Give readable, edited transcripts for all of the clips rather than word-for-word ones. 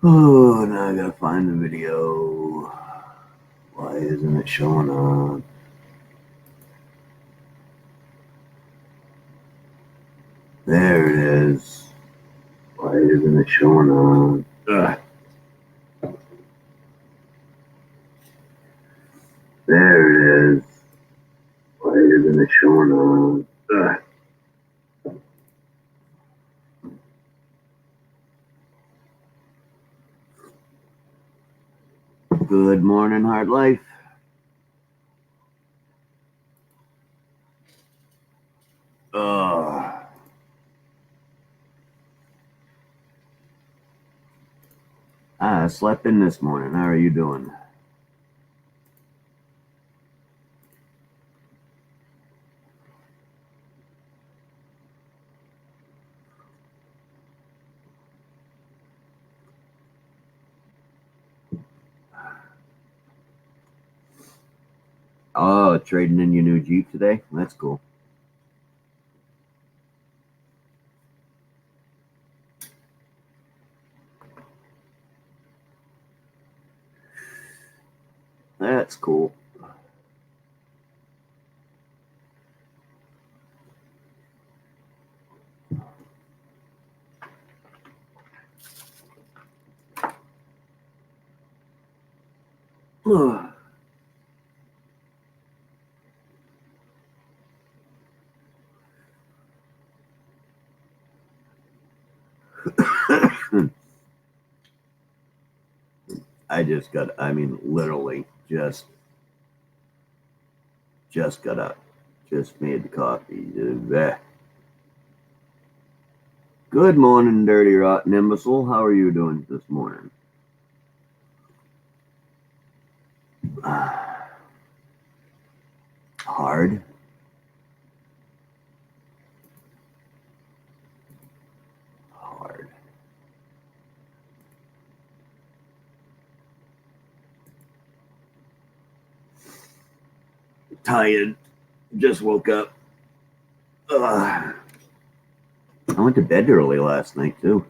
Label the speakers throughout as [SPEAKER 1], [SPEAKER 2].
[SPEAKER 1] Oh, now I gotta find the video. Why isn't it showing up? There it is. Why isn't it showing up? Ugh. There it is. Why isn't it showing up? Ugh. Good morning, Hard Life. I slept in this morning. How are you doing? Oh, trading in your new Jeep today? That's cool. That's cool. Literally just got up. Just made the coffee. Good morning, dirty, rotten imbecile. How are you doing this morning? Hard. Hard. Tired. Just woke up. I went to bed early last night, too.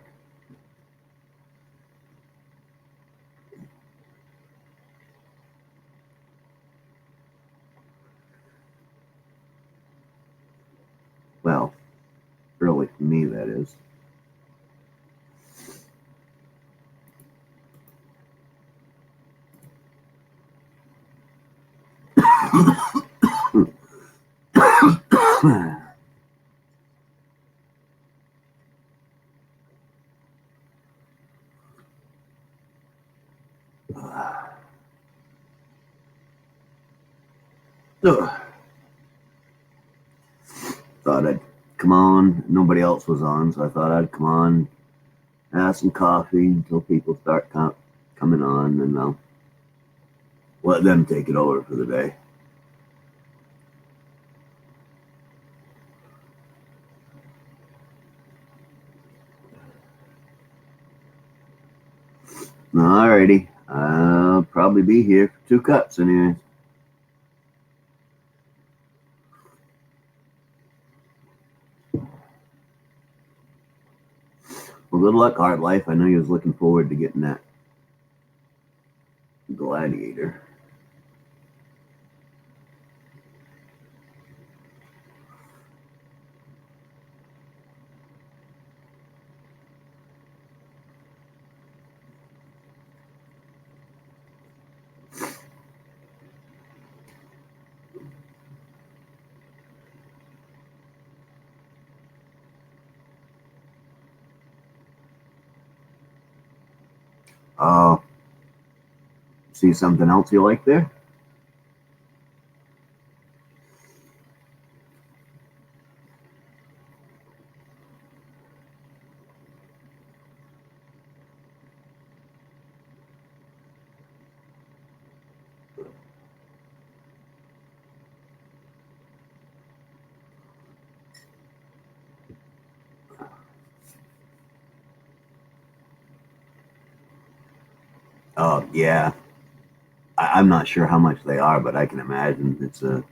[SPEAKER 1] Well, early for me, that is. Thought I'd come on. Nobody else was on, so I thought I'd come on, have some coffee until people start coming on, and I'll let them take it over for the day. Alrighty. I'll probably be here for 2 cups anyway. Well, good luck, Hard Life. I know you was looking forward to getting that gladiator. See something else you like there? Yeah. I'm not sure how much they are, but I can imagine it's a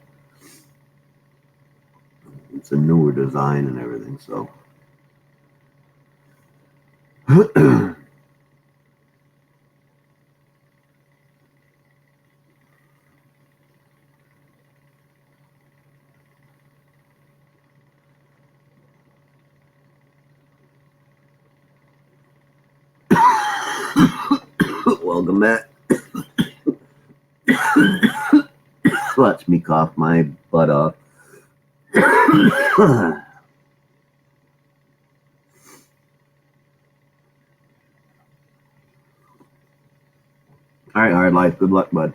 [SPEAKER 1] newer design and everything. So Welcome back. Watch me cough my butt off. All right, hard life. Good luck, bud.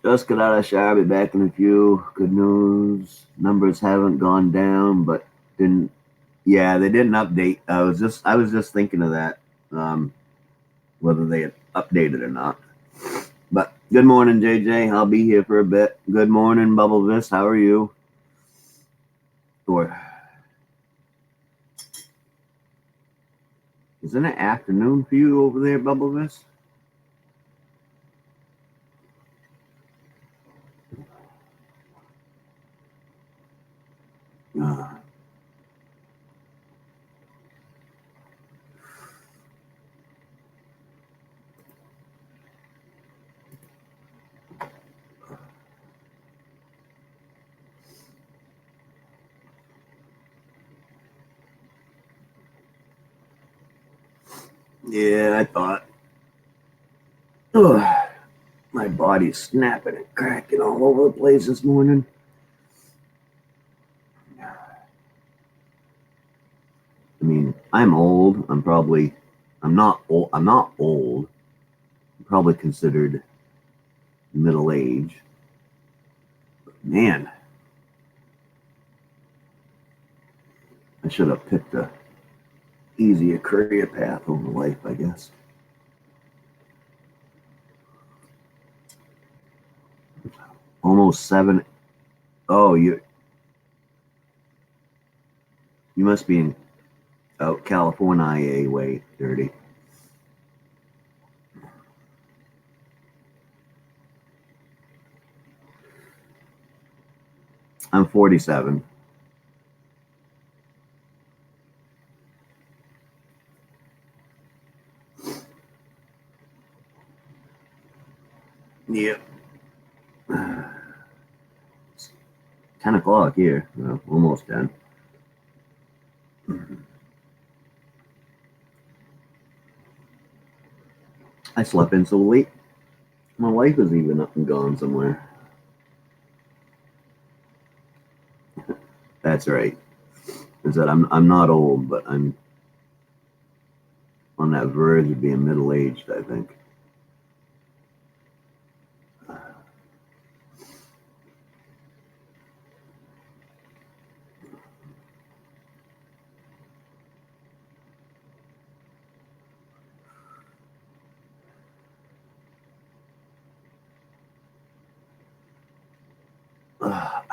[SPEAKER 1] Just got out of the shower. Be back in a few. Good news. Numbers haven't gone down, but didn't. Yeah, they didn't update. I was just thinking of that. Whether they had updated or not. But good morning, JJ. I'll be here for a bit. Good morning, Bubble Vis. How are you? Or isn't it afternoon for you over there, Bubble Vis? Yeah, I thought. Ugh, my body's snapping and cracking all over the place this morning. I mean, I'm old. I'm not old. I'm probably considered middle age. But man, I should have picked a easier career path over life, I guess. Almost 7. Oh, you must be in California way, dirty. I'm 47. Yep. 10 o'clock here. Well, almost 10. I slept in so late. My wife is even up and gone somewhere. That's right. Is that I'm not old, but I'm on that verge of being middle aged, I think.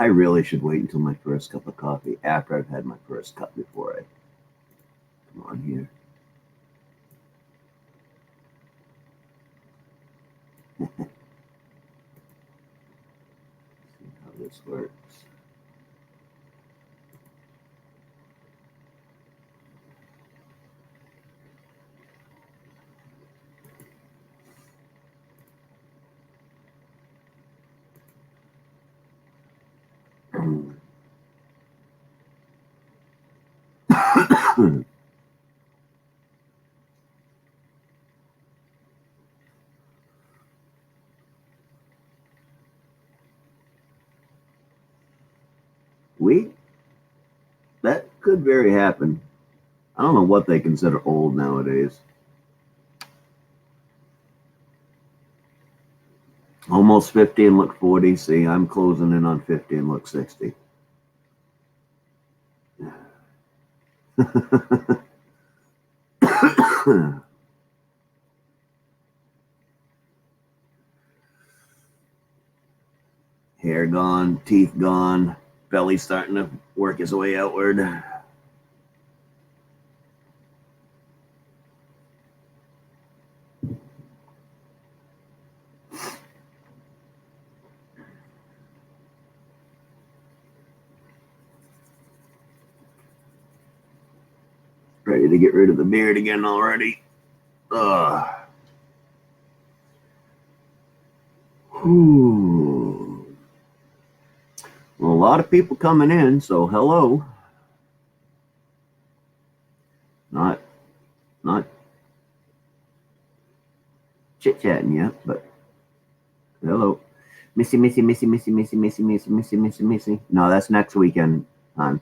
[SPEAKER 1] I really should wait until my first cup of coffee after I've had my first cup before I come on here. See how this works. We that could very happen. I don't know what they consider old nowadays. Almost 50 and look 40. See, I'm closing in on 50 and look 60. Hair gone, teeth gone, belly starting to work his way outward. Ready to get rid of the beard again already. Ugh. Ooh. Well, a lot of people coming in, so hello. Not not chit chatting yet, but hello. Missy. No, that's next weekend, hon.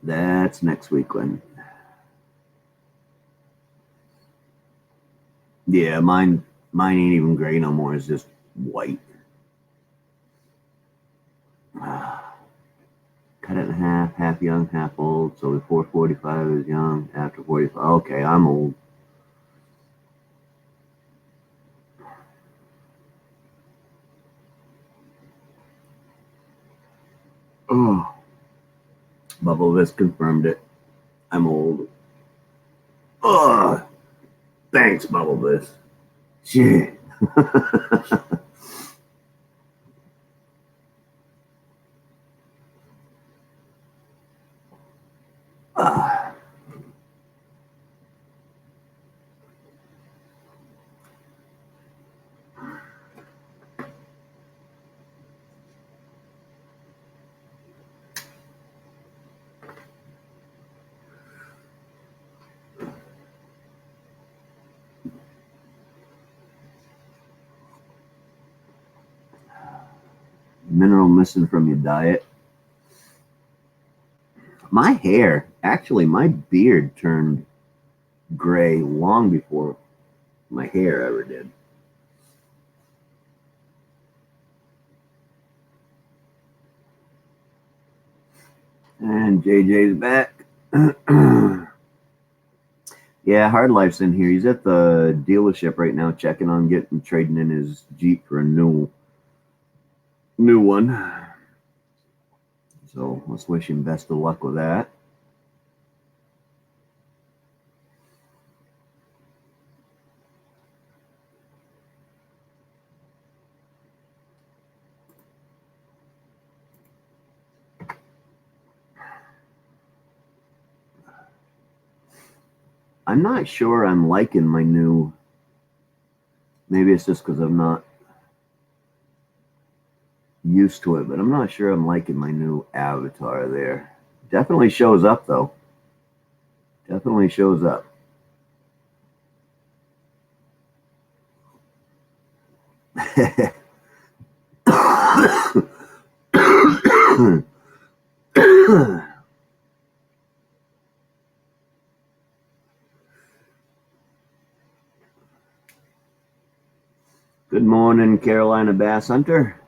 [SPEAKER 1] That's next weekend. Yeah, mine ain't even gray no more. It's just white. Cut it in half young, half old. So before 45 is young, after 45. Okay, I'm old. Oh, Bubble Vis confirmed it. I'm old. Oh, thanks, Bubble Vis. Shit. Mineral missing from your diet. My hair, actually, my beard turned gray long before my hair ever did. And JJ's back. Yeah, Hard Life's in here. He's at the dealership right now, checking on getting trading in his Jeep for a new one. So let's wish him best of luck with that. I'm not sure I'm liking my new. Maybe it's just because I'm not used to it, but I'm not sure I'm liking my new avatar there. Definitely shows up though. Definitely shows up. Good morning, Carolina Bass Hunter.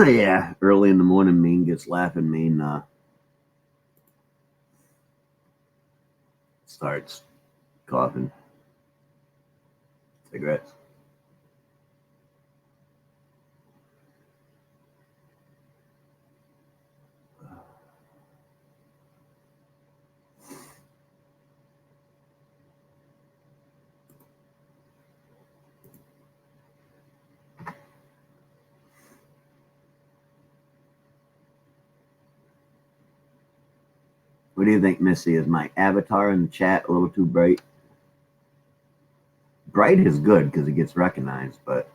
[SPEAKER 1] Yeah, early in the morning, Mean gets laughing. Mean starts coughing. Cigarettes. What do you think, Missy? Is my avatar in the chat a little too bright? Bright is good because it gets recognized, but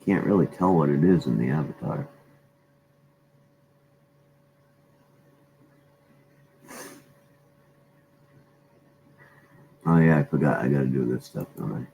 [SPEAKER 1] can't really tell what it is in the avatar. Oh yeah, I forgot. I got to do this stuff, don't I?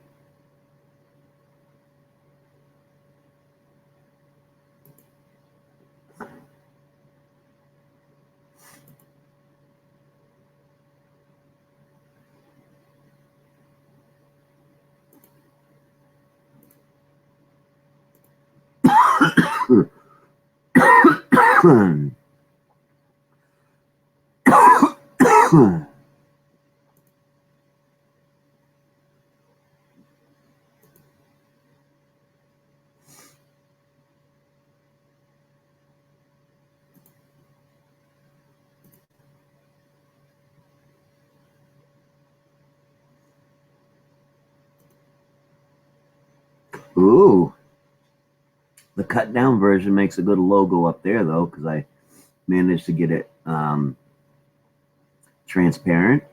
[SPEAKER 1] Ooh, the cut down version makes a good logo up there though, because I managed to get it transparent.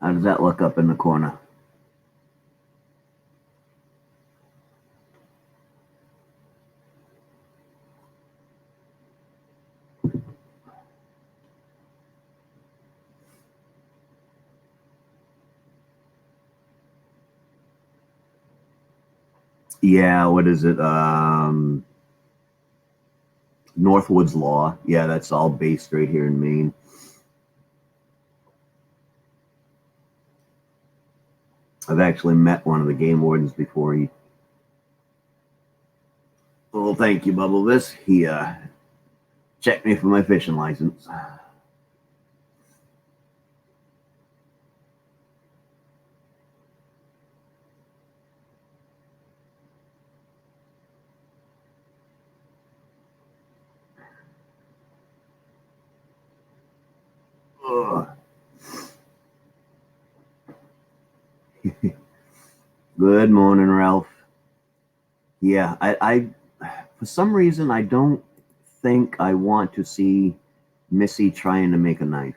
[SPEAKER 1] How does that look up in the corner? Yeah, what is it? Northwood's Law. Yeah, that's all based right here in Maine. I've actually met one of the game wardens before. Well, thank you, Bubble. He checked me for my fishing license. Good morning, Ralph. Yeah, I for some reason I don't think I want to see Missy trying to make a knife.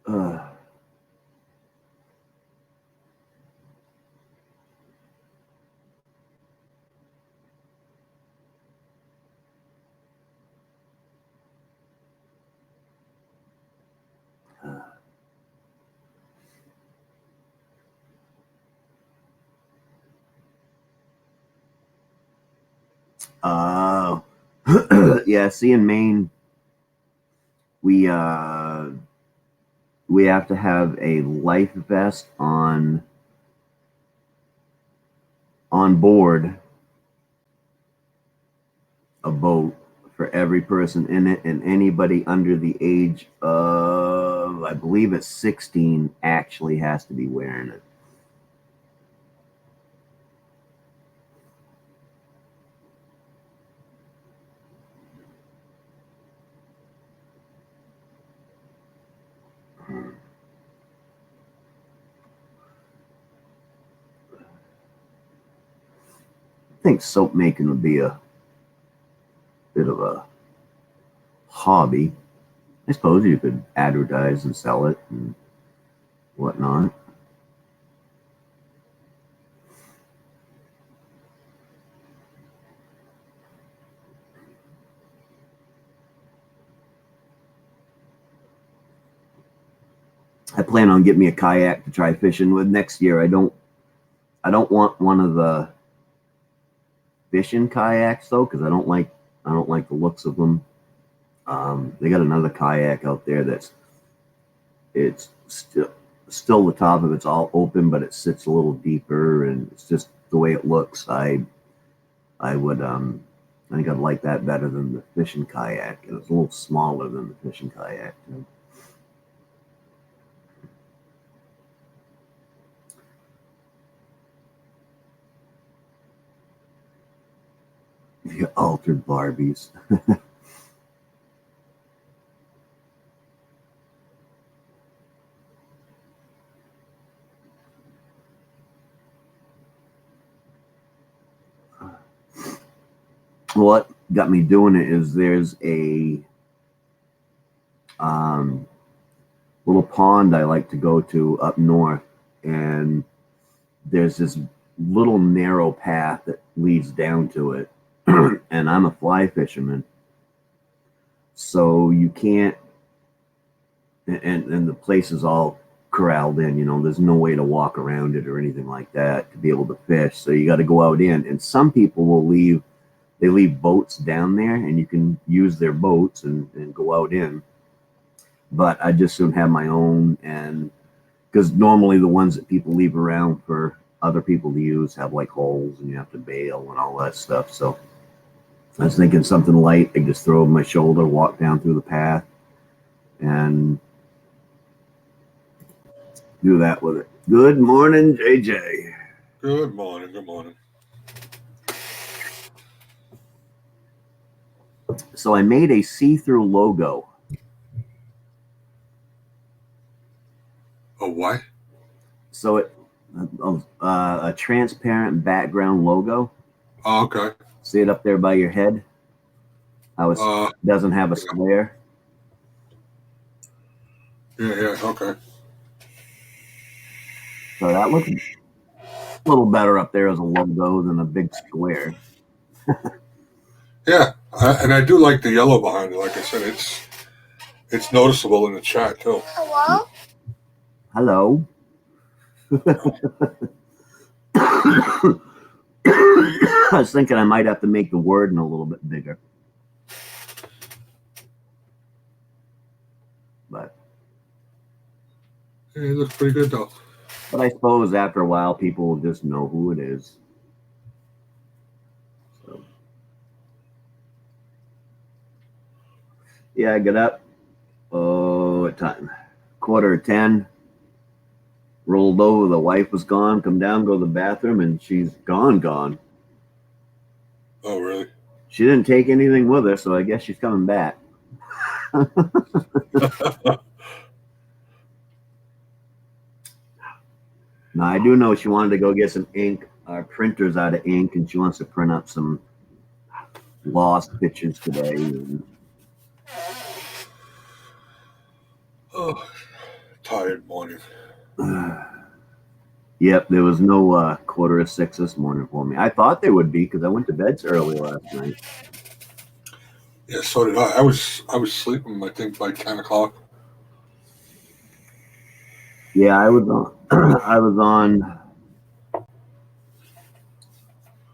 [SPEAKER 1] uh, uh, yeah, see in Maine, we uh, we have to have a life vest on board a boat for every person in it, and anybody under the age of, I believe it's 16, actually has to be wearing it. I think soap making would be a bit of a hobby. I suppose you could advertise and sell it and whatnot. I plan on getting me a kayak to try fishing with next year. I don't want one of the fishing kayaks though, because I don't like the looks of them. They got another kayak out there it's still the top of it's all open, but it sits a little deeper, and it's just the way it looks. I would I think I'd like that better than the fishing kayak. It was a little smaller than the fishing kayak too. The altered Barbies. What got me doing it is there's a um, little pond I like to go to up north, and there's this little narrow path that leads down to it. And I'm a fly fisherman, so you can't, and the place is all corralled in. There's no way to walk around it or anything like that to be able to fish. So you got to go out in, and some people will leave boats down there, and you can use their boats and go out in. But I just soon have my own, and because normally the ones that people leave around for other people to use have like holes, and you have to bail and all that stuff. So I was thinking something light. I just throw over my shoulder, walk down through the path, and do that with it. Good morning, JJ.
[SPEAKER 2] Good morning. Good morning.
[SPEAKER 1] So I made a see-through logo.
[SPEAKER 2] A what?
[SPEAKER 1] So a transparent background logo.
[SPEAKER 2] Oh, okay.
[SPEAKER 1] See it up there by your head? How it doesn't have a
[SPEAKER 2] yeah.
[SPEAKER 1] square.
[SPEAKER 2] Yeah. Okay.
[SPEAKER 1] So that looks a little better up there as a logo than a big square.
[SPEAKER 2] Yeah, and I do like the yellow behind it. Like I said, it's noticeable in the chat too.
[SPEAKER 3] Hello?
[SPEAKER 1] Hello. I was thinking I might have to make the wording a little bit bigger. But
[SPEAKER 2] Yeah, it looks pretty good though.
[SPEAKER 1] But I suppose after a while people will just know who it is. So yeah, I get up. Oh, what time? 9:45. Rolled over. The wife was gone. Come down, go to the bathroom, and she's gone.
[SPEAKER 2] Oh, really?
[SPEAKER 1] She didn't take anything with her, so I guess she's coming back. Now, I do know she wanted to go get some ink. Our printer's out of ink, and she wants to print up some lost pictures today.
[SPEAKER 2] Oh, tired morning.
[SPEAKER 1] Yep, there was no 5:45 this morning for me. I thought there would be because I went to bed early last night.
[SPEAKER 2] Yeah, so did I. I was sleeping, I think, by 10 o'clock.
[SPEAKER 1] Yeah, I was on. I was on.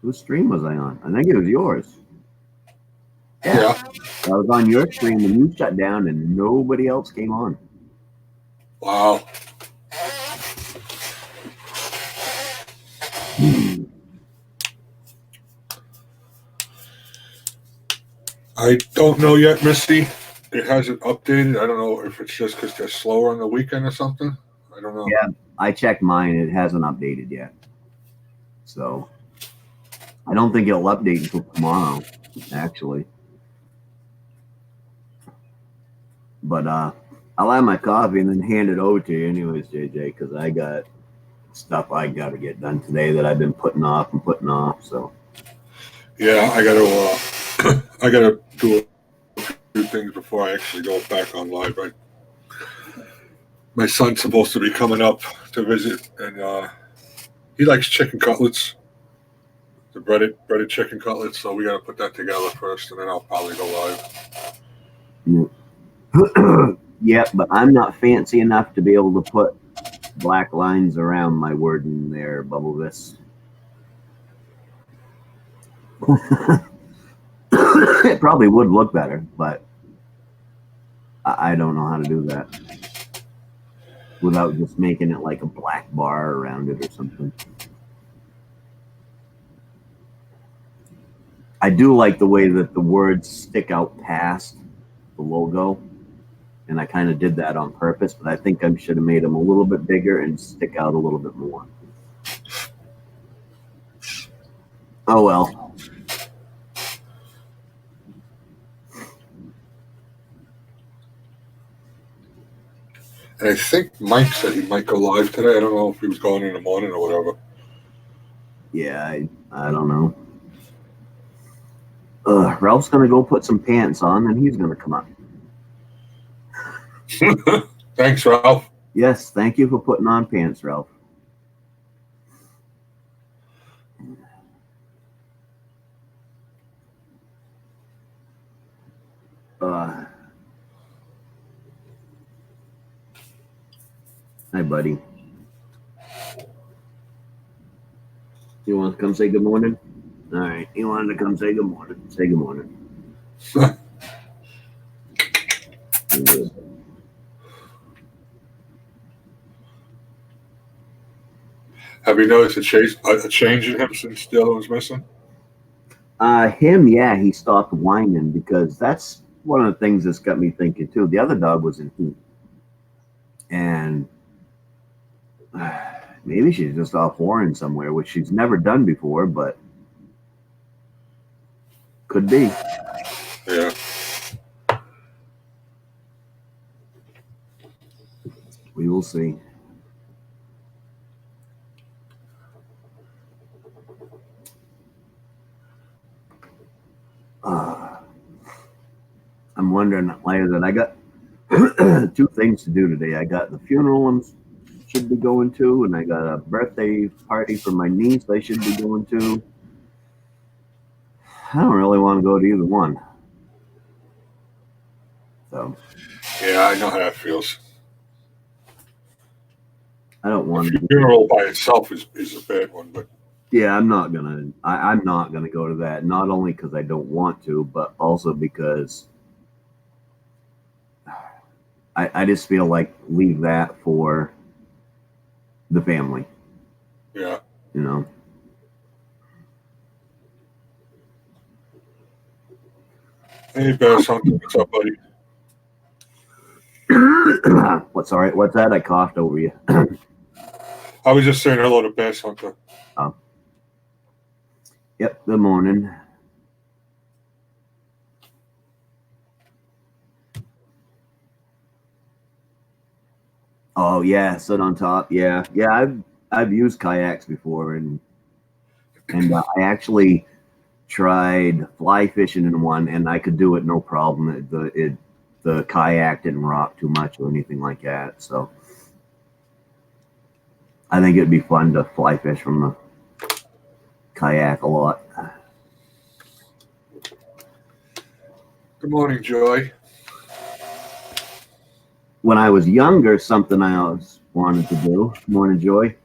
[SPEAKER 1] Whose stream was I on? I think it was yours.
[SPEAKER 2] Yeah.
[SPEAKER 1] I was on your stream and you shut down and nobody else came on.
[SPEAKER 2] Wow. I don't know yet, Misty. It hasn't updated. I don't know if it's just because they're slower on the weekend or something. I don't know.
[SPEAKER 1] Yeah, I checked mine. It hasn't updated yet. So I don't think it'll update until tomorrow, actually. But I'll have my coffee and then hand it over to you anyways, JJ, because I got stuff I got to get done today that I've been putting off. So
[SPEAKER 2] yeah, I gotta do a few things before I actually go back on live. Right, my son's supposed to be coming up to visit, and he likes chicken cutlets, the breaded chicken cutlets. So we got to put that together first, and then I'll probably go live.
[SPEAKER 1] Yeah, but I'm not fancy enough to be able to put black lines around my word in there, Bubble this. It probably would look better, but I don't know how to do that without just making it like a black bar around it or something. I do like the way that the words stick out past the logo, and I kind of did that on purpose, but I think I should have made them a little bit bigger and stick out a little bit more. Oh well.
[SPEAKER 2] And I think Mike said he might go live today. I don't know if he was going in the morning or whatever.
[SPEAKER 1] Yeah, I don't know. Ralph's going to go put some pants on, and he's going to come up.
[SPEAKER 2] Thanks, Ralph.
[SPEAKER 1] Yes, thank you for putting on pants, Ralph. Hi, buddy. You want to come say good morning? All right. You wanted to come say good morning. Say good morning.
[SPEAKER 2] Have you noticed a change in him since the other was missing?
[SPEAKER 1] Him, yeah, he stopped whining because that's one of the things that's got me thinking too. The other dog was in heat, and Maybe she's just off whoring somewhere, which she's never done before, but could be.
[SPEAKER 2] Yeah.
[SPEAKER 1] We will see. I'm wondering, later that I got 2 things to do today. I got the funeral should be going to, and I got a birthday party for my niece I should be going to. I don't really want to go to either one. So
[SPEAKER 2] Yeah, I know how that feels.
[SPEAKER 1] I don't
[SPEAKER 2] A
[SPEAKER 1] want to.
[SPEAKER 2] funeral by itself is a bad one, but
[SPEAKER 1] Yeah, I'm not gonna. I'm not gonna go to that. Not only because I don't want to, but also because I just feel like leave that for the family.
[SPEAKER 2] yeah.
[SPEAKER 1] You know.
[SPEAKER 2] Hey, Bass Hunter, what's up, buddy?
[SPEAKER 1] What's all right? What's that? I coughed over you.
[SPEAKER 2] I was just saying hello to Bass Hunter.
[SPEAKER 1] Oh. Yep. Good morning. Oh yeah, sit on top. Yeah, yeah. I've used kayaks before, and I actually tried fly fishing in one, and I could do it no problem. The kayak didn't rock too much or anything like that. So I think it'd be fun to fly fish from the kayak a lot.
[SPEAKER 2] Good morning, Joy.
[SPEAKER 1] When I was younger, something I always wanted to do, morning joy,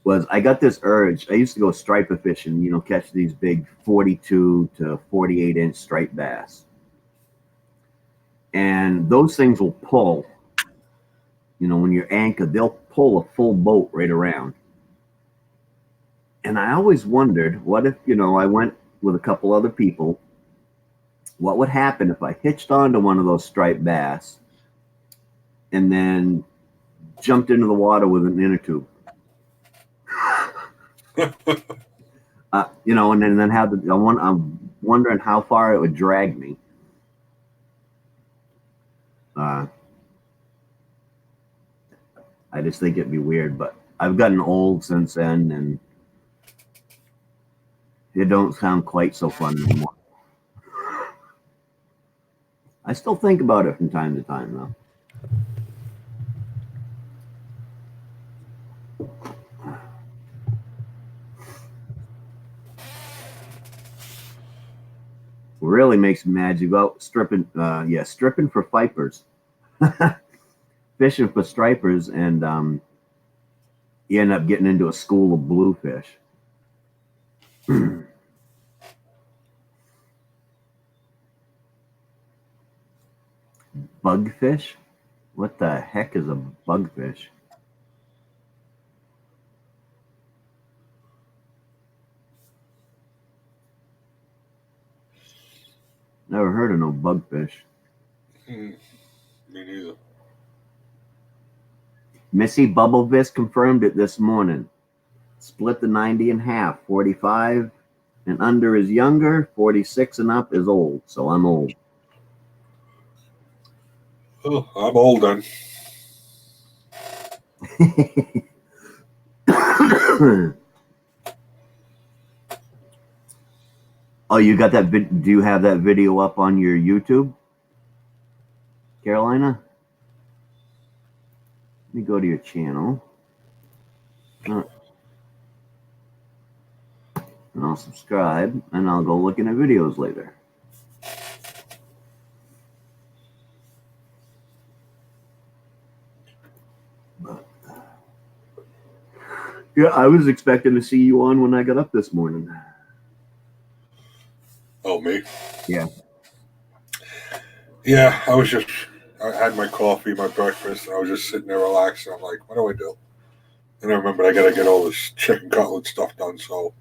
[SPEAKER 1] was I got this urge. I used to go striper fishing, catch these big 42 to 48-inch striped bass. And those things will pull, when you're anchored, they'll pull a full boat right around. And I always wondered, what if, I went with a couple other people, what would happen if I hitched onto one of those striped bass and then jumped into the water with an inner tube? And then have I'm wondering how far it would drag me. I just think it'd be weird, but I've gotten old since then, and it don't sound quite so fun anymore. I still think about it from time to time, though. What really makes me mad, you go stripping for vipers, fishing for stripers, and you end up getting into a school of bluefish. Bugfish? What the heck is a bugfish? Never heard of no bugfish.
[SPEAKER 2] Me neither.
[SPEAKER 1] Missy Bubblevis confirmed it this morning. Split the 90 in half. 45 and under is younger. 46 and up is old. So I'm old.
[SPEAKER 2] Oh, I'm old then.
[SPEAKER 1] Oh, you got that? Do you have that video up on your YouTube, Carolina? Let me go to your channel. And I'll subscribe, and I'll go looking at videos later. Yeah, I was expecting to see you on when I got up this morning.
[SPEAKER 2] Oh, me?
[SPEAKER 1] Yeah.
[SPEAKER 2] Yeah, I had my coffee, my breakfast, and I was just sitting there relaxing. I'm like, what do I do? And I remembered I got to get all this chicken cutlet stuff done, so.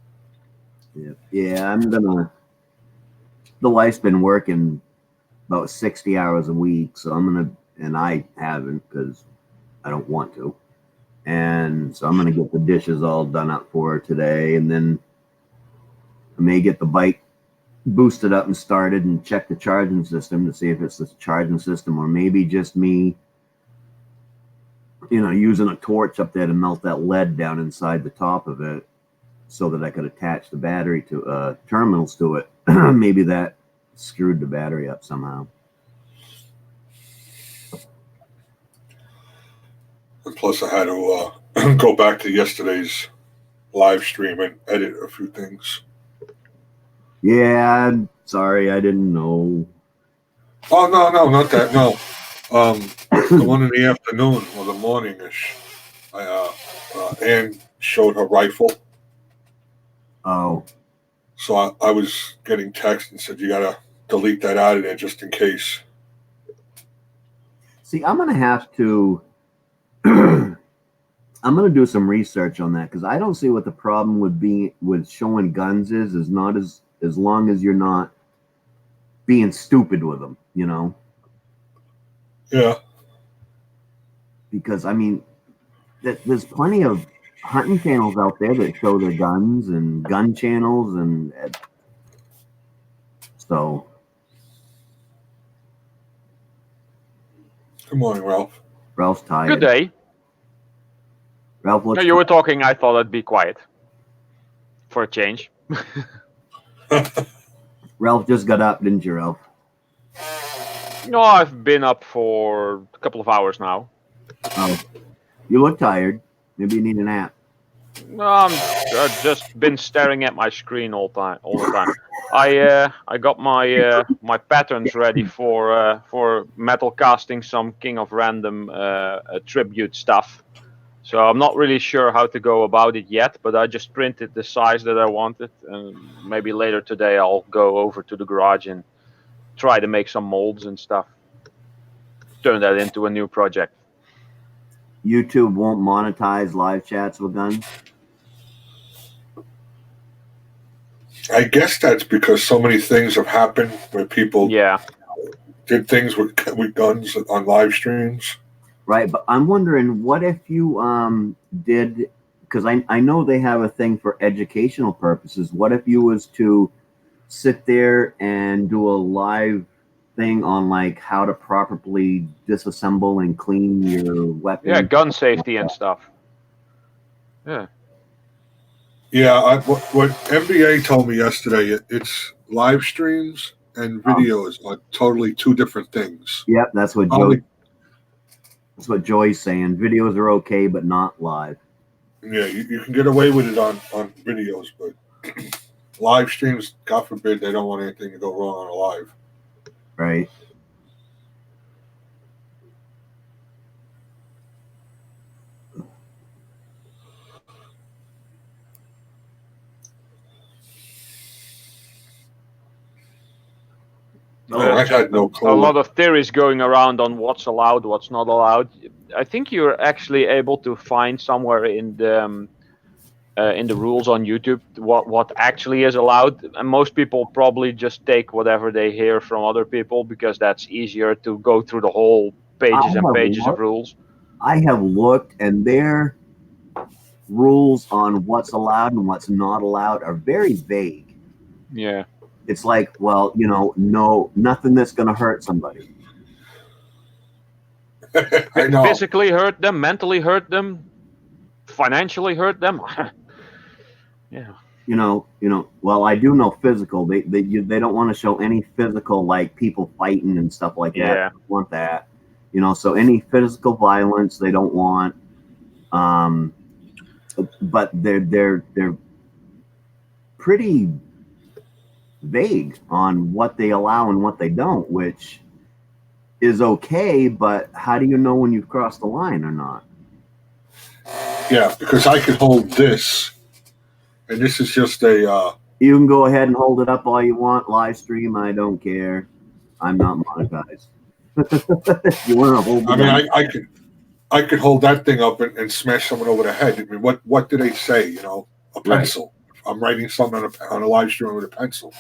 [SPEAKER 1] Yeah, the wife's been working about 60 hours a week, so and I haven't because I don't want to. And so I'm going to get the dishes all done up for her today. And then I may get the bike boosted up and started and check the charging system to see if it's the charging system or maybe just me, using a torch up there to melt that lead down inside the top of it so that I could attach the battery to terminals to it. Maybe that screwed the battery up somehow.
[SPEAKER 2] And plus, I had to go back to yesterday's live stream and edit a few things.
[SPEAKER 1] Yeah, I'm sorry, I didn't know.
[SPEAKER 2] Oh, no, not that, no. The one in the afternoon or the morning-ish, Anne showed her rifle.
[SPEAKER 1] Oh.
[SPEAKER 2] So I was getting text and said, you got to delete that out of there just in case.
[SPEAKER 1] See, I'm going to have to... I'm going to do some research on that because I don't see what the problem would be with showing guns is not as long as you're not being stupid with them,
[SPEAKER 2] Yeah.
[SPEAKER 1] Because, I mean, there's plenty of hunting channels out there that show their guns and gun channels and so.
[SPEAKER 2] Good morning, Ralph.
[SPEAKER 1] Ralph's tired.
[SPEAKER 3] Good day.
[SPEAKER 1] Ralph,
[SPEAKER 3] No, you were talking. I thought I'd be quiet for a change.
[SPEAKER 1] Ralph just got up, didn't you, Ralph?
[SPEAKER 3] No, I've been up for a couple of hours now.
[SPEAKER 1] Oh, you look tired. Maybe you need a nap.
[SPEAKER 3] No, I've just been staring at my screen all the time. I got my my patterns ready for metal casting some King of Random tribute stuff. So I'm not really sure how to go about it yet, but I just printed the size that I wanted, and maybe later today I'll go over to the garage and try to make some molds and stuff. Turn that into a new project.
[SPEAKER 1] YouTube won't monetize live chats with guns?
[SPEAKER 2] I guess that's because so many things have happened where people did things with guns on live streams.
[SPEAKER 1] Right, but I'm wondering, what if you did, because I know they have a thing for educational purposes. What if you was to sit there and do a live thing on like how to properly disassemble and clean your weapon?
[SPEAKER 3] Yeah, gun safety and stuff. Yeah.
[SPEAKER 2] Yeah, what MBA told me yesterday, it's live streams and videos are totally two different things.
[SPEAKER 1] Yep, that's what That's what Joy's saying. Videos are okay, but not live.
[SPEAKER 2] Yeah, you can get away with it on videos, but live streams, God forbid, they don't want anything to go wrong on a live.
[SPEAKER 1] Right.
[SPEAKER 2] I had no clue.
[SPEAKER 3] A lot of theories going around on what's allowed, what's not allowed. I think you're actually able to find somewhere in the rules on YouTube what actually is allowed. And most people probably just take whatever they hear from other people because that's easier to go through the whole pages and pages of rules.
[SPEAKER 1] I have looked, and their rules on what's allowed and what's not allowed are very vague.
[SPEAKER 3] Yeah.
[SPEAKER 1] It's like, well, no, nothing that's going to hurt somebody.
[SPEAKER 2] I know.
[SPEAKER 3] Physically hurt them, mentally hurt them, financially hurt them. Yeah.
[SPEAKER 1] Well, I do know physical. They don't want to show any physical, like people fighting and stuff like that.
[SPEAKER 3] Yeah.
[SPEAKER 1] They don't want that. So any physical violence they don't want. But they're pretty vague on what they allow and what they don't, which is okay, but how do you know when you've crossed the line or not?
[SPEAKER 2] Yeah, because I could hold this, and this is just a...
[SPEAKER 1] You can go ahead and hold it up all you want, live stream, I don't care. I'm not monetized. You want to hold it
[SPEAKER 2] I could hold that thing up and smash someone over the head. I mean, what do they say? A pencil. Right. I'm writing something on a live stream with a pencil.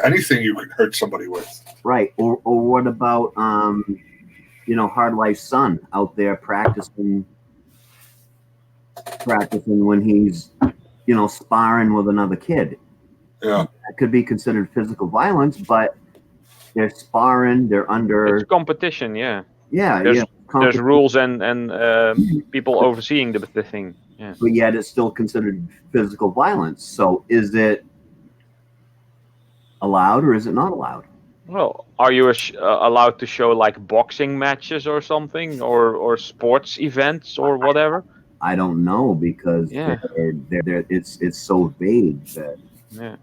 [SPEAKER 2] Anything you can hurt somebody with.
[SPEAKER 1] Right. Or what about Hard Life Son out there practicing practicing when he's, sparring with another kid.
[SPEAKER 2] Yeah.
[SPEAKER 1] That could be considered physical violence, but they're sparring. They're under.
[SPEAKER 3] It's competition. Yeah.
[SPEAKER 1] Yeah,
[SPEAKER 3] There's
[SPEAKER 1] yeah.
[SPEAKER 3] there's rules and people overseeing the thing. Yeah.
[SPEAKER 1] But yet it's still considered physical violence. So is it allowed or is it not allowed?
[SPEAKER 3] Well, are you allowed to show like boxing matches or something, or sports events or whatever?
[SPEAKER 1] I don't know because
[SPEAKER 3] Yeah.
[SPEAKER 1] it's so vague that
[SPEAKER 3] Yeah.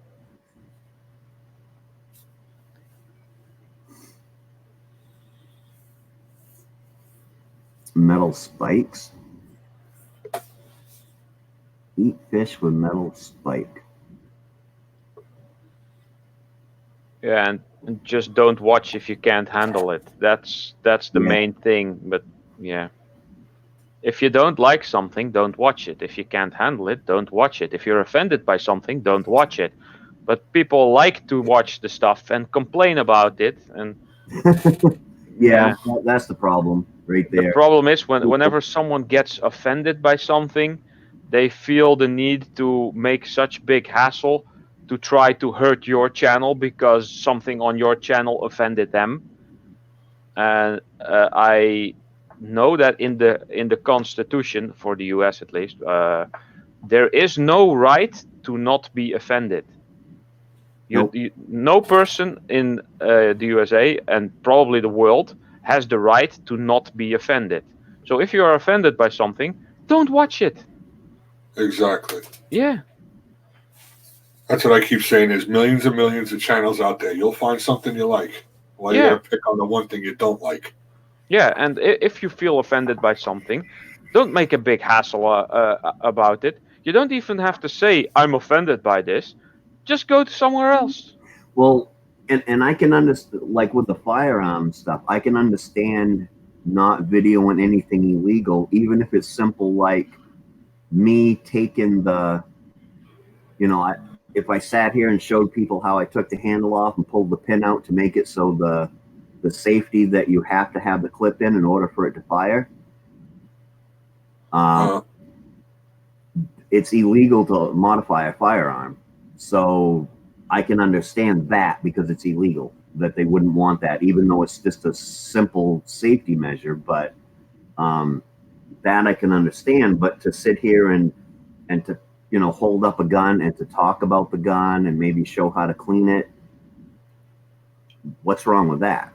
[SPEAKER 1] metal spikes. Eat fish with metal spike.
[SPEAKER 3] Yeah, and just don't watch if you can't handle it. That's the
[SPEAKER 1] Yeah.
[SPEAKER 3] main thing. But yeah, if you don't like something, don't watch it. If you can't handle it, don't watch it. If you're offended by something, don't watch it. But people like to watch the stuff and complain about it. And
[SPEAKER 1] Yeah, that's the problem right
[SPEAKER 3] the
[SPEAKER 1] there.
[SPEAKER 3] problem is whenever someone gets offended by something, they feel the need to make such big hassle to try to hurt your channel because something on your channel offended them. And I know that in the Constitution, for the US at least, there is no right to not be offended.
[SPEAKER 1] Nope.
[SPEAKER 3] No person in the USA and probably the world has the right to not be offended. So if you are offended by something, don't watch it.
[SPEAKER 2] Exactly.
[SPEAKER 3] Yeah.
[SPEAKER 2] That's what I keep saying. There's millions and millions of channels out there. You'll find something you like. Why you gotta pick on the one thing you don't like?
[SPEAKER 3] Yeah, and if you feel offended by something, don't make a big hassle about it. You don't even have to say, I'm offended by this. Just go to somewhere else.
[SPEAKER 1] Well, and I can understand, like with the firearm stuff, I can understand not videoing anything illegal, even if it's simple like me taking the, if I sat here and showed people how I took the handle off and pulled the pin out to make it so the safety that you have to have the clip in order for it to fire. It's illegal to modify a firearm. So I can understand that because it's illegal, that they wouldn't want that, even though it's just a simple safety measure. But that I can understand. But to sit here and to, hold up a gun and to talk about the gun and maybe show how to clean it, what's wrong with that?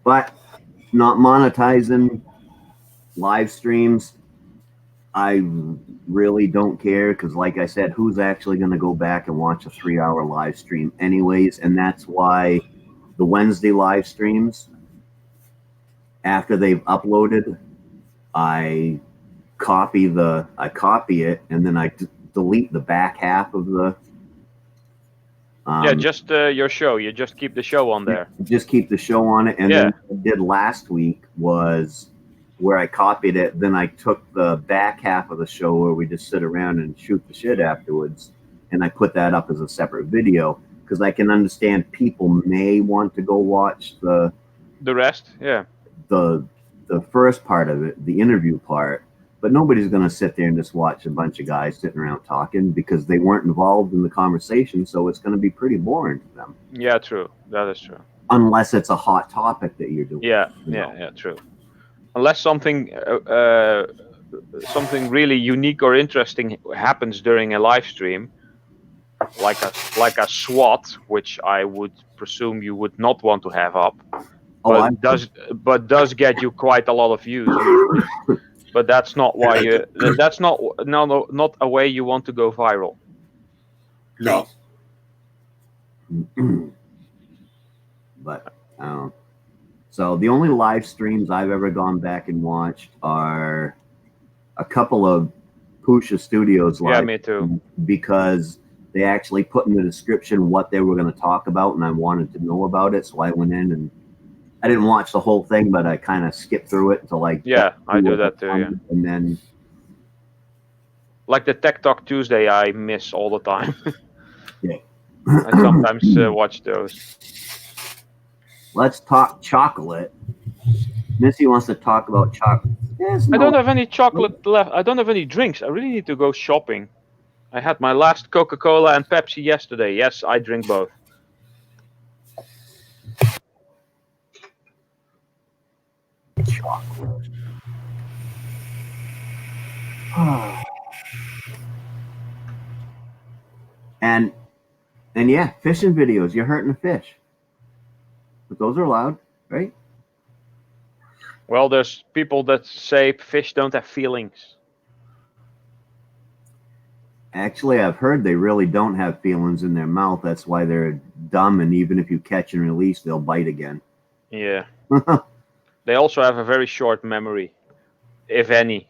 [SPEAKER 1] But not monetizing live streams, I really don't care because, like I said, who's actually going to go back and watch a 3-hour live stream anyways? And that's why the Wednesday live streams, after they've uploaded, I copy it and then I delete the back half of the
[SPEAKER 3] just your show. You just keep the show on there.
[SPEAKER 1] Just keep the show on it. And then what I did last week was where I copied it. Then I took the back half of the show where we just sit around and shoot the shit afterwards. And I put that up as a separate video because I can understand people may want to go watch the
[SPEAKER 3] rest. Yeah.
[SPEAKER 1] The first part of it, the interview part. But nobody's going to sit there and just watch a bunch of guys sitting around talking because they weren't involved in the conversation. So it's going to be pretty boring to them.
[SPEAKER 3] Yeah, true. That is true.
[SPEAKER 1] Unless it's a hot topic that you're doing.
[SPEAKER 3] Yeah, true. Unless something really unique or interesting happens during a live stream, like a SWAT, which I would presume you would not want to have up, but does get you quite a lot of views usually. But that's not why that's not a way you want to go viral.
[SPEAKER 2] No.
[SPEAKER 1] But so the only live streams I've ever gone back and watched are a couple of Pusha Studios live.
[SPEAKER 3] Yeah, me too.
[SPEAKER 1] Because they actually put in the description what they were going to talk about, and I wanted to know about it, so I went in and I didn't watch the whole thing, but I kind of skipped through it until I
[SPEAKER 3] do that too. Yeah,
[SPEAKER 1] and then
[SPEAKER 3] like the Tech Talk Tuesday, I miss all the time.
[SPEAKER 1] Yeah,
[SPEAKER 3] I sometimes watch those.
[SPEAKER 1] Let's talk chocolate. Missy wants to talk about chocolate. There's
[SPEAKER 3] I don't
[SPEAKER 1] no.
[SPEAKER 3] have any chocolate left. I don't have any drinks. I really need to go shopping. I had my last Coca-Cola and Pepsi yesterday. Yes, I drink both.
[SPEAKER 1] and yeah, fishing videos. You're hurting a fish, but those are allowed, right?
[SPEAKER 3] Well, there's people that say fish don't have feelings.
[SPEAKER 1] Actually, I've heard they really don't have feelings in their mouth. That's why they're dumb, and even if you catch and release, they'll bite again.
[SPEAKER 3] Yeah. They also have a very short memory, if any.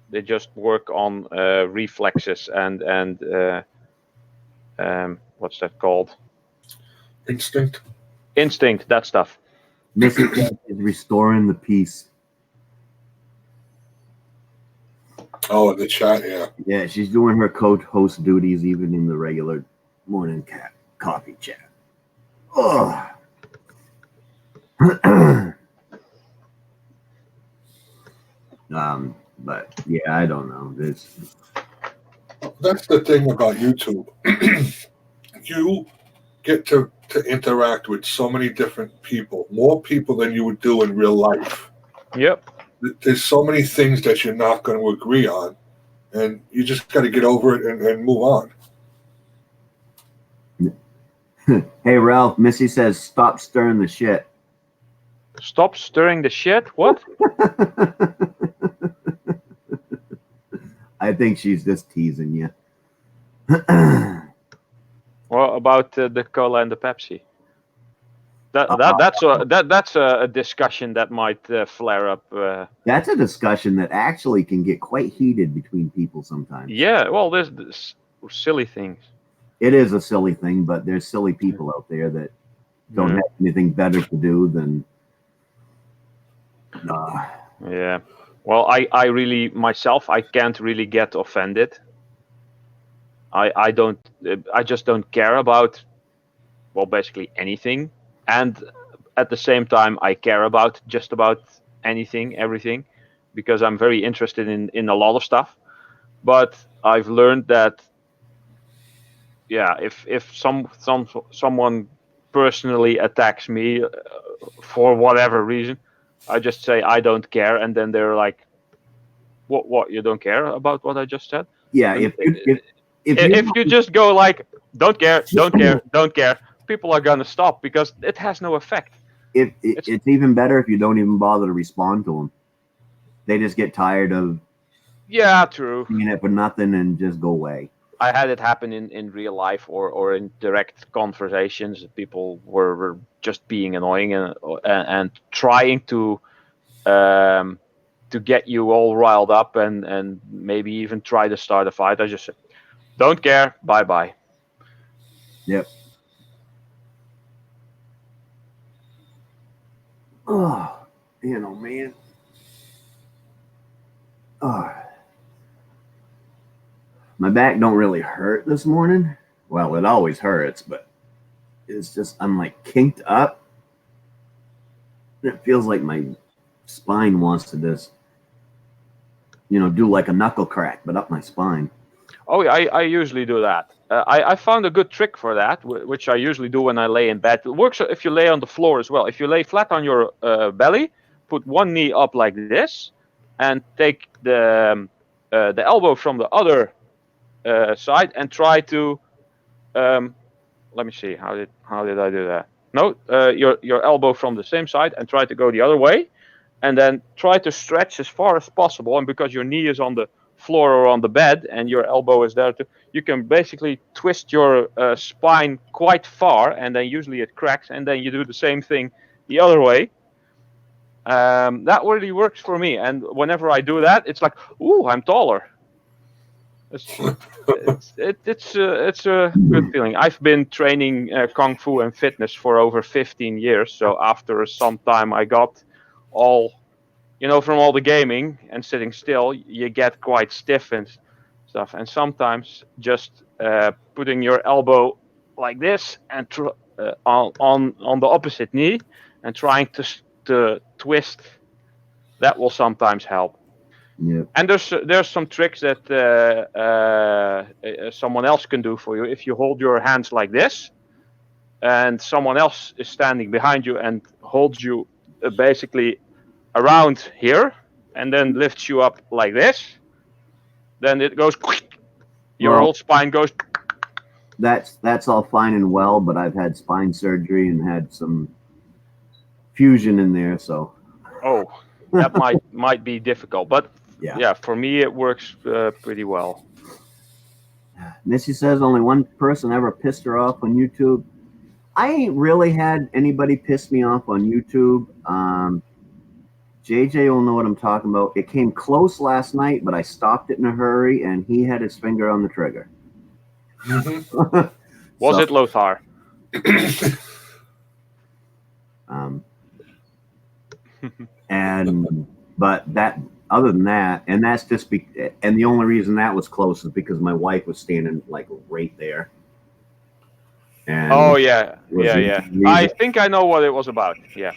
[SPEAKER 3] They just work on reflexes and what's that called?
[SPEAKER 2] Instinct.
[SPEAKER 3] Instinct. That stuff.
[SPEAKER 1] Missy is restoring the peace.
[SPEAKER 2] Oh, in the chat, yeah.
[SPEAKER 1] Yeah, she's doing her co-host duties even in the regular morning coffee chat. Oh. But yeah, I don't know.
[SPEAKER 2] That's the thing about YouTube. You get to interact with so many different people, more people than you would do in real life.
[SPEAKER 3] Yep.
[SPEAKER 2] There's so many things that you're not going to agree on, and you just got to get over it and move on.
[SPEAKER 1] Hey Ralph, Missy says stop stirring the shit.
[SPEAKER 3] Stop stirring the shit. What?
[SPEAKER 1] I think she's just teasing you.
[SPEAKER 3] Well, about the cola and the Pepsi. That's a discussion that might flare up.
[SPEAKER 1] That's a discussion that actually can get quite heated between people sometimes.
[SPEAKER 3] Yeah, well, there's silly things.
[SPEAKER 1] It is a silly thing, but there's silly people out there that don't have anything better to do than.
[SPEAKER 3] Yeah. Well, I really myself I can't really get offended. I don't. I just don't care about, well, basically anything, and at the same time I care about just about anything, everything, because I'm very interested in a lot of stuff. But I've learned that, yeah, if someone personally attacks me for whatever reason, I just say I don't care, and then they're like, what you don't care about what I just said?
[SPEAKER 1] Yeah,
[SPEAKER 3] And
[SPEAKER 1] if
[SPEAKER 3] you just go like, don't care, don't care, don't care, people are gonna stop because it has no effect.
[SPEAKER 1] It's even better if you don't even bother to respond to them. They just get tired of
[SPEAKER 3] Yeah, true.
[SPEAKER 1] seeing it for nothing and just go away.
[SPEAKER 3] I had it happen in real life or in direct conversations. People were just being annoying and trying to get you all riled up and maybe even try to start a fight. I just said, don't care, bye bye.
[SPEAKER 1] Yep. Oh, man. Oh. My back don't really hurt this morning. Well, it always hurts, but it's just I'm like kinked up. It feels like my spine wants to just, do like a knuckle crack, but up my spine.
[SPEAKER 3] Oh, yeah, I usually do that. I found a good trick for that, which I usually do when I lay in bed. It works if you lay on the floor as well. If you lay flat on your belly, put one knee up like this, and take the elbow from the other side and try to. Let me see. How did I do that? No, your elbow from the same side and try to go the other way, and then try to stretch as far as possible. And because your knee is on the floor or on the bed and your elbow is there too, you can basically twist your spine quite far, and then usually it cracks, and then you do the same thing the other way. That really works for me, and whenever I do that, it's like, ooh, I'm taller. It's a good feeling. I've been training kung fu and fitness for over 15 years, so after some time I got all, from all the gaming and sitting still, you get quite stiff and stuff. And sometimes just putting your elbow like this and on the opposite knee and trying to twist That will sometimes help.
[SPEAKER 1] Yep.
[SPEAKER 3] And there's some tricks that someone else can do for you. If you hold your hands like this, and someone else is standing behind you and holds you basically around here, and then lifts you up like this, then it goes. Your
[SPEAKER 1] Well,
[SPEAKER 3] whole spine goes.
[SPEAKER 1] that's all fine and well, but I've had spine surgery and had some fusion in there, so
[SPEAKER 3] Oh, that might be difficult, but
[SPEAKER 1] yeah.
[SPEAKER 3] yeah, for me it works pretty well.
[SPEAKER 1] Missy says only one person ever pissed her off on YouTube. I ain't really had anybody piss me off on YouTube. JJ will know what I'm talking about. It came close last night, but I stopped it in a hurry, and he had his finger on the trigger.
[SPEAKER 2] Mhm.
[SPEAKER 3] Was it Lothar?
[SPEAKER 1] But that, other than that, and that's just and the only reason that was close is because my wife was standing like right there. And
[SPEAKER 3] Oh yeah. I
[SPEAKER 1] reason,
[SPEAKER 3] think I know what it was about. Yeah.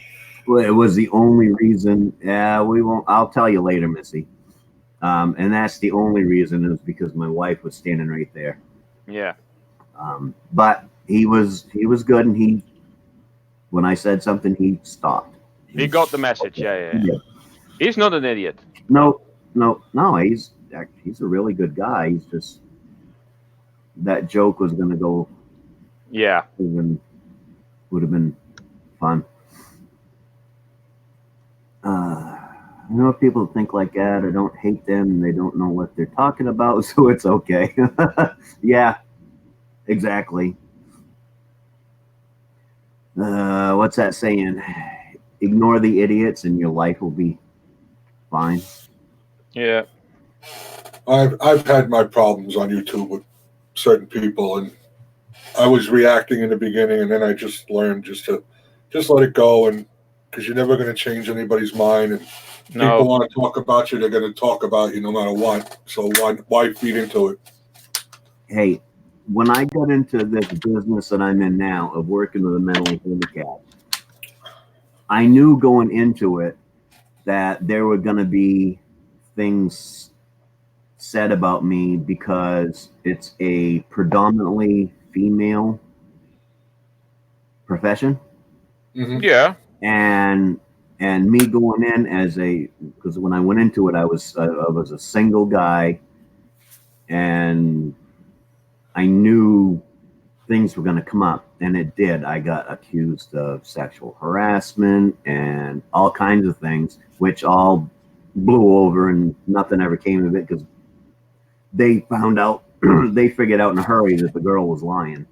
[SPEAKER 1] well, it was the only reason. Yeah, we won't. I'll tell you later, Missy. And that's the only reason is because my wife was standing right there.
[SPEAKER 3] Yeah.
[SPEAKER 1] But he was good, and when I said something, he stopped.
[SPEAKER 3] He got the message. Yeah. He's not an idiot.
[SPEAKER 1] No. He's a really good guy. He's just that joke was going to go.
[SPEAKER 3] Yeah.
[SPEAKER 1] Would have been fun. I know if people think like that, I don't hate them, and they don't know what they're talking about, so it's okay. Yeah, exactly. What's that saying? Ignore the idiots, and your life will be fine.
[SPEAKER 3] Yeah.
[SPEAKER 2] I've had my problems on YouTube with certain people, and I was reacting in the beginning, and then I just learned just let it go, and because you're never going to change anybody's mind, and people want to talk about you, they're going to talk about you no matter what. So why feed into it?
[SPEAKER 1] Hey, when I got into this business that I'm in now of working with a mentally handicapped, I knew going into it that there were going to be things said about me because it's a predominantly female profession.
[SPEAKER 2] Mm-hmm.
[SPEAKER 3] Yeah.
[SPEAKER 1] And me going in because when I went into it, I was a single guy, and I knew things were going to come up, and it did. I got accused of sexual harassment and all kinds of things, which all blew over, and nothing ever came of it because they found out, they figured out in a hurry that the girl was lying.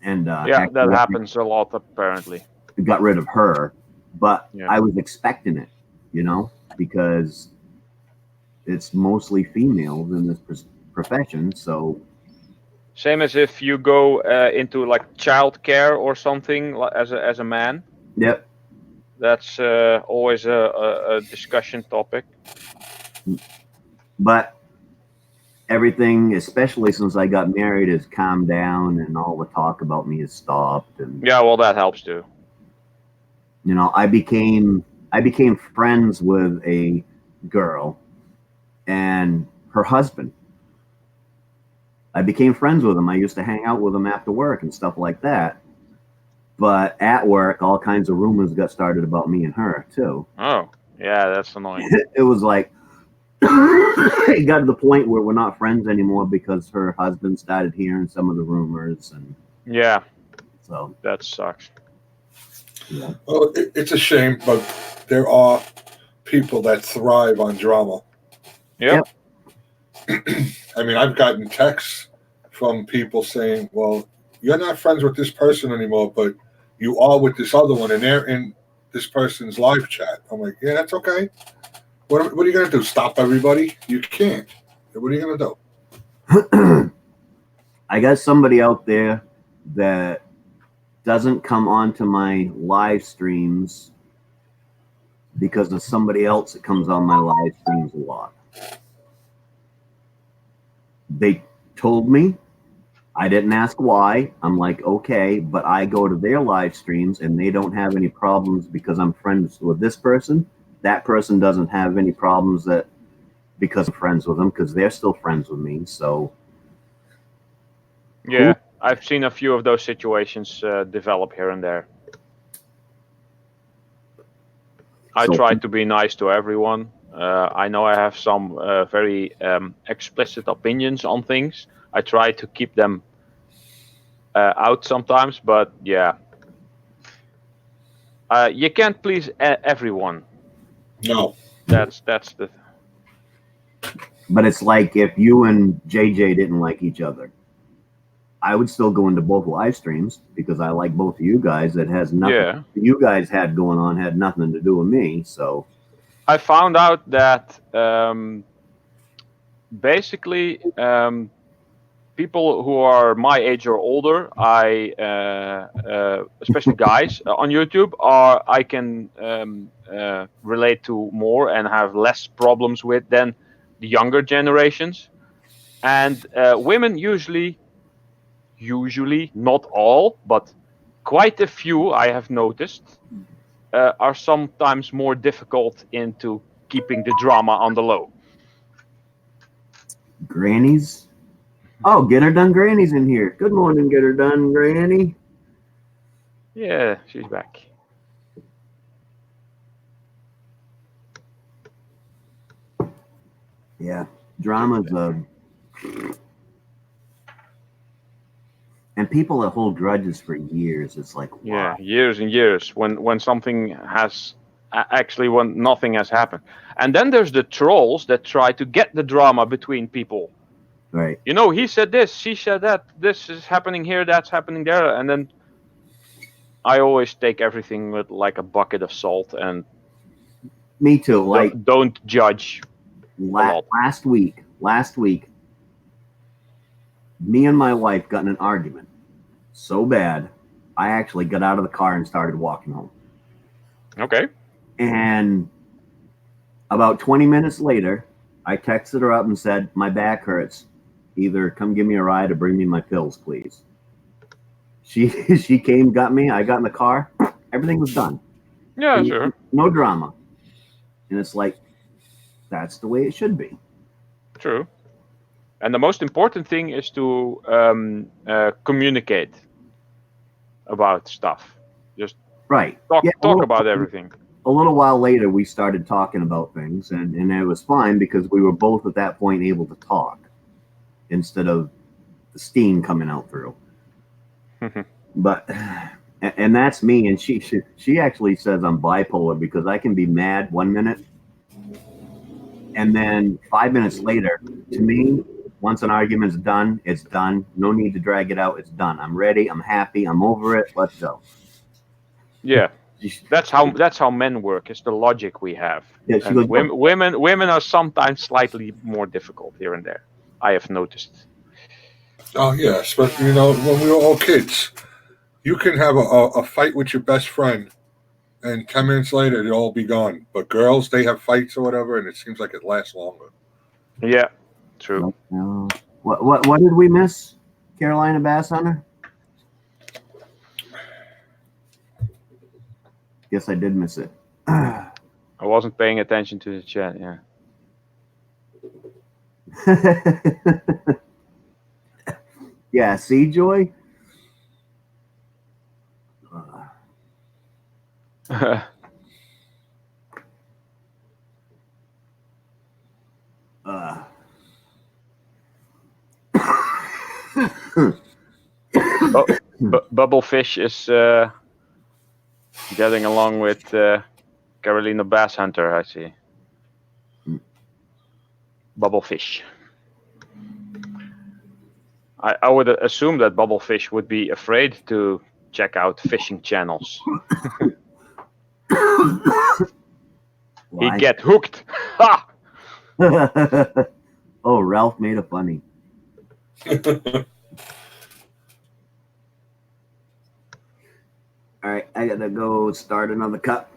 [SPEAKER 1] And
[SPEAKER 3] yeah, that happens a lot apparently.
[SPEAKER 1] Got rid of her, but
[SPEAKER 3] Yeah.
[SPEAKER 1] I was expecting it, because it's mostly females in this profession. So
[SPEAKER 3] same as if you go into like childcare or something as a man.
[SPEAKER 1] Yep.
[SPEAKER 3] That's always a discussion topic.
[SPEAKER 1] But everything, especially since I got married, has calmed down, and all the talk about me has stopped. And
[SPEAKER 3] yeah, well, that helps too.
[SPEAKER 1] I became friends with a girl and her husband. I became friends with him. I used to hang out with him after work and stuff like that. But at work, all kinds of rumors got started about me and her too.
[SPEAKER 3] Oh, yeah, that's annoying.
[SPEAKER 1] It was like it got to the point where we're not friends anymore because her husband started hearing some of the rumors, and
[SPEAKER 3] yeah,
[SPEAKER 1] so
[SPEAKER 3] that sucks.
[SPEAKER 1] Yeah.
[SPEAKER 2] Well, it's a shame, but there are people that thrive on drama.
[SPEAKER 3] Yep.
[SPEAKER 2] I mean, I've gotten texts from people saying, well, you're not friends with this person anymore, but you are with this other one, and they're in this person's live chat. I'm like, yeah, that's okay. What are you going to do? Stop everybody? You can't. What are you going to
[SPEAKER 1] do? I got somebody out there that doesn't come onto my live streams because of somebody else that comes on my live streams a lot. They told me, I didn't ask why. I'm like, okay, but I go to their live streams and they don't have any problems because I'm friends with this person. that person doesn't have any problems that because I'm friends with them, because they're still friends with me. So
[SPEAKER 3] Yeah, I've seen a few of those situations develop here and there. I
[SPEAKER 1] So-
[SPEAKER 3] try to be nice to everyone. I know I have some very explicit opinions on things. I try to keep them out sometimes, but yeah, you can't please everyone.
[SPEAKER 2] No.
[SPEAKER 3] That's the
[SPEAKER 1] but it's like if you and JJ didn't like each other, I would still go into both live streams because I like both of you guys. That has nothing.
[SPEAKER 3] yeah.
[SPEAKER 1] You guys had going on had nothing to do with me. So
[SPEAKER 3] I found out that basically people who are my age or older, especially guys on YouTube, I can relate to more and have less problems with than the younger generations. And women usually, not all, but quite a few I have noticed, are sometimes more difficult into keeping the drama on the low.
[SPEAKER 1] grannies. Oh, get her done, Granny's in here. Good morning, get her done, Granny.
[SPEAKER 3] Yeah, she's back.
[SPEAKER 1] Yeah, drama's and people that hold grudges for years. It's like,
[SPEAKER 3] Yeah,
[SPEAKER 1] wow.
[SPEAKER 3] years and years when something has actually when nothing has happened. And then there's the trolls that try to get the drama between people.
[SPEAKER 1] Right.
[SPEAKER 3] You know, he said this, she said that, this is happening here, that's happening there, and then I always take everything with like a bucket of salt and
[SPEAKER 1] Me too. Like
[SPEAKER 3] don't judge a lot.
[SPEAKER 1] last week, me and my wife got in an argument so bad, I actually got out of the car and started walking home.
[SPEAKER 3] Okay.
[SPEAKER 1] And about 20 minutes later, I texted her up and said, my back hurts. Either come give me a ride or bring me my pills, please. She came, got me. I got in the car. Everything was done.
[SPEAKER 3] Yeah,
[SPEAKER 1] And
[SPEAKER 3] sure.
[SPEAKER 1] no drama. And it's like, that's the way it should be.
[SPEAKER 3] True. And the most important thing is to communicate about stuff. Just
[SPEAKER 1] Right.
[SPEAKER 3] talk about everything.
[SPEAKER 1] A little while later, we started talking about things, and it was fine because we were both at that point able to talk instead of the steam coming out through. But and that's me. And she actually says I'm bipolar because I can be mad 1 minute, and then 5 minutes later, to me, once an argument's done, it's done. No need to drag it out. It's done. I'm ready. I'm happy. I'm over it. Let's go.
[SPEAKER 3] Yeah, that's how men work. It's the logic we have.
[SPEAKER 1] Yeah, she
[SPEAKER 3] And
[SPEAKER 1] goes,
[SPEAKER 3] women are sometimes slightly more difficult here and there. I have noticed.
[SPEAKER 2] Oh yes, but you know, when we were all kids, you can have a fight with your best friend, and 10 minutes later it'll all be gone. But girls, they have fights or whatever, and it seems like it lasts longer.
[SPEAKER 3] Yeah, true.
[SPEAKER 1] what did we miss? Carolina Bass Hunter? Guess I did miss it.
[SPEAKER 3] I wasn't paying attention to the chat. Yeah.
[SPEAKER 1] Yeah, see, Joy?
[SPEAKER 3] Bubblefish is getting along with Carolina Bass Hunter, I see. Bubblefish. I would assume that Bubblefish would be afraid to check out fishing channels. He'd get hooked. Ha!
[SPEAKER 1] Oh, Ralph made a funny. All right, I gotta go start another cup.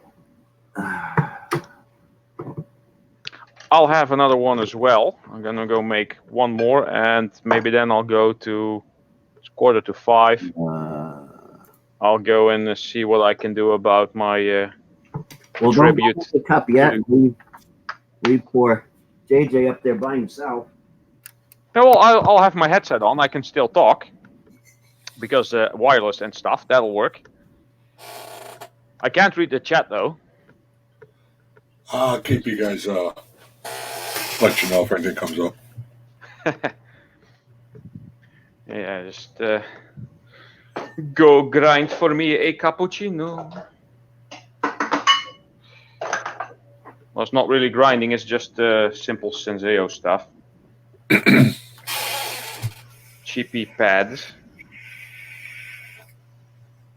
[SPEAKER 3] I'll have another one as well. I'm gonna go make one more, and maybe then I'll go to it's 4:45. I'll go and see what I can do about my
[SPEAKER 1] Well, don't
[SPEAKER 3] tribute.
[SPEAKER 1] get the cup yet. Leave poor JJ up there by himself.
[SPEAKER 3] No, well, I'll have my headset on. I can still talk because wireless and stuff. That'll work. I can't read the chat though.
[SPEAKER 2] I'll keep you guys, let you know if anything comes up.
[SPEAKER 3] Yeah, just go grind for me a cappuccino. Well, it's not really grinding. It's just simple Senseo stuff. Cheapy pads.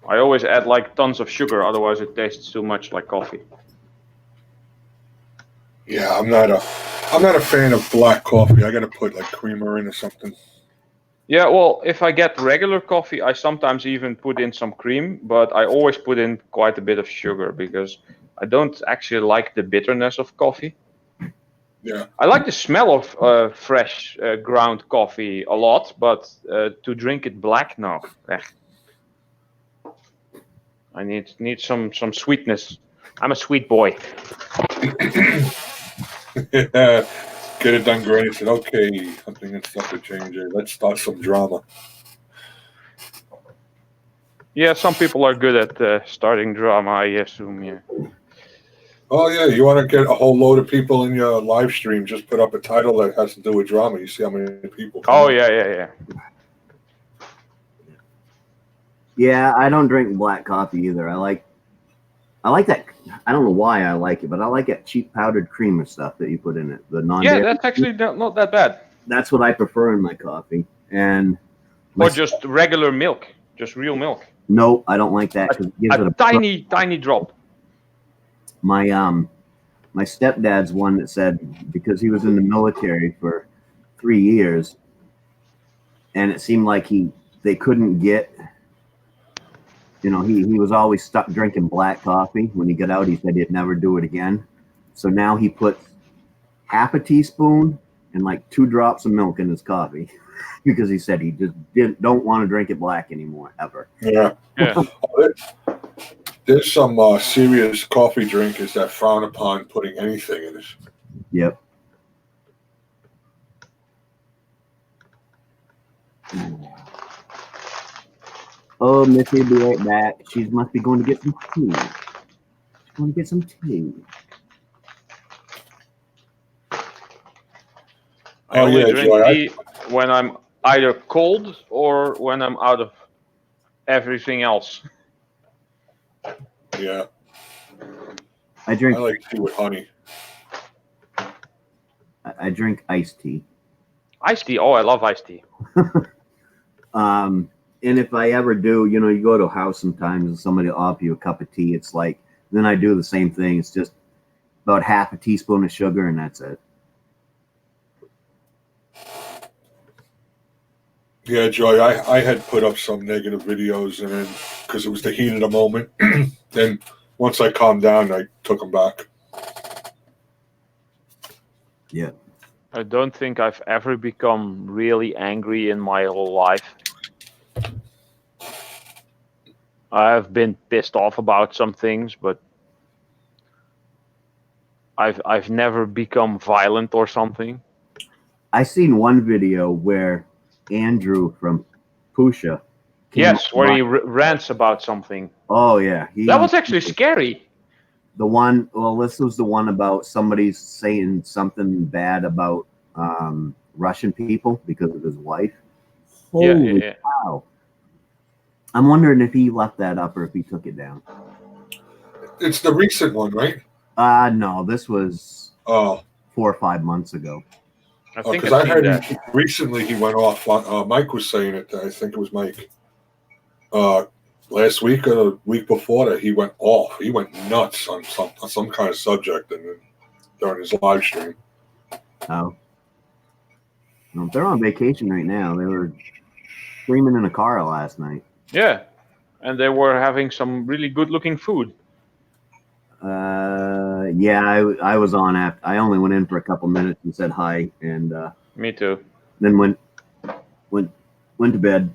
[SPEAKER 3] I always add like tons of sugar, otherwise it tastes too much like coffee.
[SPEAKER 2] Yeah, I'm not a fan of black coffee. I gotta put like creamer in or something.
[SPEAKER 3] Yeah, well, if I get regular coffee, I sometimes even put in some cream, but I always put in quite a bit of sugar because I don't actually like the bitterness of coffee.
[SPEAKER 2] Yeah.
[SPEAKER 3] I like the smell of fresh ground coffee a lot, but to drink it black, no. Echt. I need some sweetness. I'm a sweet boy.
[SPEAKER 2] Yeah. Get it done, Granny said, okay, something and stuff to change it. Let's start some drama.
[SPEAKER 3] Yeah, some people are good at starting drama, I assume, yeah.
[SPEAKER 2] Oh, yeah, you want to get a whole load of people in your live stream, just put up a title that has to do with drama. You see how many people come
[SPEAKER 3] Oh,
[SPEAKER 2] up.
[SPEAKER 3] yeah.
[SPEAKER 1] Yeah, I don't drink black coffee either. I like that. I don't know why I like it, but I like that cheap powdered creamer stuff that you put in it. The non-dairy.
[SPEAKER 3] Yeah, that's actually not that bad.
[SPEAKER 1] That's what I prefer in my coffee. And
[SPEAKER 3] Or just regular milk, just real milk.
[SPEAKER 1] no, I don't like that because it gives it
[SPEAKER 3] A tiny drop.
[SPEAKER 1] My stepdad's one that said because he was in the military for 3 years, and it seemed like they couldn't get. He was always stuck drinking black coffee. When he got out, he said he'd never do it again. So now he puts half a teaspoon and like 2 drops of milk in his coffee because he said he just don't want to drink it black anymore ever.
[SPEAKER 2] Yeah. There's some serious coffee drinkers that frown upon putting anything in it.
[SPEAKER 1] Yep. Oh, Missy will be right back. She must be going to get some tea. She's going to get some tea.
[SPEAKER 3] I only drink tea when I'm either cold or when I'm out of everything else.
[SPEAKER 2] Yeah.
[SPEAKER 1] I
[SPEAKER 2] like tea with honey.
[SPEAKER 1] I drink iced tea.
[SPEAKER 3] Iced tea? Oh, I love iced tea.
[SPEAKER 1] And if I ever do, you go to a house sometimes and somebody will offer you a cup of tea. It's like, then I do the same thing. It's just about half a teaspoon of sugar and that's it.
[SPEAKER 2] Yeah, Joy, I had put up some negative videos and then because it was the heat of the moment. Then once I calmed down, I took them back.
[SPEAKER 1] Yeah.
[SPEAKER 3] I don't think I've ever become really angry in my whole life. I've been pissed off about some things, but I've never become violent or something.
[SPEAKER 1] I seen one video where Andrew from Pusha.
[SPEAKER 3] Yes, where he rants about something.
[SPEAKER 1] Oh yeah,
[SPEAKER 3] that was actually scary.
[SPEAKER 1] The one, this was the one about somebody saying something bad about Russian people because of his wife. Holy cow! I'm wondering if he left that up or if he took it down.
[SPEAKER 2] It's the recent one, right?
[SPEAKER 1] No, this was 4 or 5 months ago.
[SPEAKER 2] Because I heard recently he went off. Mike was saying it. I think it was Mike. Last week or the week before that, he went off. He went nuts on some kind of subject during his live stream.
[SPEAKER 1] Oh. No, they're on vacation right now. They were screaming in a car last night.
[SPEAKER 3] Yeah, and they were having some really good-looking food.
[SPEAKER 1] Yeah, I was on after. I only went in for a couple minutes and said hi, and
[SPEAKER 3] me too.
[SPEAKER 1] Then went to bed.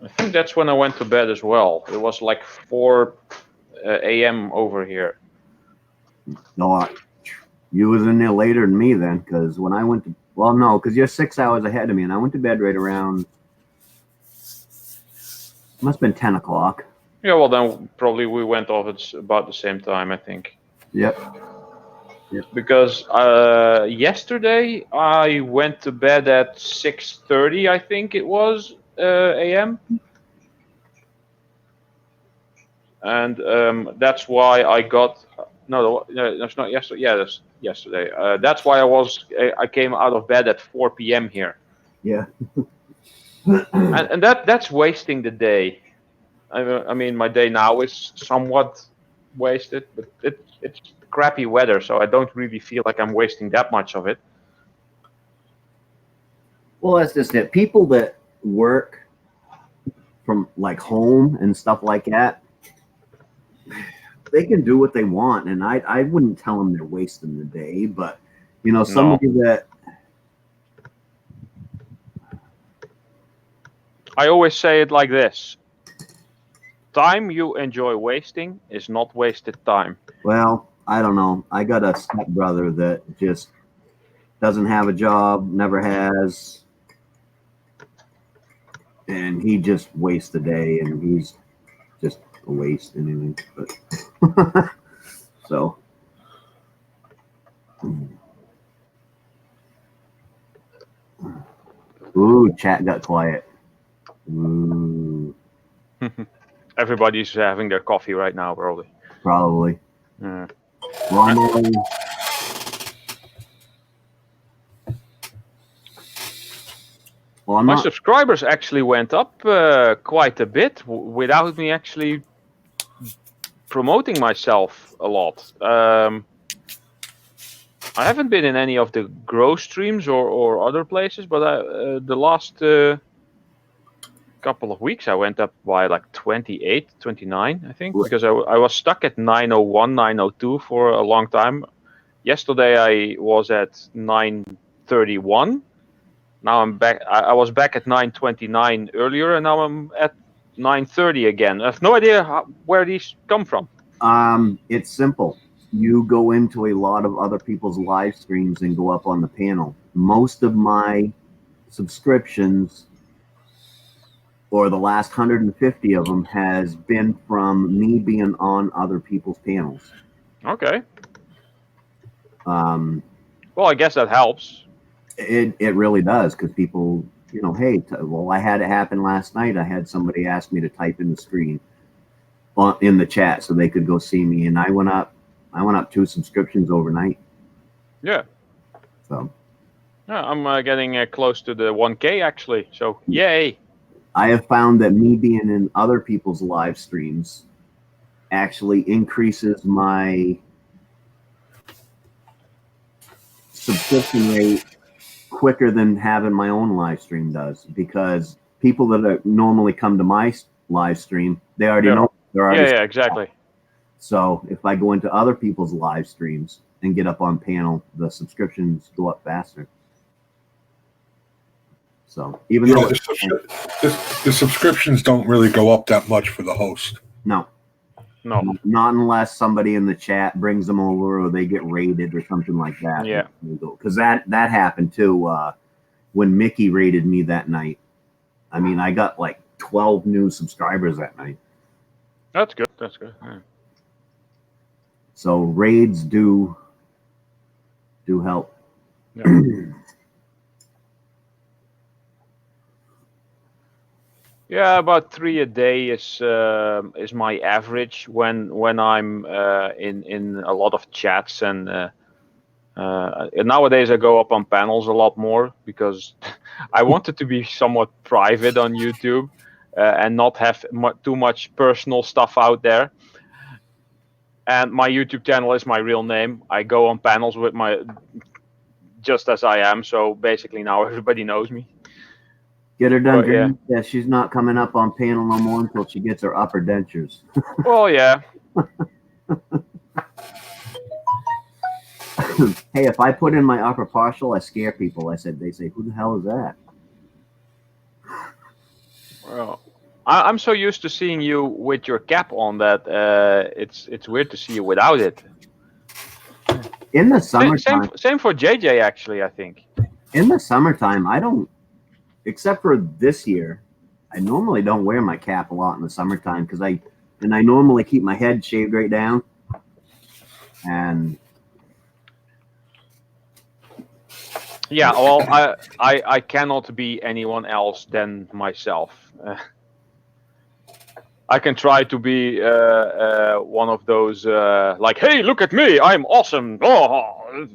[SPEAKER 3] I think that's when I went to bed as well. It was like 4 a.m. over here.
[SPEAKER 1] No, you was in there later than me then, because when I went to, well, no, because you're 6 hours ahead of me, and I went to bed right around, must have been 10 o'clock.
[SPEAKER 3] Yeah, well then probably we went off at about the same time, I think.
[SPEAKER 1] Yep.
[SPEAKER 3] Because yesterday I went to bed at 6:30, I think it was a.m. And that's why I got no, that's not yesterday. Yeah, that's yesterday. That's why I came out of bed at 4 p.m. here.
[SPEAKER 1] Yeah.
[SPEAKER 3] And that's wasting the day. I mean, my day now is somewhat wasted, but it's crappy weather, so I don't really feel like I'm wasting that much of it.
[SPEAKER 1] Well, that's just it. People that work from like home and stuff like that, they can do what they want, and I wouldn't tell them they're wasting the day. But you know, somebody that
[SPEAKER 3] I always say it like this: time you enjoy wasting is not wasted time.
[SPEAKER 1] well, I don't know. I got a stepbrother that just doesn't have a job, never has, and he just wastes the day, and he's just a waste anyway. But so. Ooh, chat got quiet. Ooh,
[SPEAKER 3] Everybody's having their coffee right now, probably.
[SPEAKER 1] probably.
[SPEAKER 3] Yeah.
[SPEAKER 1] Well,
[SPEAKER 3] My subscribers actually went up quite a bit without me actually promoting myself a lot. I haven't been in any of the grow streams or other places, but the last couple of weeks I went up by like 28, 29, I think, because I was stuck at 901, 902 for a long time. Yesterday I was at 931. Now I'm back. I was back at 929 earlier, and now I'm at 930 again. I have no idea where these come from.
[SPEAKER 1] It's simple. You go into a lot of other people's live streams and go up on the panel. Most of my subscriptions, or the last 150 of them, has been from me being on other people's panels.
[SPEAKER 3] Okay.
[SPEAKER 1] Well,
[SPEAKER 3] I guess that helps.
[SPEAKER 1] It really does, because people, you know, hey, well, I had it happen last night. I had somebody ask me to type in the screen in the chat so they could go see me, and I went up 2 subscriptions overnight.
[SPEAKER 3] Yeah.
[SPEAKER 1] So.
[SPEAKER 3] Yeah, I'm getting close to the 1K actually. So yay!
[SPEAKER 1] I have found that me being in other people's live streams actually increases my subscription rate quicker than having my own live stream does, because people that normally come to my live stream, they already know. They're already
[SPEAKER 3] exactly.
[SPEAKER 1] So if I go into other people's live streams and get up on panel, the subscriptions go up faster. So even though
[SPEAKER 2] the subscriptions don't really go up that much for the host.
[SPEAKER 1] No, not unless somebody in the chat brings them over, or they get raided or something like that.
[SPEAKER 3] Yeah,
[SPEAKER 1] because that happened too. When Mickey raided me that night, I mean, I got like 12 new subscribers that night.
[SPEAKER 3] That's good. That's good. Yeah.
[SPEAKER 1] So raids do help.
[SPEAKER 3] Yeah. Yeah, about 3 a day is my average when I'm in a lot of chats, and nowadays I go up on panels a lot more because I want it to be somewhat private on YouTube and not have too much personal stuff out there. And my YouTube channel is my real name. I go on panels with just as I am, so basically now everybody knows me.
[SPEAKER 1] Get her done, yeah, she's not coming up on panel no more until she gets her upper dentures.
[SPEAKER 3] Well, yeah.
[SPEAKER 1] Hey, if I put in my upper partial, I scare people. They say, who the hell is that?
[SPEAKER 3] Well, I'm so used to seeing you with your cap on that it's weird to see you without it.
[SPEAKER 1] In the summertime,
[SPEAKER 3] Same for JJ actually. I think.
[SPEAKER 1] I don't, except for this year, I normally don't wear my cap a lot in the summertime because I normally keep my head shaved right down. And
[SPEAKER 3] Yeah, well, I cannot be anyone else than myself. I can try to be one of those like, hey, look at me, I'm awesome. Oh,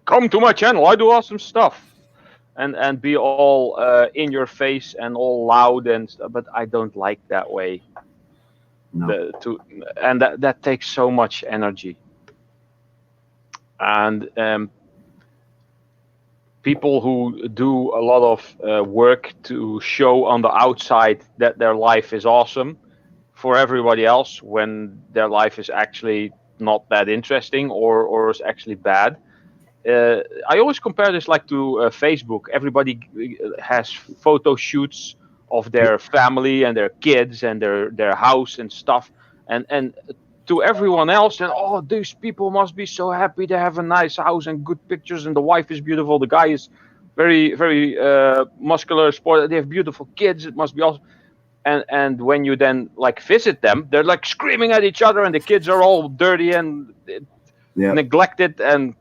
[SPEAKER 3] come to my channel, I do awesome stuff, and be all in your face and all loud and stuff. But I don't like that way.
[SPEAKER 1] no,
[SPEAKER 3] And that takes so much energy. And people who do a lot of work to show on the outside that their life is awesome for everybody else when their life is actually not that interesting or is actually bad. I always compare this like to Facebook. Everybody has photo shoots of their family and their kids and their house and stuff, and to everyone else, and oh, these people must be so happy to have a nice house and good pictures, and the wife is beautiful, the guy is very muscular, sport. They have beautiful kids. It must be awesome. And when you then like visit them, they're like screaming at each other, and the kids are all dirty and
[SPEAKER 1] yeah,
[SPEAKER 3] neglected, and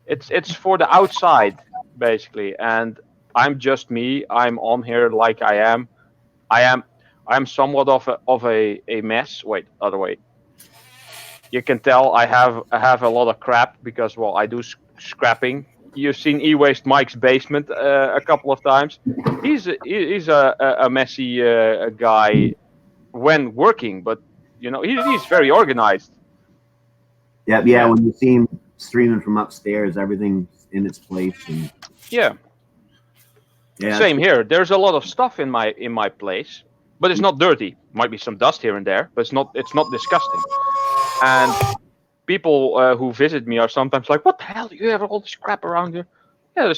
[SPEAKER 3] it's for the outside basically. And I'm just me. I'm on here like I am. I am I'm somewhat of a mess. Wait, other way. You can tell I have a lot of crap because well I do scrapping. You've seen e-waste Mike's basement a couple of times. He's a messy guy when working, but you know he's very organized.
[SPEAKER 1] yeah.
[SPEAKER 3] Yeah.
[SPEAKER 1] When you see him streaming from upstairs, everything's in its place, and
[SPEAKER 3] Yeah.
[SPEAKER 1] yeah,
[SPEAKER 3] Same here. There's a lot of stuff in my place, but it's not dirty. Might be some dust here and there, but it's not disgusting. And people who visit me are sometimes like, "What the hell? You have all this crap around here?" Yeah,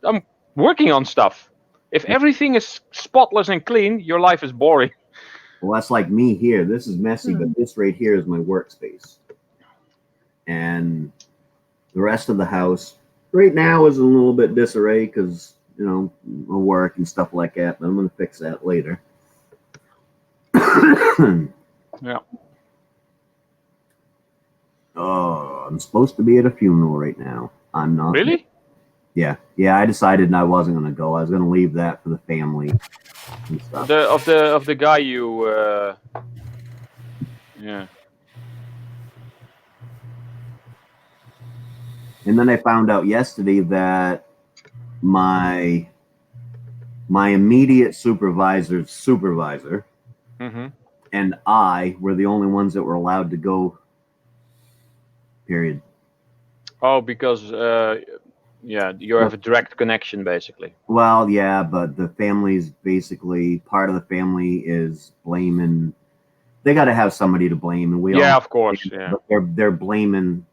[SPEAKER 3] I'm working on stuff. If everything is spotless and clean, your life is boring.
[SPEAKER 1] well, that's like me here. This is messy, but this right here is my workspace, and the rest of the house right now is a little bit disarray because my work and stuff like that. But I'm gonna fix that later.
[SPEAKER 3] Yeah.
[SPEAKER 1] Oh, I'm supposed to be at a funeral right now. I'm not.
[SPEAKER 3] Really?
[SPEAKER 1] Yeah. I decided I wasn't gonna go. I was gonna leave that for the family and stuff.
[SPEAKER 3] Of the guy you. Yeah.
[SPEAKER 1] And then I found out yesterday that my immediate supervisor's supervisor
[SPEAKER 3] Mm-hmm.
[SPEAKER 1] and I were the only ones that were allowed to go. Period.
[SPEAKER 3] Oh, because yeah, you have a direct connection basically.
[SPEAKER 1] Well, yeah, but the family's basically part of the family is blaming. They got to have somebody to blame, and we
[SPEAKER 3] Yeah,
[SPEAKER 1] all.
[SPEAKER 3] of course. Yeah.
[SPEAKER 1] But they're blaming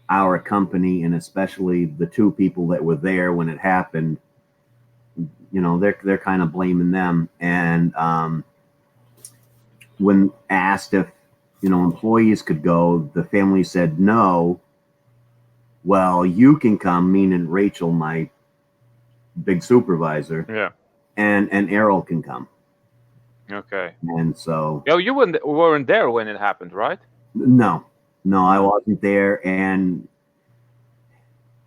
[SPEAKER 1] our company, and especially the two people that were there when it happened. They're kind of blaming them, and when asked if employees could go, the family said no. Well, you can come, meaning Rachel, my big supervisor,
[SPEAKER 3] Yeah.
[SPEAKER 1] and Errol can come.
[SPEAKER 3] Okay.
[SPEAKER 1] And so
[SPEAKER 3] Yo, you weren't there when it happened, right?
[SPEAKER 1] no, I wasn't there, and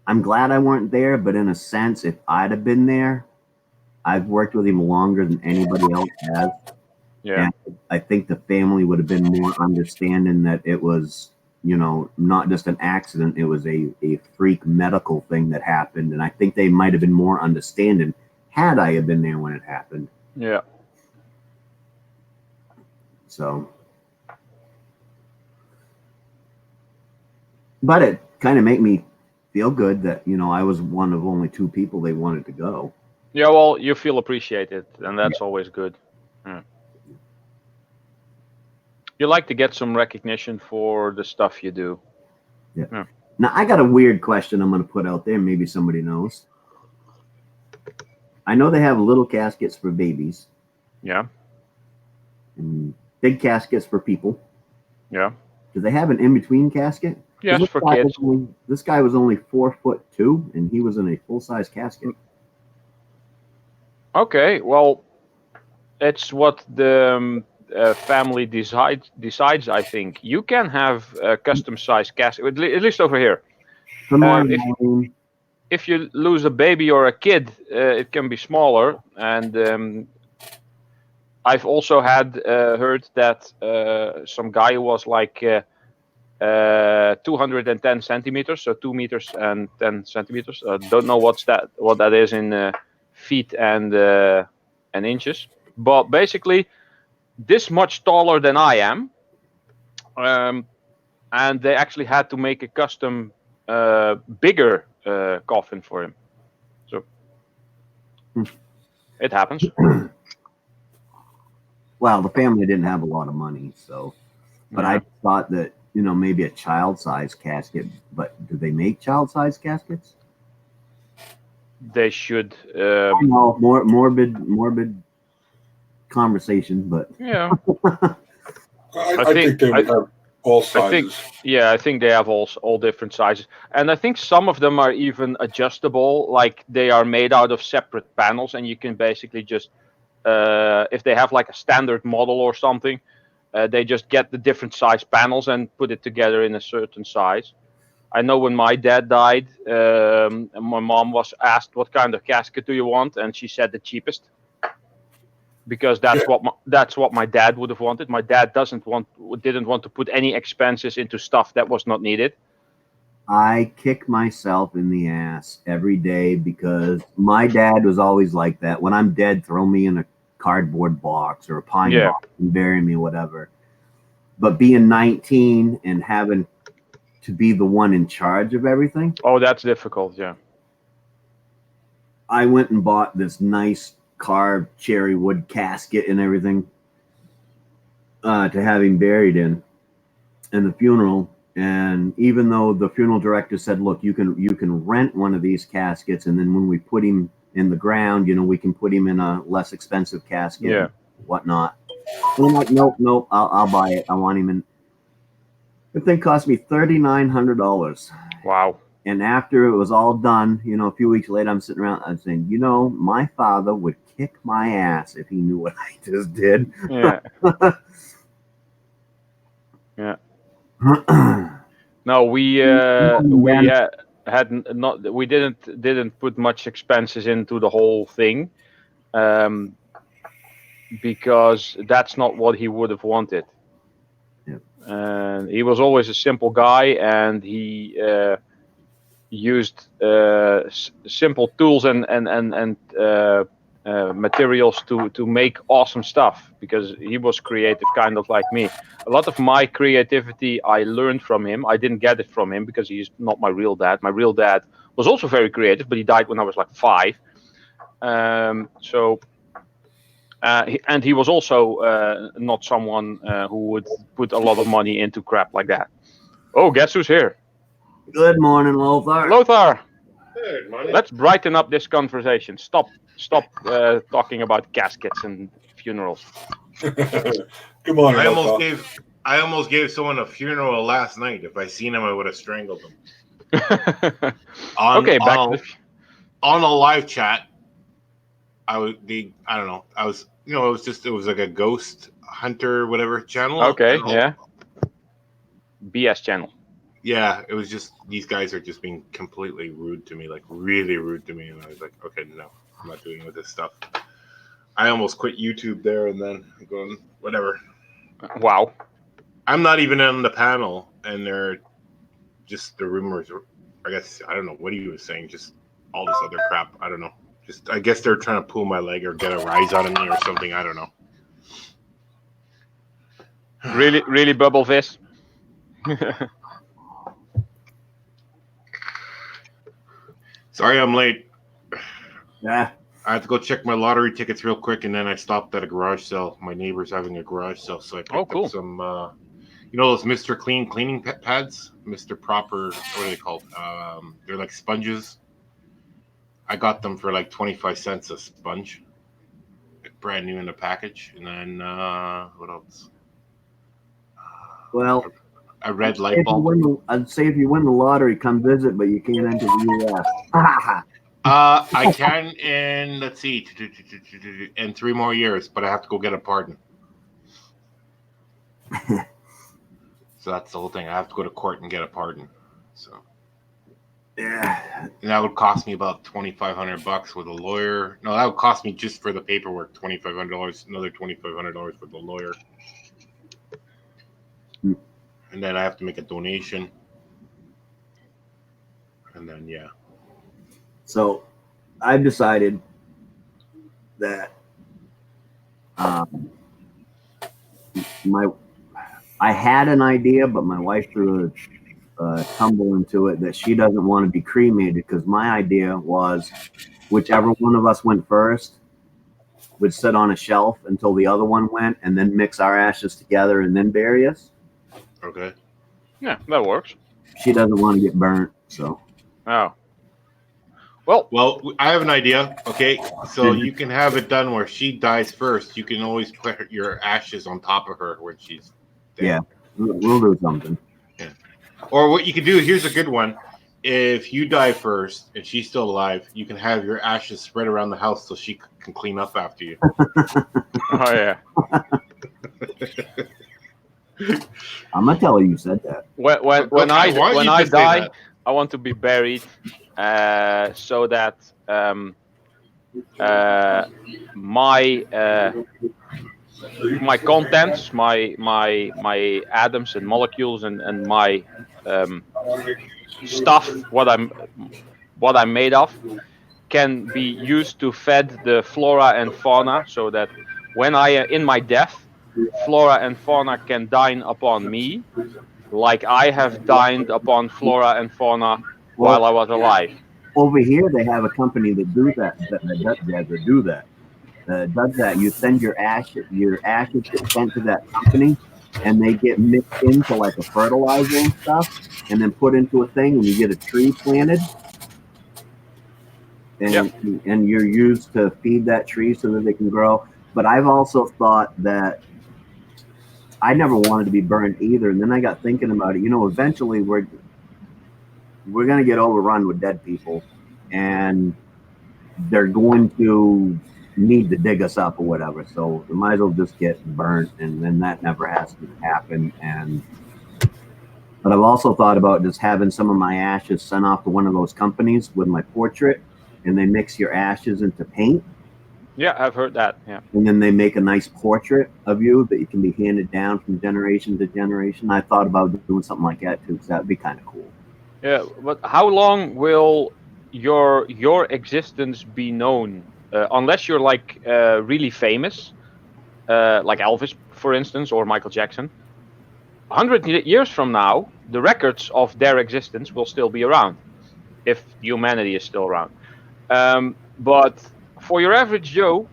[SPEAKER 1] I'm glad I weren't there. But in a sense, if I'd have been there, I've worked with him longer than anybody else has.
[SPEAKER 3] Yeah.
[SPEAKER 1] And I think the family would have been more understanding that it was, not just an accident. It was a freak medical thing that happened. And I think they might have been more understanding had I have been there when it happened.
[SPEAKER 3] Yeah.
[SPEAKER 1] So, but it kind of made me feel good that, I was one of only two people they wanted to go.
[SPEAKER 3] Yeah, well, you feel appreciated, and that's always good. Yeah. You like to get some recognition for the stuff you do.
[SPEAKER 1] Yeah. Now, I got a weird question I'm going to put out there. Maybe somebody knows. I know they have little caskets for babies
[SPEAKER 3] Yeah.
[SPEAKER 1] and big caskets for people.
[SPEAKER 3] Yeah.
[SPEAKER 1] Do they have an in-between casket? 'Cause
[SPEAKER 3] Yes, for kids.
[SPEAKER 1] This guy was only 4'2", and he was in a full-size casket.
[SPEAKER 3] Okay. Well, it's what the family decides. I think you can have a custom size casket, at least over here.
[SPEAKER 1] Good morning,
[SPEAKER 3] If
[SPEAKER 1] Maureen.
[SPEAKER 3] if you lose a baby or a kid, it can be smaller. And I've also had heard that some guy who was like 210 centimeters, so 2 meters and 10 centimeters. Don't know what that is in feet and inches, but basically this much taller than I am. And they actually had to make a custom bigger coffin for him. So it happens.
[SPEAKER 1] Well, the family didn't have a lot of money, so. But
[SPEAKER 3] Yeah.
[SPEAKER 1] I thought that maybe a child-size casket. But do they make child-size caskets?
[SPEAKER 3] They should.
[SPEAKER 1] I know, morbid conversation, but
[SPEAKER 3] Yeah.
[SPEAKER 2] I think they would have all sizes.
[SPEAKER 3] I think they have all different sizes, and I think some of them are even adjustable. Like they are made out of separate panels, and you can basically just, if they have like a standard model or something, they just get the different size panels and put it together in a certain size. I know when my dad died, my mom was asked what kind of casket do you want, and she said the cheapest, because that's what my dad would have wanted. My dad didn't want to put any expenses into stuff that was not needed.
[SPEAKER 1] I kick myself in the ass every day because my dad was always like that. When I'm dead, throw me in a cardboard box or a pine box and bury me, whatever. But being 19 and having to be the one in charge of everything.
[SPEAKER 3] Oh, that's difficult. Yeah.
[SPEAKER 1] I went and bought this nice carved cherry wood casket and everything to have him buried in the funeral. And even though the funeral director said, look, you can rent one of these caskets, and then when we put him in the ground, we can put him in a less expensive casket and whatnot. And I'm like, nope, I'll buy it. I want him in. The thing cost me $3,900.
[SPEAKER 3] Wow.
[SPEAKER 1] And after it was all done, a few weeks later, I'm sitting around, I'm saying, my father would kick my ass if he knew what I just did.
[SPEAKER 3] Yeah. Yeah. No, we didn't put much expenses into the whole thing, because that's not what he would have wanted.
[SPEAKER 1] Yeah.
[SPEAKER 3] And he was always a simple guy, and he used simple tools and materials to make awesome stuff, because he was creative, kind of like me. A lot of my creativity I learned from him. I didn't get it from him because he's not my real dad. My real dad was also very creative, but he died when I was like 5. And he was also not someone who would put a lot of money into crap like that. Oh, guess who's here?
[SPEAKER 1] Good morning, Lothar.
[SPEAKER 3] Lothar,
[SPEAKER 4] Good morning.
[SPEAKER 3] let's brighten up this conversation. Stop talking about caskets and funerals.
[SPEAKER 2] Good morning.
[SPEAKER 4] I almost gave someone a funeral last night. If I seen him, I would have strangled him.
[SPEAKER 3] Okay, back to
[SPEAKER 4] on a live chat. I don't know. It was like a ghost hunter, whatever channel.
[SPEAKER 3] Okay, yeah. BS channel.
[SPEAKER 4] Yeah, it was just, these guys are just being completely rude to me, like really rude to me. And I was like, okay, no, I'm not dealing with this stuff. I almost quit YouTube there and then going, whatever.
[SPEAKER 3] Wow.
[SPEAKER 4] I'm not even on the panel, and they're just the rumors. I guess, I don't know what he was saying, just all this other crap. I don't know. Just, I guess they're trying to pull my leg or get a rise out of me or something. I don't know.
[SPEAKER 3] Really, bubble fist.
[SPEAKER 4] Sorry, I'm late.
[SPEAKER 1] Yeah.
[SPEAKER 4] I have to go check my lottery tickets real quick, and then I stopped at a garage sale. My neighbor's having a garage sale, so I picked up some, those Mr. Clean cleaning pads, Mr. Proper. What are they called? They're like sponges. I got them for like 25 cents a sponge, brand new in the package. And then what else?
[SPEAKER 1] Well,
[SPEAKER 4] A red light bulb.
[SPEAKER 1] I'd say if you win the lottery, come visit, but you can't enter the U.S.
[SPEAKER 4] I can in, let's see, in 3 more years, but I have to go get a pardon. So that's the whole thing. I have to go to court and get a pardon. So
[SPEAKER 1] Yeah.
[SPEAKER 4] and that would cost me about $2,500 with a lawyer. No, that would cost me just for the paperwork $2,500. Another $2,500 for the lawyer. And then I have to make a donation. And then yeah.
[SPEAKER 1] So I've decided that I had an idea, but my wife threw a tumble into it that she doesn't want to be cremated, because my idea was whichever one of us went first would sit on a shelf until the other one went, and then mix our ashes together and then bury us.
[SPEAKER 4] Okay.
[SPEAKER 3] Yeah, that works.
[SPEAKER 1] She doesn't want to get burnt, so.
[SPEAKER 3] Oh.
[SPEAKER 4] Well, I have an idea. Okay, so you can have it done where she dies first. You can always put your ashes on top of her when she's dead.
[SPEAKER 1] Yeah, we'll do something.
[SPEAKER 4] Yeah. Or what you can do, here's a good one. If you die first and she's still alive, you can have your ashes spread around the house so she can clean up after you.
[SPEAKER 3] Oh yeah.
[SPEAKER 1] I'm gonna tell her you said that.
[SPEAKER 3] When I die, I want to be buried so that my contents, my atoms and molecules and my stuff, what I'm made of, can be used to feed the flora and fauna, so that when in my death, flora and fauna can dine upon me, like I have dined upon flora and fauna while I was alive.
[SPEAKER 1] Over here, they have a company that do that. Does that. You send your ashes get sent to that company, and they get mixed into like a fertilizer and stuff, and then put into a thing, and you get a tree planted, and you're used to feed that tree so that they can grow. But I've also thought that I never wanted to be burned either, and then I got thinking about it. Eventually we're going to get overrun with dead people, and they're going to need to dig us up or whatever. So we might as well just get burnt, and then that never has to happen. But I've also thought about just having some of my ashes sent off to one of those companies with my portrait, and they mix your ashes into paint.
[SPEAKER 3] Yeah, I've heard that. Yeah.
[SPEAKER 1] And then they make a nice portrait of you that you can be handed down from generation to generation. I thought about doing something like that too, because that would be kind of cool.
[SPEAKER 3] Yeah, but how long will your existence be known? Unless you're like really famous, like Elvis, for instance, or Michael Jackson. 100 years from now, the records of their existence will still be around, if humanity is still around. But for your average Joe,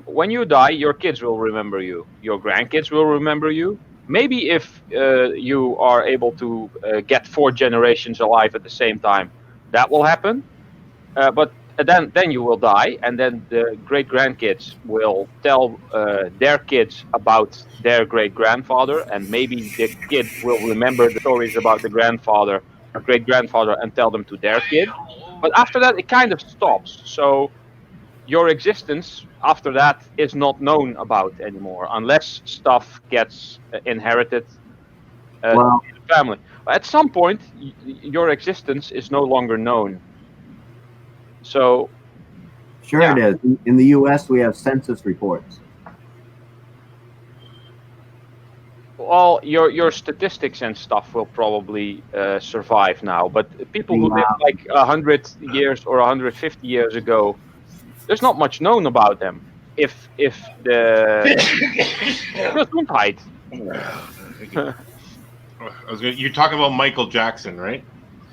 [SPEAKER 3] when you die, your kids will remember you. Your grandkids will remember you. Maybe if you are able to get 4 generations alive at the same time, that will happen. But then you will die, and then the great grandkids will tell their kids about their great grandfather, and maybe the kid will remember the stories about the great grandfather, and tell them to their kid. But after that, it kind of stops. So your existence after that is not known about anymore, unless stuff gets inherited to the family. At some point, your existence is no longer known. So,
[SPEAKER 1] sure, yeah. It is. In the U.S., we have census reports.
[SPEAKER 3] Well, your statistics and stuff will probably survive now, but people who lived like 100 years or 150 years ago, there's not much known about them. If the Gesundheit.
[SPEAKER 4] You're talking about Michael Jackson, right?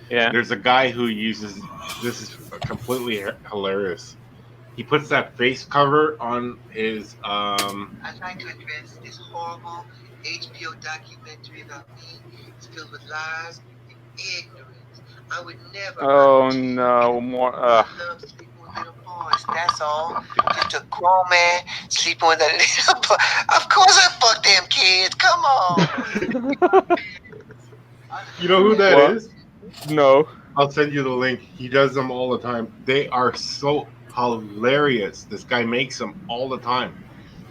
[SPEAKER 3] Yeah.
[SPEAKER 4] There's a guy who uses, this is completely hilarious. He puts that face cover on his.
[SPEAKER 5] I'm trying to address this horrible HBO documentary about me. It's filled with lies and ignorance. I would never.
[SPEAKER 3] Oh no, more.
[SPEAKER 5] I love sleeping with little boys. That's all. Just a grown man sleeping with a little boy. Of course I fuck them kids. Come on.
[SPEAKER 4] You know who that
[SPEAKER 3] What?
[SPEAKER 4] is?
[SPEAKER 3] No.
[SPEAKER 4] I'll send you the link. He does them all the time. They are so hilarious. This guy makes them all the time.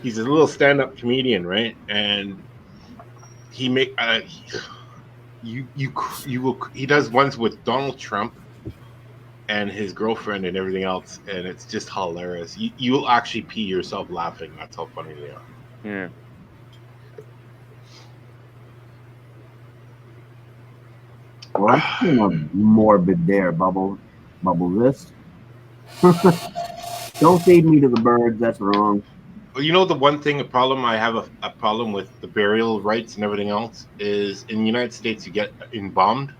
[SPEAKER 4] He's a little stand-up comedian, right? And he make you will he does ones with Donald Trump and his girlfriend and everything else, and it's just hilarious. You will actually pee yourself laughing. That's how funny they are.
[SPEAKER 3] Yeah.
[SPEAKER 1] Well, that's kind of morbid there, Bubble. Bubble this. Don't feed me to the birds. That's wrong.
[SPEAKER 4] Well, you know the one thing, a problem I have a problem with the burial rights and everything else is in the United States you get embalmed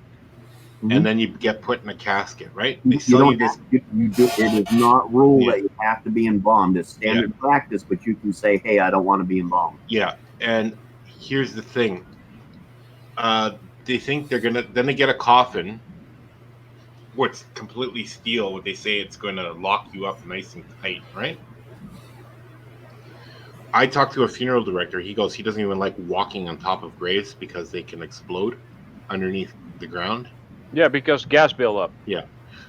[SPEAKER 1] Mhm.
[SPEAKER 4] and then you get put in a casket, right? They
[SPEAKER 1] You
[SPEAKER 4] sell you
[SPEAKER 1] don't
[SPEAKER 4] this.
[SPEAKER 1] have to, you do. It is not rule
[SPEAKER 4] Yeah.
[SPEAKER 1] that you have to be embalmed. It's standard practice, but you can say, "Hey, I don't want to be embalmed."
[SPEAKER 4] Yeah, and here's the thing. They think they're gonna then they get a coffin, what's completely steel. What they say it's going to lock you up nice and tight, right? I talked to a funeral director. He goes, he doesn't even like walking on top of graves because they can explode underneath the ground.
[SPEAKER 3] Yeah, because gas buildup.
[SPEAKER 4] Yeah.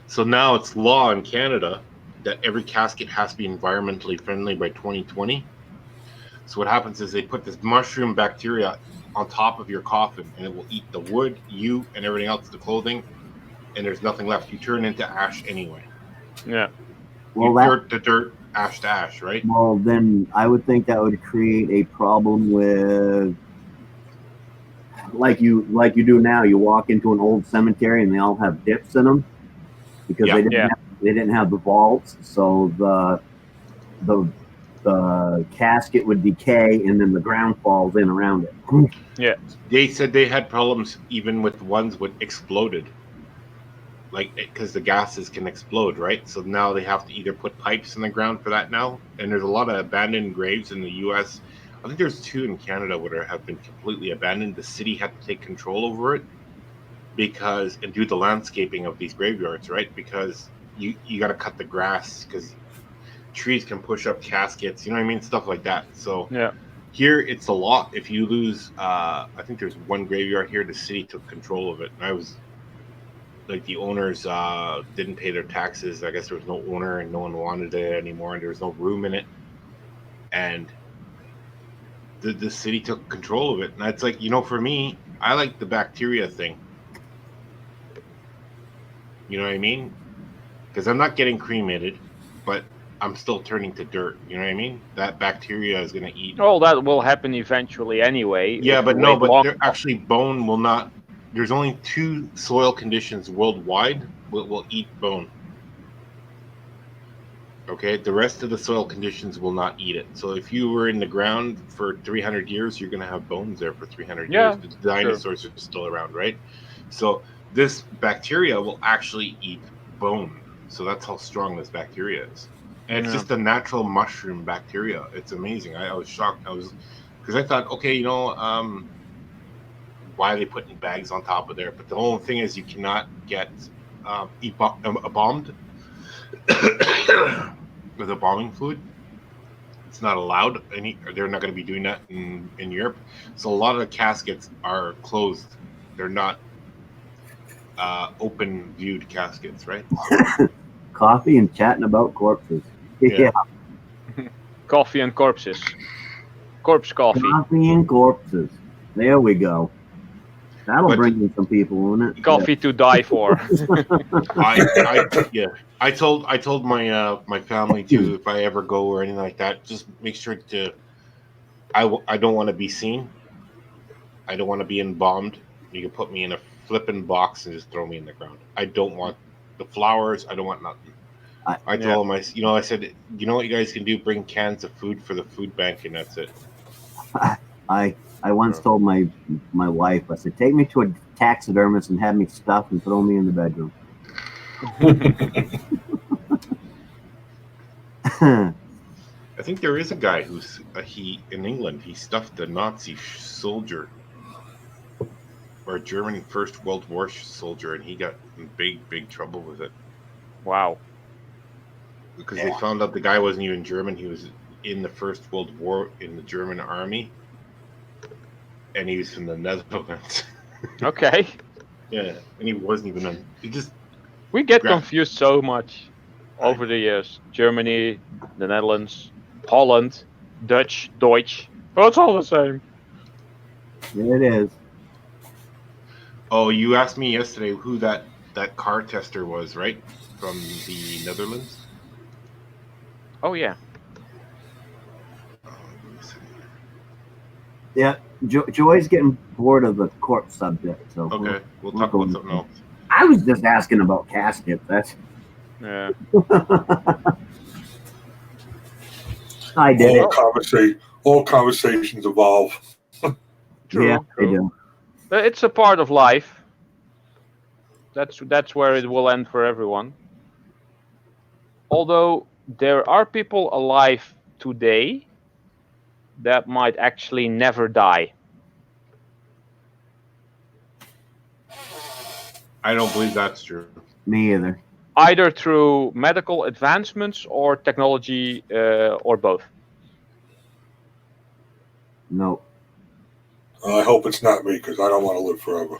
[SPEAKER 4] So now it's law in Canada that every casket has to be environmentally friendly by 2020. So what happens is they put this mushroom bacteria on top of your coffin and it will eat the wood, you, and everything else, the clothing, and there's nothing left. You turn into ash anyway.
[SPEAKER 3] Yeah.
[SPEAKER 1] Well, that.
[SPEAKER 4] Dirt to dirt, ash to ash, right?
[SPEAKER 1] Well, then I would think that would create a problem with, like you do now. You walk into an old cemetery and they all have dips in them because
[SPEAKER 4] Yeah.
[SPEAKER 1] they didn't have the vaults, so the casket would decay and then the ground falls in around it.
[SPEAKER 3] Yeah.
[SPEAKER 4] They said they had problems even with ones with exploded, like because the gases can explode, right? So now they have to either put pipes in the ground for that now, and there's a lot of abandoned graves in the U.S. I think there's 2 in Canada where have been completely abandoned. The city had to take control over it because and do the landscaping of these graveyards, right? Because you got to cut the grass because trees can push up caskets, you know what I mean, stuff like that. So
[SPEAKER 3] Yeah.
[SPEAKER 4] here it's a lot. If you lose, I think there's one graveyard here. The city took control of it, and I was like, the owners didn't pay their taxes. I guess there was no owner, and no one wanted it anymore, and there was no room in it. And the city took control of it, and that's like, for me, I like the bacteria thing. You know what I mean? Because I'm not getting cremated, but I'm still turning to dirt. You know what I mean? That bacteria is going to eat.
[SPEAKER 3] Well, that will happen eventually anyway.
[SPEAKER 4] Yeah,
[SPEAKER 3] if
[SPEAKER 4] but
[SPEAKER 3] you
[SPEAKER 4] no,
[SPEAKER 3] wait
[SPEAKER 4] but
[SPEAKER 3] long
[SPEAKER 4] they're actually bone will not. There's only 2 soil conditions worldwide will eat bone. Okay, the rest of the soil conditions will not eat it. So if you were in the ground for 300 years, you're going to have bones there for 300
[SPEAKER 3] Yeah,
[SPEAKER 4] years. The dinosaurs are still around, right? So this bacteria will actually eat bone. So that's how strong this bacteria is. And it's
[SPEAKER 3] Yeah.
[SPEAKER 4] just a natural mushroom bacteria. It's amazing. I was shocked. Because I thought, okay, why are they putting bags on top of there? But the whole thing is you cannot get bombed with a bombing fluid. It's not allowed. They're not going to be doing that in Europe. So a lot of the caskets are closed. They're not open viewed caskets, right? So,
[SPEAKER 1] Coffee and chatting about corpses.
[SPEAKER 4] Yeah.
[SPEAKER 3] Coffee and corpses. Corpse coffee.
[SPEAKER 1] Coffee and corpses. There we go. That'll
[SPEAKER 4] But-
[SPEAKER 1] bring in some people, won't it?
[SPEAKER 3] Coffee to die for.
[SPEAKER 4] I told my family too, if I ever go or anything like that, just make sure to. I don't want to be seen. I don't want to be embalmed. You can put me in a flipping box and just throw me in the ground. I don't want the flowers. I don't want nothing. I told them, I said, you know what you guys can do? Bring cans of food for the food bank, and that's it.
[SPEAKER 1] I once told my wife, I said, take me to a taxidermist and have me stuffed and throw me in the bedroom.
[SPEAKER 4] I think there is a guy who's he in England. He stuffed a Nazi soldier. or a German First World War soldier, and he got in big trouble with it
[SPEAKER 3] Wow.
[SPEAKER 4] because they found out the guy wasn't even German. He was in the First World War in the German army, and he was from the Netherlands.
[SPEAKER 3] Okay.
[SPEAKER 4] Yeah, and he wasn't even. He just
[SPEAKER 3] We get
[SPEAKER 4] Gra-
[SPEAKER 3] confused so much over the years. Germany, the Netherlands, Holland, Dutch, Deutsch. Oh, it's all the same.
[SPEAKER 1] It is.
[SPEAKER 4] Oh, you asked me yesterday who that car tester was, right? From the Netherlands.
[SPEAKER 3] Oh yeah.
[SPEAKER 4] Oh, give me a second here.
[SPEAKER 1] Yeah, Joy's getting bored of the corpse subject, so
[SPEAKER 4] Okay, we'll
[SPEAKER 1] we're
[SPEAKER 4] talk
[SPEAKER 1] going
[SPEAKER 4] about something else.
[SPEAKER 1] I was just asking about caskets. That's
[SPEAKER 3] Yeah.
[SPEAKER 1] I did it.
[SPEAKER 2] All conversations evolve.
[SPEAKER 3] True.
[SPEAKER 1] Yeah, they
[SPEAKER 3] True.
[SPEAKER 1] do.
[SPEAKER 3] It's a part of life. That's where it will end for everyone. Although there are people alive today that might actually never die.
[SPEAKER 4] I don't believe that's true.
[SPEAKER 1] Me either.
[SPEAKER 3] Either through medical advancements or technology, or both.
[SPEAKER 1] No.
[SPEAKER 2] I hope it's not me because I don't want to live forever.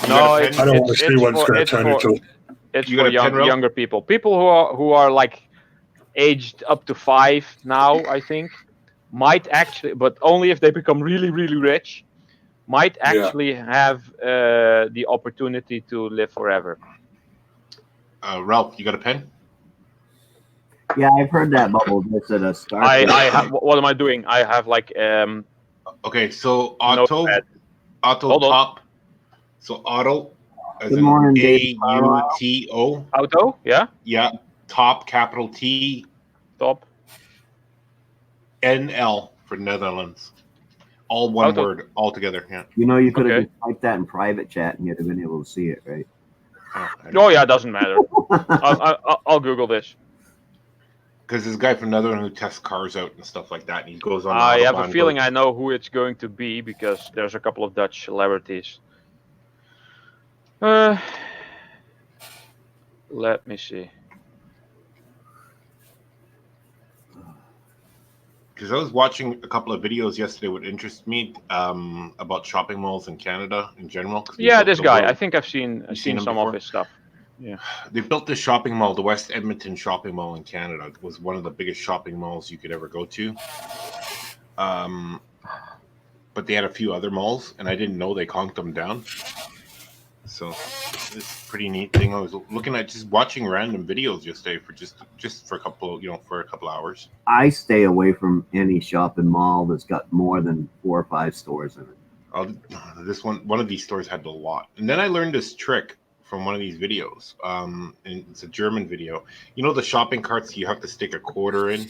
[SPEAKER 3] No,
[SPEAKER 4] got a
[SPEAKER 3] it's
[SPEAKER 4] pen?
[SPEAKER 2] I don't want to see what it's going to
[SPEAKER 3] it's
[SPEAKER 2] turn
[SPEAKER 3] for
[SPEAKER 2] into.
[SPEAKER 3] it's
[SPEAKER 4] You
[SPEAKER 3] for
[SPEAKER 4] got a pen, Ralph?
[SPEAKER 3] younger people. People who are like aged up to 5 now, I think, might actually, but only if they become really rich, might actually have the opportunity to live forever.
[SPEAKER 4] Ralph, you got a pen?
[SPEAKER 1] Yeah, I've heard that bubble just at a start.
[SPEAKER 3] What am I doing? I have like
[SPEAKER 4] Okay, so Otto
[SPEAKER 3] notepad. Hold on.
[SPEAKER 4] top. So Otto, as
[SPEAKER 1] Good
[SPEAKER 4] in
[SPEAKER 1] morning, David Carlisle.
[SPEAKER 4] AUTO.
[SPEAKER 3] Auto, yeah,
[SPEAKER 4] Yeah, top capital T
[SPEAKER 3] top.
[SPEAKER 4] NL for Netherlands. All one
[SPEAKER 3] Auto.
[SPEAKER 4] word, all together. Yeah.
[SPEAKER 1] You know, you could have
[SPEAKER 3] Okay.
[SPEAKER 1] just typed that in private chat and you'd have been able to see it, right?
[SPEAKER 3] Oh yeah, it doesn't matter. I'll Google this.
[SPEAKER 4] Because this guy from Netherlands who tests cars out and stuff like that, and he goes on.
[SPEAKER 3] I have a
[SPEAKER 4] Autobahn,
[SPEAKER 3] feeling I know who it's going to be because there's a couple of Dutch celebrities. Let me see.
[SPEAKER 4] Because I was watching a couple of videos yesterday, what interested me about shopping malls in Canada in general. 'cause we
[SPEAKER 3] Yeah,
[SPEAKER 4] built
[SPEAKER 3] this
[SPEAKER 4] the
[SPEAKER 3] guy.
[SPEAKER 4] world-
[SPEAKER 3] I think I've seen
[SPEAKER 4] seen him
[SPEAKER 3] some
[SPEAKER 4] before?
[SPEAKER 3] of his stuff. Yeah.
[SPEAKER 4] They built this shopping mall, the West Edmonton shopping mall in Canada. It was one of the biggest shopping malls you could ever go to. But they had a few other malls, and I didn't know they conked them down. So it's a pretty neat thing. I was looking at just watching random videos yesterday for just for a couple, for a couple hours.
[SPEAKER 1] I stay away from any shopping mall that's got more than 4 or 5 stores in it.
[SPEAKER 4] This one of these stores had a lot, and then I learned this trick from one of these videos. And it's a German video. You know the shopping carts you have to stick a quarter in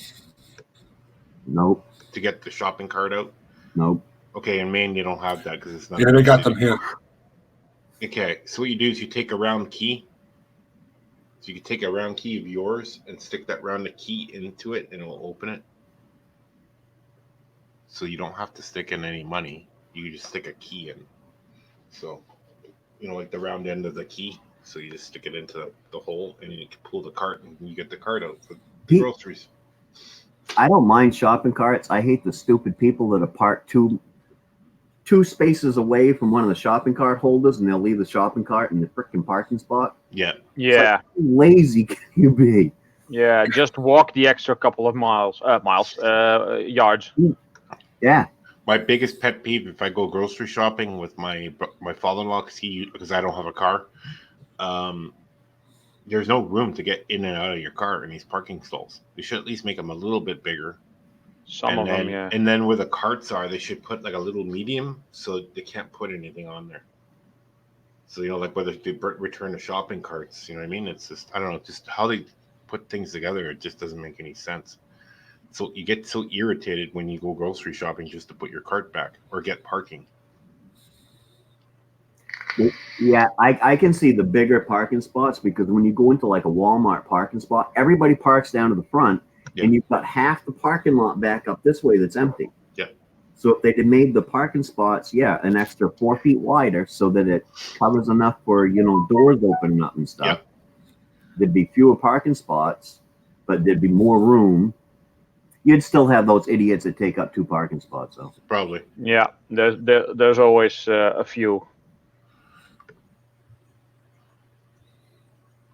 [SPEAKER 1] Nope.
[SPEAKER 4] to get the shopping cart out.
[SPEAKER 1] Nope.
[SPEAKER 4] Okay, in Maine you don't have that because it's not.
[SPEAKER 2] Yeah, they got them here.
[SPEAKER 4] Okay, so what you do is you take a round key. So you can take a round key of yours and stick that round key into it, and it will open it. So you don't have to stick in any money. You can just stick a key in. So, like the round end of the key. So you just stick it into the hole, and you can pull the cart, and you get the cart out for the groceries.
[SPEAKER 1] I don't mind shopping carts. I hate the stupid people that are parked two spaces away from one of the shopping cart holders, and they'll leave the shopping cart in the freaking parking spot.
[SPEAKER 4] Yeah.
[SPEAKER 3] Yeah.
[SPEAKER 1] How lazy can you be?
[SPEAKER 3] Yeah. Just walk the extra couple of yards.
[SPEAKER 1] Yeah.
[SPEAKER 4] My biggest pet peeve if I go grocery shopping with my father-in-law because I don't have a car, there's no room to get in and out of your car in these parking stalls. They should at least make them a little bit bigger.
[SPEAKER 3] Some of them, yeah.
[SPEAKER 4] And then where the carts are, they should put like a little medium so they can't put anything on there. So, like whether they return the shopping carts, you know what I mean? It's just, I don't know, just how they put things together, it just doesn't make any sense. So you get so irritated when you go grocery shopping just to put your cart back or get parking.
[SPEAKER 1] Yeah, I can see the bigger parking spots because when you go into like a Walmart parking spot, everybody parks down to the front, and you've got half the parking lot back up this way that's empty.
[SPEAKER 4] Yeah.
[SPEAKER 1] So if they'd have made the parking spots, an extra 4 feet wider so that it covers enough for, doors opening up and stuff,
[SPEAKER 4] Yep.
[SPEAKER 1] there'd be fewer parking spots, but there'd be more room. You'd still have those idiots that take up 2 parking spots, though.
[SPEAKER 4] Probably.
[SPEAKER 3] Yeah, there's always a few.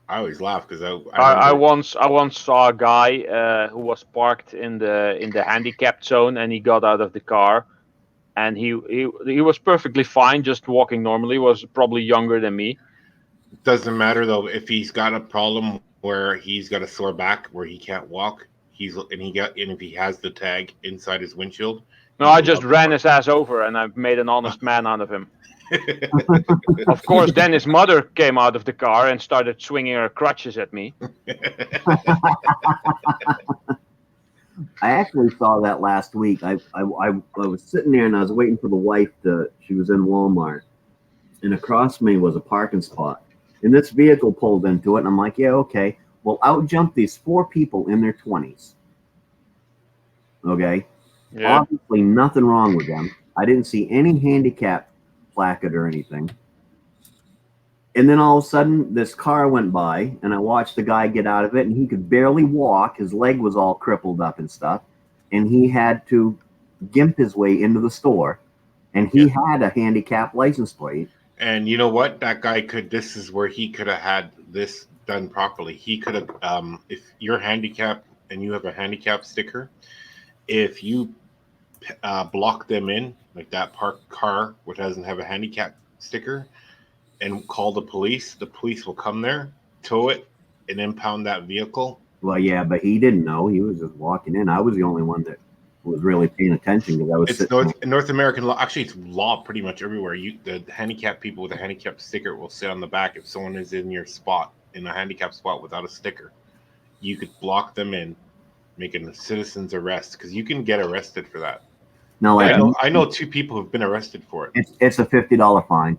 [SPEAKER 4] I always laugh because
[SPEAKER 3] I once saw a guy who was parked in the handicapped zone, and he got out of the car, and he was perfectly fine, just walking normally. Was probably younger than me.
[SPEAKER 4] Doesn't matter though if he's got a problem where he's got a sore back where he can't walk. And if he has the tag inside his windshield.
[SPEAKER 3] No, I just ran his ass over, and I made an honest man out of him. Of course, then his mother came out of the car and started swinging her crutches at me.
[SPEAKER 1] I actually saw that last week. I was sitting there and I was waiting for the wife she was in Walmart, and across me was a parking spot. And this vehicle pulled into it, and I'm like, yeah, okay. Well, out jumped these 4 people in their 20s. Okay?
[SPEAKER 3] Yeah.
[SPEAKER 1] Obviously nothing wrong with them. I didn't see any handicap placard or anything. And then all of a sudden, this car went by, and I watched the guy get out of it, and he could barely walk. His leg was all crippled up and stuff. And he had to gimp his way into the store. And he had a handicap license plate.
[SPEAKER 4] And you know what? That guy this is where he could have had this done properly. He could have, if you're handicapped and you have a handicap sticker, if you block them in, like that parked car which doesn't have a handicap sticker, and call the police will come there, tow it, and impound that vehicle.
[SPEAKER 1] Well, yeah, but he didn't know. He was just walking in. I was the only one that was really paying attention because I was
[SPEAKER 4] It's North American law. Actually, it's law pretty much everywhere. The handicapped people with a handicap sticker will say on the back, if someone is in your spot, in a handicap spot without a sticker, you could block them in, making a citizen's arrest, because you can get arrested for that.
[SPEAKER 1] No, like,
[SPEAKER 4] I know 2 people who've been arrested for it.
[SPEAKER 1] It's a $50 fine.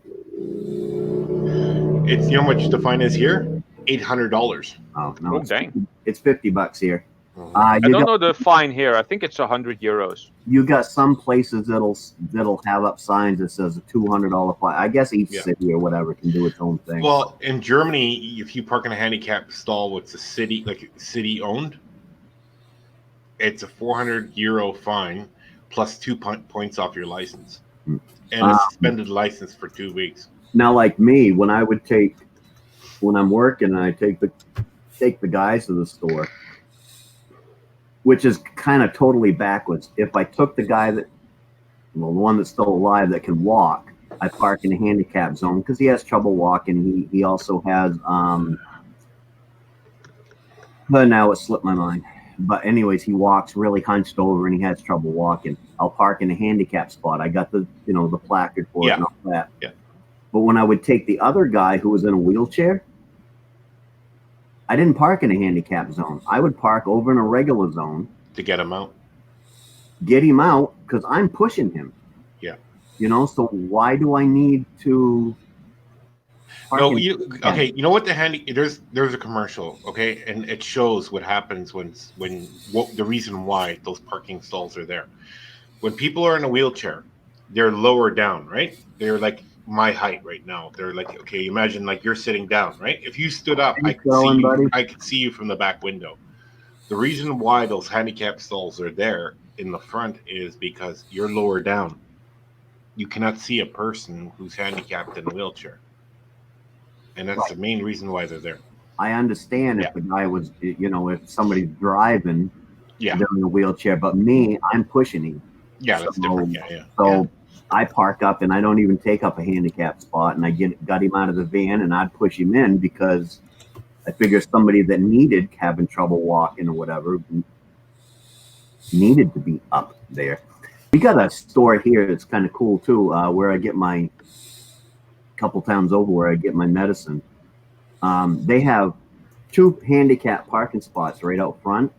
[SPEAKER 4] It's, you know how much the fine is here? $800.
[SPEAKER 1] Oh no!
[SPEAKER 3] Oh, dang!
[SPEAKER 1] It's $50 here.
[SPEAKER 3] I don't know the fine here. I think it's 100 euros.
[SPEAKER 1] You got some places that'll have up signs that says a $200 fine. I guess each city or whatever can do its own thing.
[SPEAKER 4] Well, in Germany, if you park in a handicap stall with a city, like city owned, it's a 400 euro fine plus 2 points off your license, and a suspended license for 2 weeks.
[SPEAKER 1] Now, like me, when I'm working, I take the guys to the store, which is kind of totally backwards. If I took the guy the one that's still alive that can walk, I park in a handicap zone because he has trouble walking. He also has but now it slipped my mind. But anyways, he walks really hunched over and he has trouble walking. I'll park in a handicap spot. I got the the placard for it and all that.
[SPEAKER 4] Yeah.
[SPEAKER 1] But when I would take the other guy who was in a wheelchair, I didn't park in a handicap zone. I would park over in a regular zone
[SPEAKER 4] to get him out.
[SPEAKER 1] Get him out because I'm pushing him.
[SPEAKER 4] Yeah.
[SPEAKER 1] So why do I need to?
[SPEAKER 4] No, okay. You know what there's a commercial, okay, and it shows what happens when the reason why those parking stalls are there. When people are in a wheelchair, they're lower down, right? They're like my height right now. They're like, okay, imagine like you're sitting down, right? If you stood up, I could see you from the back window. The reason why those handicap stalls are there in the front is because you're lower down. You cannot see a person who's handicapped in a wheelchair. And that's the main reason why they're there.
[SPEAKER 1] I understand if the guy was, if somebody's driving, they're in a wheelchair, but me, I'm pushing him.
[SPEAKER 4] Yeah, that's different. Yeah.
[SPEAKER 1] So I park up and I don't even take up a handicap spot, and I got him out of the van and I'd push him in because I figure somebody that needed having trouble walking or whatever needed to be up there. We got a store here that's kind of cool too, where I get my couple towns over where I get my medicine. They have 2 handicap parking spots right out front,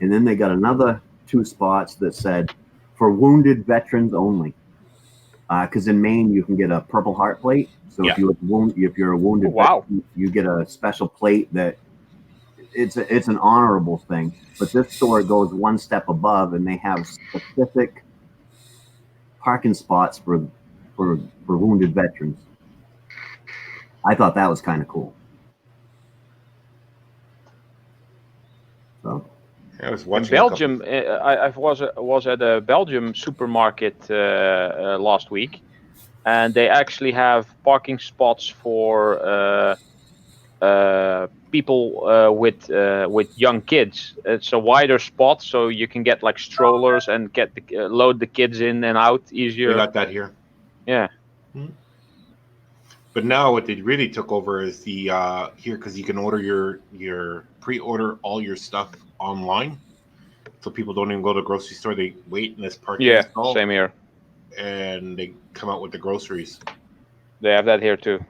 [SPEAKER 1] and then they got another 2 spots that said for wounded veterans only. Because in Maine you can get a Purple Heart plate. So if you're a wounded veteran, you get a special plate that it's an honorable thing. But this store goes one step above, and they have specific parking spots for wounded veterans. I thought that was kind of cool. So
[SPEAKER 4] I was
[SPEAKER 3] In
[SPEAKER 4] watching
[SPEAKER 3] Belgium, I was at a Belgium supermarket last week, and they actually have parking spots for people with young kids. It's a wider spot, so you can get like strollers and get load the kids in and out
[SPEAKER 4] We
[SPEAKER 3] easier.
[SPEAKER 4] got that here.
[SPEAKER 3] Yeah.
[SPEAKER 4] But now what they really took over is the here, because you can order your pre-order all your stuff online, so people don't even go to the grocery store. They wait in this parking
[SPEAKER 3] Yeah,
[SPEAKER 4] stall,
[SPEAKER 3] same here.
[SPEAKER 4] and they come out with the groceries.
[SPEAKER 3] They have that here too.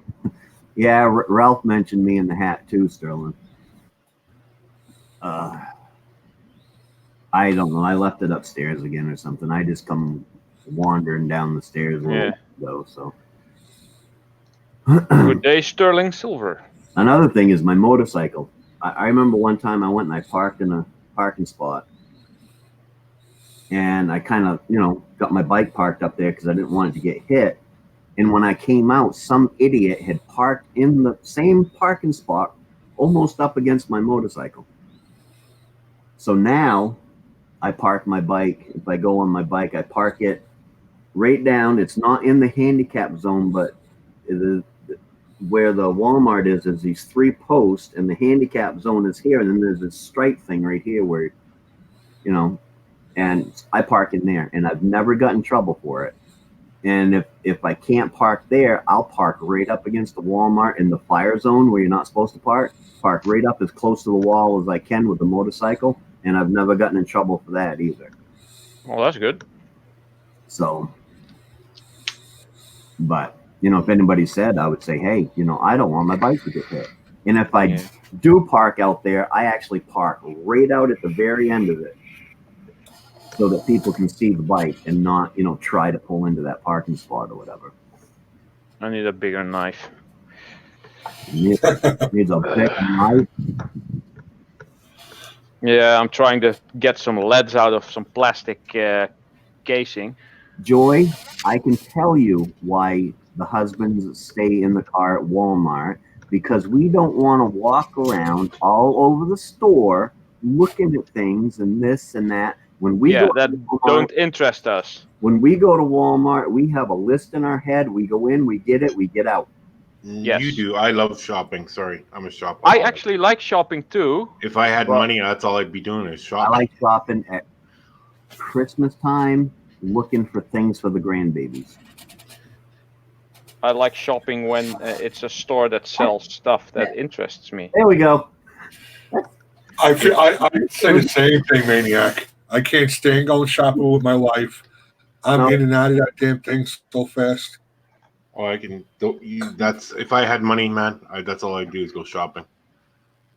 [SPEAKER 1] yeah, Ralph mentioned me in the hat too, Sterling. I don't know. I left it upstairs again or something. I just come wandering down the stairs a little ago. So
[SPEAKER 3] Good day, Sterling Silver.
[SPEAKER 1] another thing is my motorcycle. I remember one time I went and I parked in a parking spot, and I kind of, got my bike parked up there because I didn't want it to get hit. And when I came out, some idiot had parked in the same parking spot, almost up against my motorcycle. So now I park my bike. If I go on my bike, I park it right down. It's not in the handicap zone, but where the Walmart is these 3 posts, and the handicap zone is here. And then there's this stripe thing right here where, and I park in there, and I've never gotten in trouble for it. And if I can't park there, I'll park right up against the Walmart in the fire zone where you're not supposed to park right up as close to the wall as I can with the motorcycle. And I've never gotten in trouble for that either.
[SPEAKER 3] Well, that's good.
[SPEAKER 1] So, but, if anybody said, I would say, hey, I don't want my bike to get hit. And if I do park out there, I actually park right out at the very end of it so that people can see the bike and not, try to pull into that parking spot or whatever.
[SPEAKER 3] I need a bigger knife.
[SPEAKER 1] Needs a big knife.
[SPEAKER 3] Yeah, I'm trying to get some leads out of some plastic casing.
[SPEAKER 1] Joy, I can tell you why the husbands stay in the car at Walmart, because we don't want to walk around all over the store looking at things and this and that. When we go
[SPEAKER 3] that
[SPEAKER 1] to Walmart,
[SPEAKER 3] don't interest us.
[SPEAKER 1] When we go to Walmart, we have a list in our head. We go in, we get it, we get out.
[SPEAKER 3] Yes.
[SPEAKER 4] You do. I love shopping. Sorry, I'm a shopper.
[SPEAKER 3] I actually like shopping too.
[SPEAKER 4] If I had money, that's all I'd be doing is shopping.
[SPEAKER 1] I like shopping at Christmas time, looking for things for the grandbabies.
[SPEAKER 3] I like shopping when it's a store that sells stuff that interests me.
[SPEAKER 1] There we go.
[SPEAKER 2] I say the same thing, Maine-iac. I can't stand going shopping with my wife. I'm in and out of that damn thing so fast.
[SPEAKER 4] Oh, I can. That's if I had money, man. That's all I do is go shopping.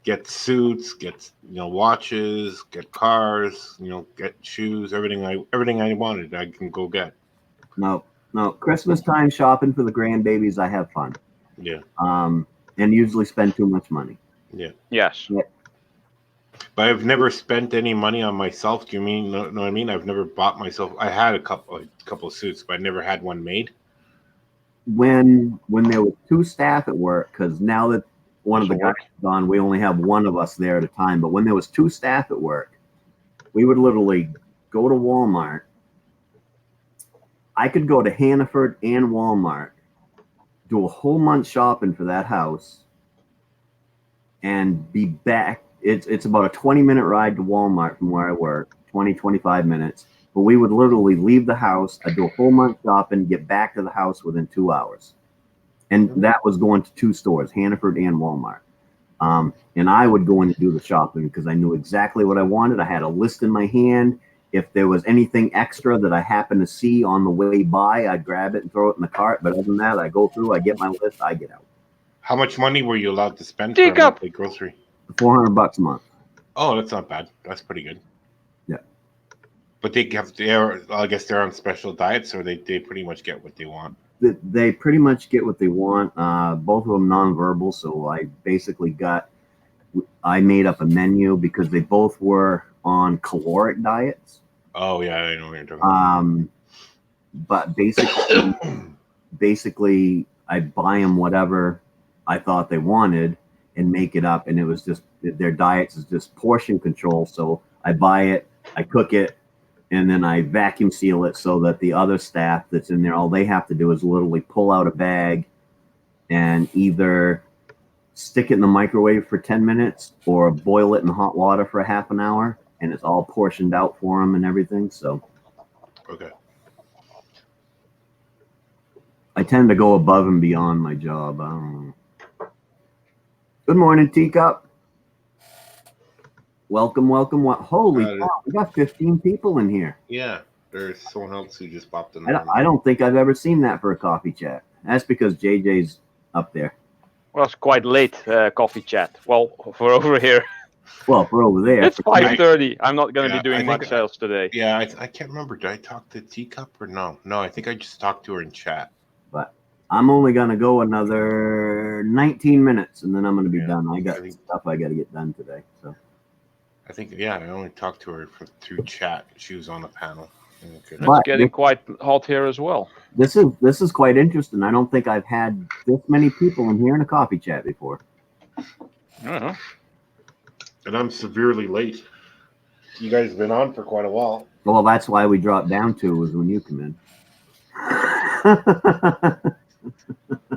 [SPEAKER 4] Get suits, get watches, get cars, get shoes, everything I wanted, I can go get.
[SPEAKER 1] No. Christmas time shopping for the grandbabies, I have fun.
[SPEAKER 4] Yeah.
[SPEAKER 1] And usually spend too much money.
[SPEAKER 4] Yeah.
[SPEAKER 3] Yes.
[SPEAKER 1] Yeah.
[SPEAKER 4] But I've never spent any money on myself. Do you mean know what I mean? I've never bought myself. I had a couple of suits, but I never had one made.
[SPEAKER 1] When there were 2 staff at work, because now that one of the guys is gone, we only have one of us there at a time. But when there was 2 staff at work, we would literally go to Walmart. I could go to Hannaford and Walmart, do a whole month shopping for that house, and be back. It's about a 20-minute ride to Walmart from where I work, 25 minutes. But we would literally leave the house, I'd do a whole month shopping, get back to the house within 2 hours. And that was going to 2 stores, Hannaford and Walmart. And I would go in and do the shopping because I knew exactly what I wanted. I had a list in my hand. If there was anything extra that I happened to see on the way by, I'd grab it and throw it in the cart. But other than that, I go through, I get my list, I get out.
[SPEAKER 4] How much money were you allowed to spend for a monthly grocery?
[SPEAKER 1] $400 a month.
[SPEAKER 4] Oh, that's not bad. That's pretty good.
[SPEAKER 1] Yeah.
[SPEAKER 4] But I guess they're on special diets, or they pretty much get what they want.
[SPEAKER 1] They pretty much get what they want. Both of them nonverbal, so I made up a menu because they both were on caloric diets.
[SPEAKER 4] Oh yeah, I know what you're talking about.
[SPEAKER 1] but basically, I buy them whatever I thought they wanted and make it up, and it was just their diets is just portion control. So I buy it, I cook it, and then I vacuum seal it so that the other staff that's in there, all they have to do is literally pull out a bag and either stick it in the microwave for 10 minutes or boil it in hot water for a half an hour, and it's all portioned out for them and everything. So
[SPEAKER 4] Okay.
[SPEAKER 1] I tend to go above and beyond my job. I don't know. Good morning, Teacup. Welcome. Holy cow, we got 15 people in here.
[SPEAKER 4] Yeah, there's someone else who just popped in.
[SPEAKER 1] I don't think I've ever seen that for a coffee chat. That's because JJ's up there.
[SPEAKER 3] Well, it's quite late coffee chat. Well, for over here.
[SPEAKER 1] Well, for over there.
[SPEAKER 3] It's 5:30. I'm not going to be doing much sales today.
[SPEAKER 4] Yeah, I can't remember. Did I talk to Teacup or no? No, I think I just talked to her in chat.
[SPEAKER 1] But I'm only going to go another 19 minutes, and then I'm going to be done. I got stuff I got to get done today. So
[SPEAKER 4] I think, I only talked to her through chat. She was on the panel.
[SPEAKER 3] Okay. It's getting quite hot here as well.
[SPEAKER 1] This is quite interesting. I don't think I've had this many people in here in a coffee chat before.
[SPEAKER 3] Uh-huh.
[SPEAKER 4] And I'm severely late. You guys have been on for quite a while.
[SPEAKER 1] Well, that's why we dropped down to was when you come in.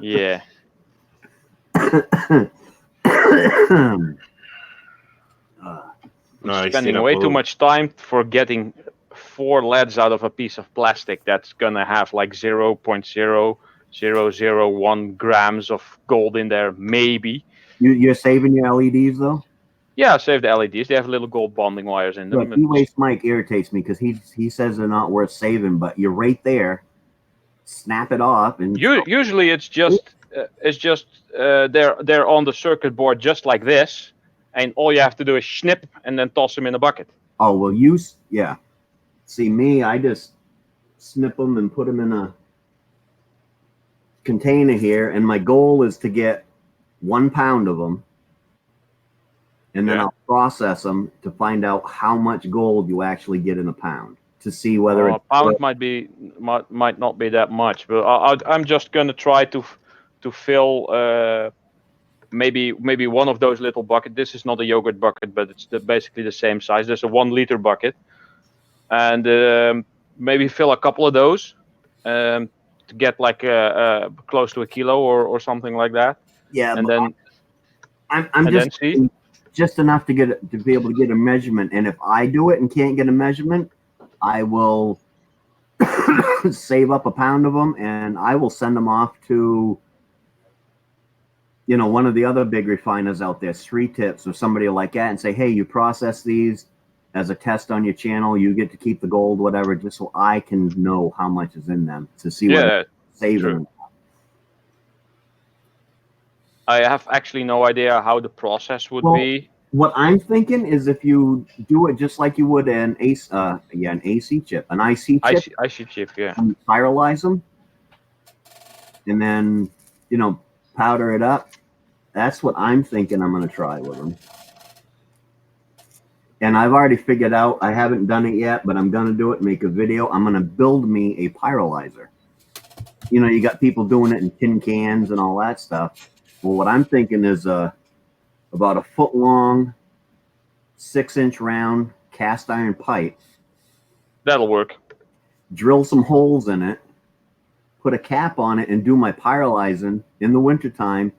[SPEAKER 3] Yeah. Spending way too much time for getting 4 leads out of a piece of plastic that's gonna have like 0.0001 grams of gold in there, maybe.
[SPEAKER 1] You're saving your LEDs though?
[SPEAKER 3] Yeah, save the LEDs. They have little gold bonding wires in them.
[SPEAKER 1] E-Waste Mike irritates me because he says they're not worth saving, but you're right there. Snap it off, and
[SPEAKER 3] usually it's just they're on the circuit board just like this, and all you have to do is snip and then toss them in a bucket.
[SPEAKER 1] Oh well, yeah. See me, I just snip them and put them in a container here, and my goal is to get 1 pound of them, and then I'll process them to find out how much gold you actually get in a pound, to see whether
[SPEAKER 3] a pound might not be that much, but I'm just gonna try to fill maybe one of those little buckets. This is not a yogurt bucket, but it's basically the same size. There's a 1 liter bucket, and maybe fill a couple of those to get like close to a kilo or something like that.
[SPEAKER 1] Yeah,
[SPEAKER 3] and then
[SPEAKER 1] I'm just
[SPEAKER 3] see
[SPEAKER 1] just enough to be able to get a measurement. And if I do it and can't get a measurement, I will save up a pound of them, and I will send them off to, one of the other big refiners out there, 3 Tips or somebody like that, and say, hey, you process these as a test on your channel. You get to keep the gold, whatever, just so I can know how much is in them to see what saving.
[SPEAKER 3] I have actually no idea how the process would be.
[SPEAKER 1] What I'm thinking is if you do it just like you would an IC chip,
[SPEAKER 3] IC chip, yeah.
[SPEAKER 1] And pyrolyze them, and then powder it up. That's what I'm thinking. I'm going to try with them. And I've already figured out. I haven't done it yet, but I'm going to do it. Make a video. I'm going to build me a pyrolyzer. You got people doing it in tin cans and all that stuff. Well, what I'm thinking is about a 1-foot long, 6-inch round cast iron pipe.
[SPEAKER 3] That'll work.
[SPEAKER 1] Drill some holes in it, put a cap on it, and do my pyrolyzing in the wintertime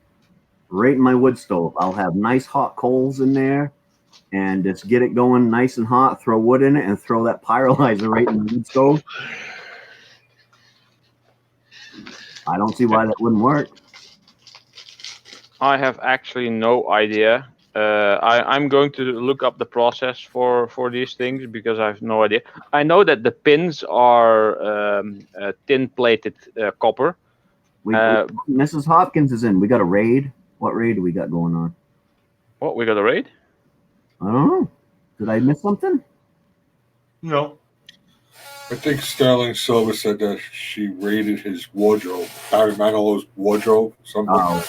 [SPEAKER 1] right in my wood stove. I'll have nice hot coals in there and just get it going nice and hot, throw wood in it, and throw that pyrolyzer right in the wood stove. I don't see why that wouldn't work.
[SPEAKER 3] I have actually no idea. I'm going to look up the process for these things because I have no idea. I know that the pins are tin-plated copper.
[SPEAKER 1] Mrs. Hopkins is in. We got a raid. What raid do we got going on?
[SPEAKER 3] What, we got a raid?
[SPEAKER 1] I don't know. Did I miss something?
[SPEAKER 4] No.
[SPEAKER 2] I think Sterling Silver said that she raided his wardrobe. Barry Manilow's wardrobe. Something.
[SPEAKER 1] Oh.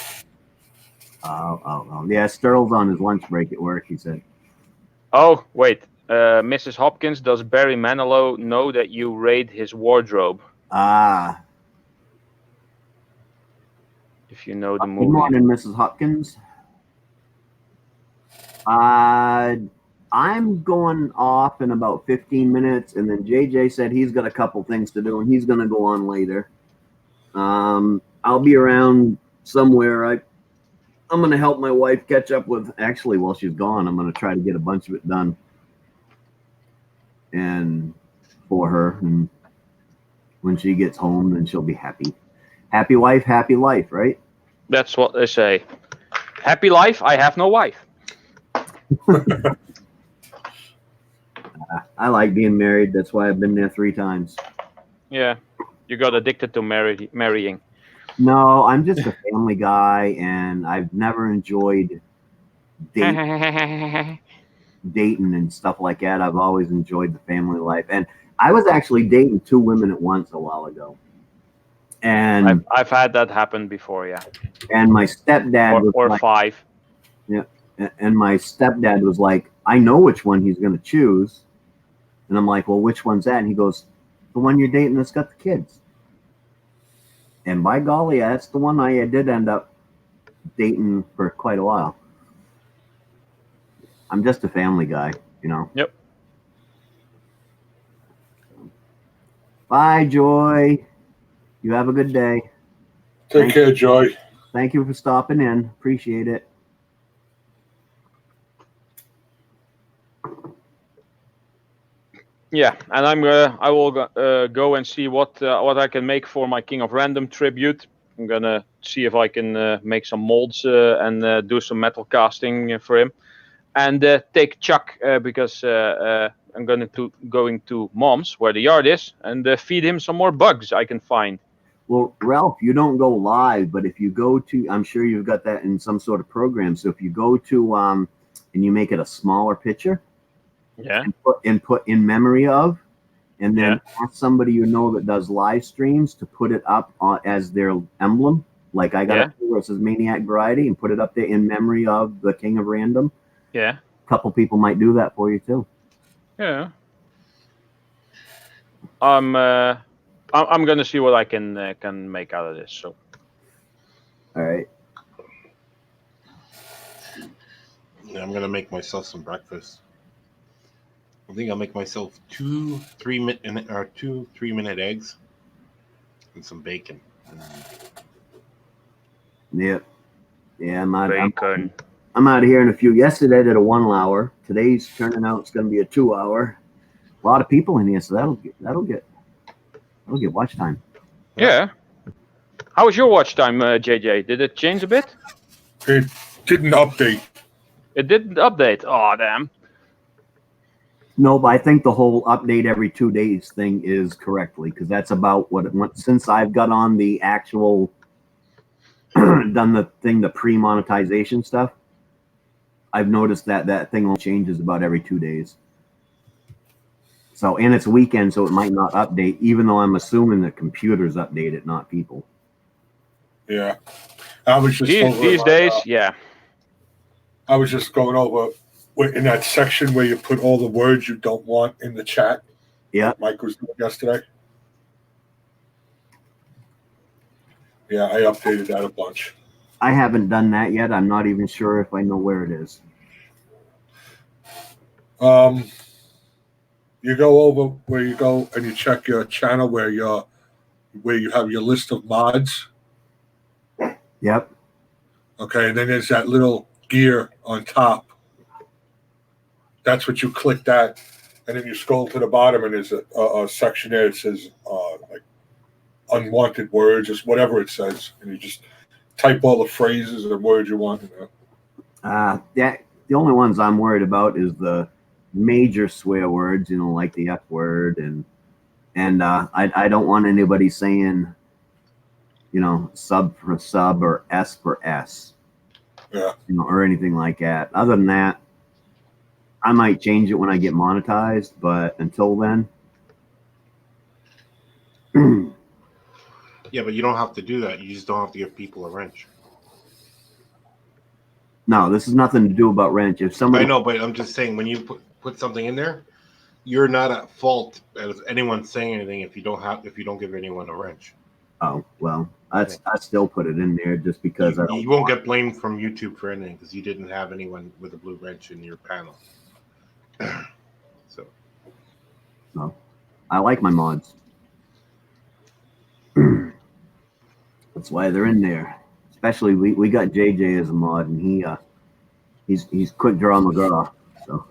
[SPEAKER 1] Yeah, Sterling's on his lunch break at work, he said.
[SPEAKER 3] Oh, wait. Mrs. Hopkins, does Barry Manilow know that you raid his wardrobe?
[SPEAKER 1] Ah,
[SPEAKER 3] If you know the
[SPEAKER 1] good
[SPEAKER 3] movie.
[SPEAKER 1] morning, Mrs. Hopkins. I'm going off in about 15 minutes, and then JJ said he's got a couple things to do, and he's going to go on later. I'll be around somewhere. I'm going to help my wife catch up with. Actually, while she's gone, I'm going to try to get a bunch of it done, and for her, and when she gets home, then she'll be happy. Happy wife, happy life, right?
[SPEAKER 3] That's what they say. Happy life, I have no wife.
[SPEAKER 1] I like being married. That's why I've been there 3 times.
[SPEAKER 3] Yeah, you got addicted to marrying.
[SPEAKER 1] No, I'm just a family guy, and I've never enjoyed dating and stuff like that. I've always enjoyed the family life, and I was actually dating 2 women at once a while ago. And
[SPEAKER 3] I've had that happen before, yeah.
[SPEAKER 1] and my stepdad was
[SPEAKER 3] Or
[SPEAKER 1] like,
[SPEAKER 3] 5.
[SPEAKER 1] and my stepdad was like, I know which one he's going to choose, and I'm like, well, which one's that? And he goes, the one you're dating that's got the kids. And by golly, that's the one I did end up dating for quite a while. I'm just a family guy, you know.
[SPEAKER 3] Yep.
[SPEAKER 1] Bye, Joy. You have a good day.
[SPEAKER 2] Take care, Joy.
[SPEAKER 1] Thank you for stopping in. Appreciate it.
[SPEAKER 3] Yeah, and I will go and see what I can make for my King of Random tribute. I'm gonna see if I can make some molds and do some metal casting for him, and take Chuck because I'm going to Mom's where the yard is and feed him some more bugs I can find.
[SPEAKER 1] Well, Ralph, you don't go live, but if you go to, I'm sure you've got that in some sort of program. So if you go to and you make it a smaller picture,
[SPEAKER 3] Yeah.
[SPEAKER 1] and put in memory of, and then ask somebody you know that does live streams to put it up as their emblem. Like I got a where it says Maine-iac Variety, and put it up there in memory of the King of Random.
[SPEAKER 3] Yeah.
[SPEAKER 1] A couple people might do that for you too.
[SPEAKER 3] Yeah. I'm gonna see what I can make out of this. So.
[SPEAKER 1] All right.
[SPEAKER 4] Yeah, I'm gonna make myself some breakfast. I think I'll make myself 2 3-minute eggs and some bacon.
[SPEAKER 1] Yep. Yeah, I'm out of here in a few. Yesterday I did a 1 hour. Today's turning out it's going to be a 2 hour. A lot of people in here, so that'll get watch time.
[SPEAKER 3] Yeah. How was your watch time, JJ? Did it change a bit?
[SPEAKER 2] It didn't update.
[SPEAKER 3] It didn't update. Oh, damn.
[SPEAKER 1] No, but I think the whole update every 2 days thing is correctly, because that's about what it went since I've got on the actual done the pre-monetization stuff. I've noticed that thing only changes about every 2 days. So, and it's a weekend, so it might not update, even though I'm assuming the computers update it, not people.
[SPEAKER 2] Yeah. I was just
[SPEAKER 3] these days, yeah.
[SPEAKER 2] I was just going over in that section where you put all the words you don't want in the chat.
[SPEAKER 1] Yeah.
[SPEAKER 2] Like Mike was doing yesterday. Yeah, I updated that a bunch.
[SPEAKER 1] I haven't done that yet. I'm not even sure if I know where it is.
[SPEAKER 2] You go over where you go and you check your channel where you have your list of mods.
[SPEAKER 1] Yep.
[SPEAKER 2] Okay, and then there's that little gear on top. That's what you click that, and then you scroll to the bottom, and there's a section there that says like unwanted words, just whatever it says, and you just type all the phrases and words you want.
[SPEAKER 1] The only ones I'm worried about is the major swear words, like the F word, and I don't want anybody saying, sub for sub or S for S, or anything like that. Other than that, I might change it when I get monetized, but until then.
[SPEAKER 4] Yeah, but you don't have to do that. You just don't have to give people a wrench.
[SPEAKER 1] No, this is nothing to do about wrench. If somebody,
[SPEAKER 4] I know, but I'm just saying when you put something in there, you're not at fault as anyone saying anything if you don't give anyone a wrench.
[SPEAKER 1] Oh well, I still put it in there just because
[SPEAKER 4] You won't get blamed from YouTube for anything because you didn't have anyone with a blue wrench in your panel. So
[SPEAKER 1] no, I like my mods. That's why they're in there. Especially we got JJ as a mod, and he's quick draw McGraw. So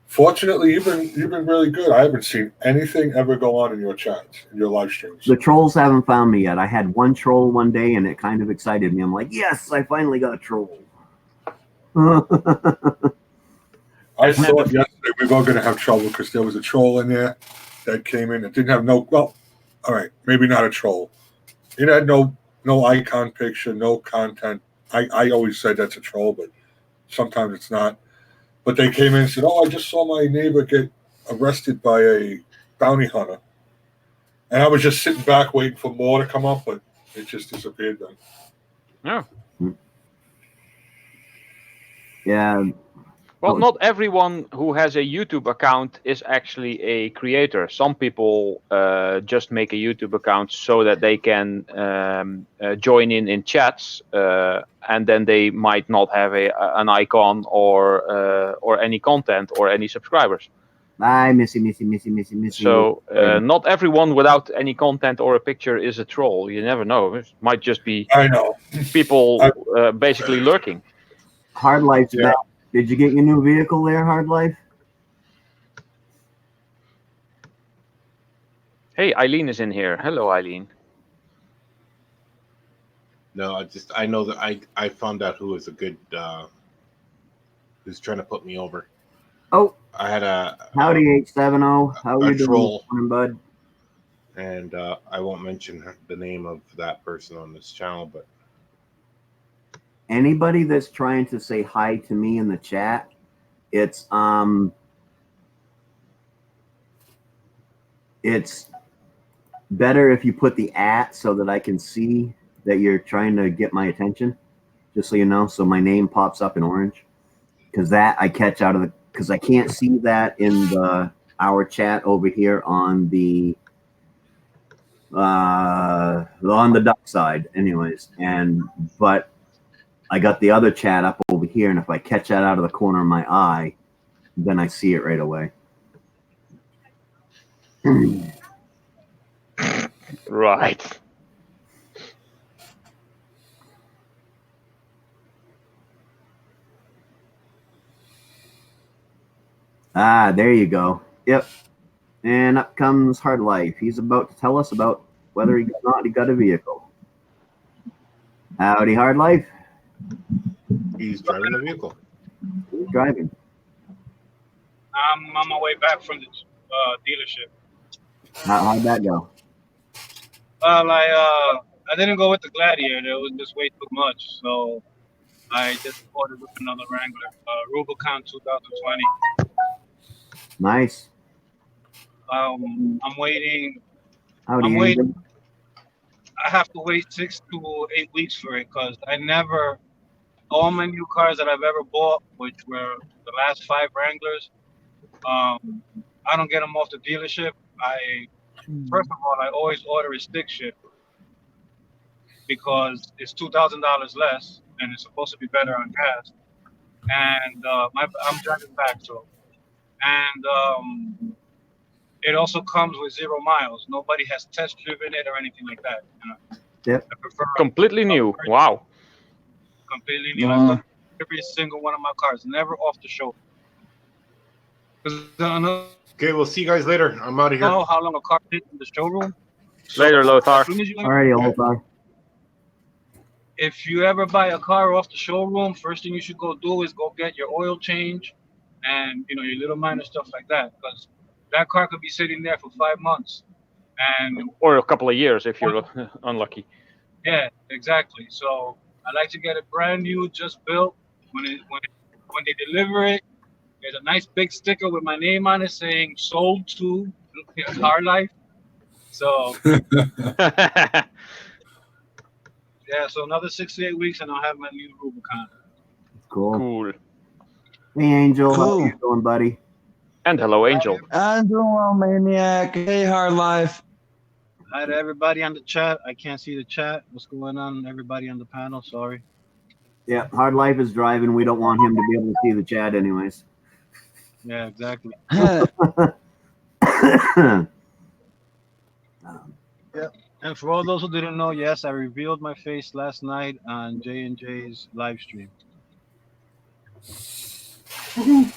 [SPEAKER 2] Fortunately, you've been really good. I haven't seen anything ever go on in your chats, in your live streams.
[SPEAKER 1] the trolls haven't found me yet. I had one troll one day, and it kind of excited me. I'm like, yes, I finally got a troll.
[SPEAKER 2] I thought yesterday we were going to have trouble because there was a troll in there that came in. It didn't have no. Well, all right, maybe not a troll. It had no icon picture, no content. I always said that's a troll, but sometimes it's not. But they came in and said, "Oh, I just saw my neighbor get arrested by a bounty hunter," and I was just sitting back waiting for more to come up, but it just disappeared then.
[SPEAKER 3] Yeah.
[SPEAKER 1] Yeah.
[SPEAKER 3] Well, not everyone who has a YouTube account is actually a creator. Some people just make a YouTube account so that they can join in chats, and then they might not have an icon or any content or any subscribers.
[SPEAKER 1] Bye, Missy.
[SPEAKER 3] So not everyone without any content or a picture is a troll. You never know. It might just be
[SPEAKER 2] I know
[SPEAKER 3] people basically lurking.
[SPEAKER 1] Hard Life's
[SPEAKER 2] Yeah.
[SPEAKER 1] back. Did you get your new vehicle there, Hard Life?
[SPEAKER 3] Hey, Eileen is in here. Hello, Eileen.
[SPEAKER 4] no, I know that I found out who was a good who's trying to put me over.
[SPEAKER 1] Oh,
[SPEAKER 4] I had a
[SPEAKER 1] howdy, H70. How
[SPEAKER 4] a
[SPEAKER 1] you doing,
[SPEAKER 4] troll.
[SPEAKER 1] bud?
[SPEAKER 4] and I won't mention the name of that person on this channel, but
[SPEAKER 1] Anybody that's trying to say hi to me in the chat, it's better if you put the @ so that I can see that you're trying to get my attention. Just so you know, so my name pops up in orange, because that I catch out of because I can't see that in our chat over here on the duck side, anyways. But I got the other chat up over here, and if I catch that out of the corner of my eye, then I see it right away.
[SPEAKER 3] Right.
[SPEAKER 1] There you go. Yep. And up comes Hard Life. He's about to tell us about whether he got a vehicle. Howdy, Hard Life.
[SPEAKER 4] he's driving the vehicle.
[SPEAKER 1] Who's driving?
[SPEAKER 6] I'm on my way back from the dealership.
[SPEAKER 1] How'd that go?
[SPEAKER 6] Well, I didn't go with the Gladiator. It was just way too much. So I just ordered with another Wrangler, Rubicon 2020.
[SPEAKER 1] Nice.
[SPEAKER 6] I'm waiting.
[SPEAKER 1] Howdy,
[SPEAKER 6] I'm waiting.
[SPEAKER 1] Angel.
[SPEAKER 6] I have to wait 6 to 8 weeks for it because all my new cars that I've ever bought, which were the last 5 Wranglers, I don't get them off the dealership. First of all, I always order a stick shift because it's $2,000 less and it's supposed to be better on gas. And I'm driving back, so. And it also comes with 0 miles. Nobody has test driven it or anything like that. You know?
[SPEAKER 1] Yep.
[SPEAKER 6] I prefer
[SPEAKER 3] Completely new. Wow.
[SPEAKER 6] completely new. I look at every single one of my cars, never off the show.
[SPEAKER 4] Okay, we'll see you guys later. I'm out of here.
[SPEAKER 6] I know how long a car sits in the showroom.
[SPEAKER 3] Later, Lothar.
[SPEAKER 6] As soon as you
[SPEAKER 1] Alrighty, Lothar.
[SPEAKER 6] if you ever buy a car off the showroom, first thing you should go do is go get your oil change and your little minor stuff like that, because that car could be sitting there for 5 months. And
[SPEAKER 3] Or a couple of years if you're unlucky.
[SPEAKER 6] yeah, exactly. So I like to get it brand new, just built. When they deliver it, there's a nice big sticker with my name on it saying "Sold to Hard Life." So yeah, so another 6 to 8 weeks, and I'll have my new Rubicon.
[SPEAKER 1] Cool.
[SPEAKER 3] Cool.
[SPEAKER 1] Hey, Angel, how
[SPEAKER 7] Cool.
[SPEAKER 1] you doing, buddy?
[SPEAKER 3] And hello, Angel.
[SPEAKER 7] I'm doing well, Maine-iac. Hey, Hard Life.
[SPEAKER 6] Hi to everybody on the chat. I can't see the chat. What's going on, everybody on the panel? Sorry.
[SPEAKER 1] Yeah, Hard Life is driving. We don't want him to be able to see the chat, anyways.
[SPEAKER 6] Yeah, exactly. And for all those who didn't know, yes, I revealed my face last night on J&J's live stream.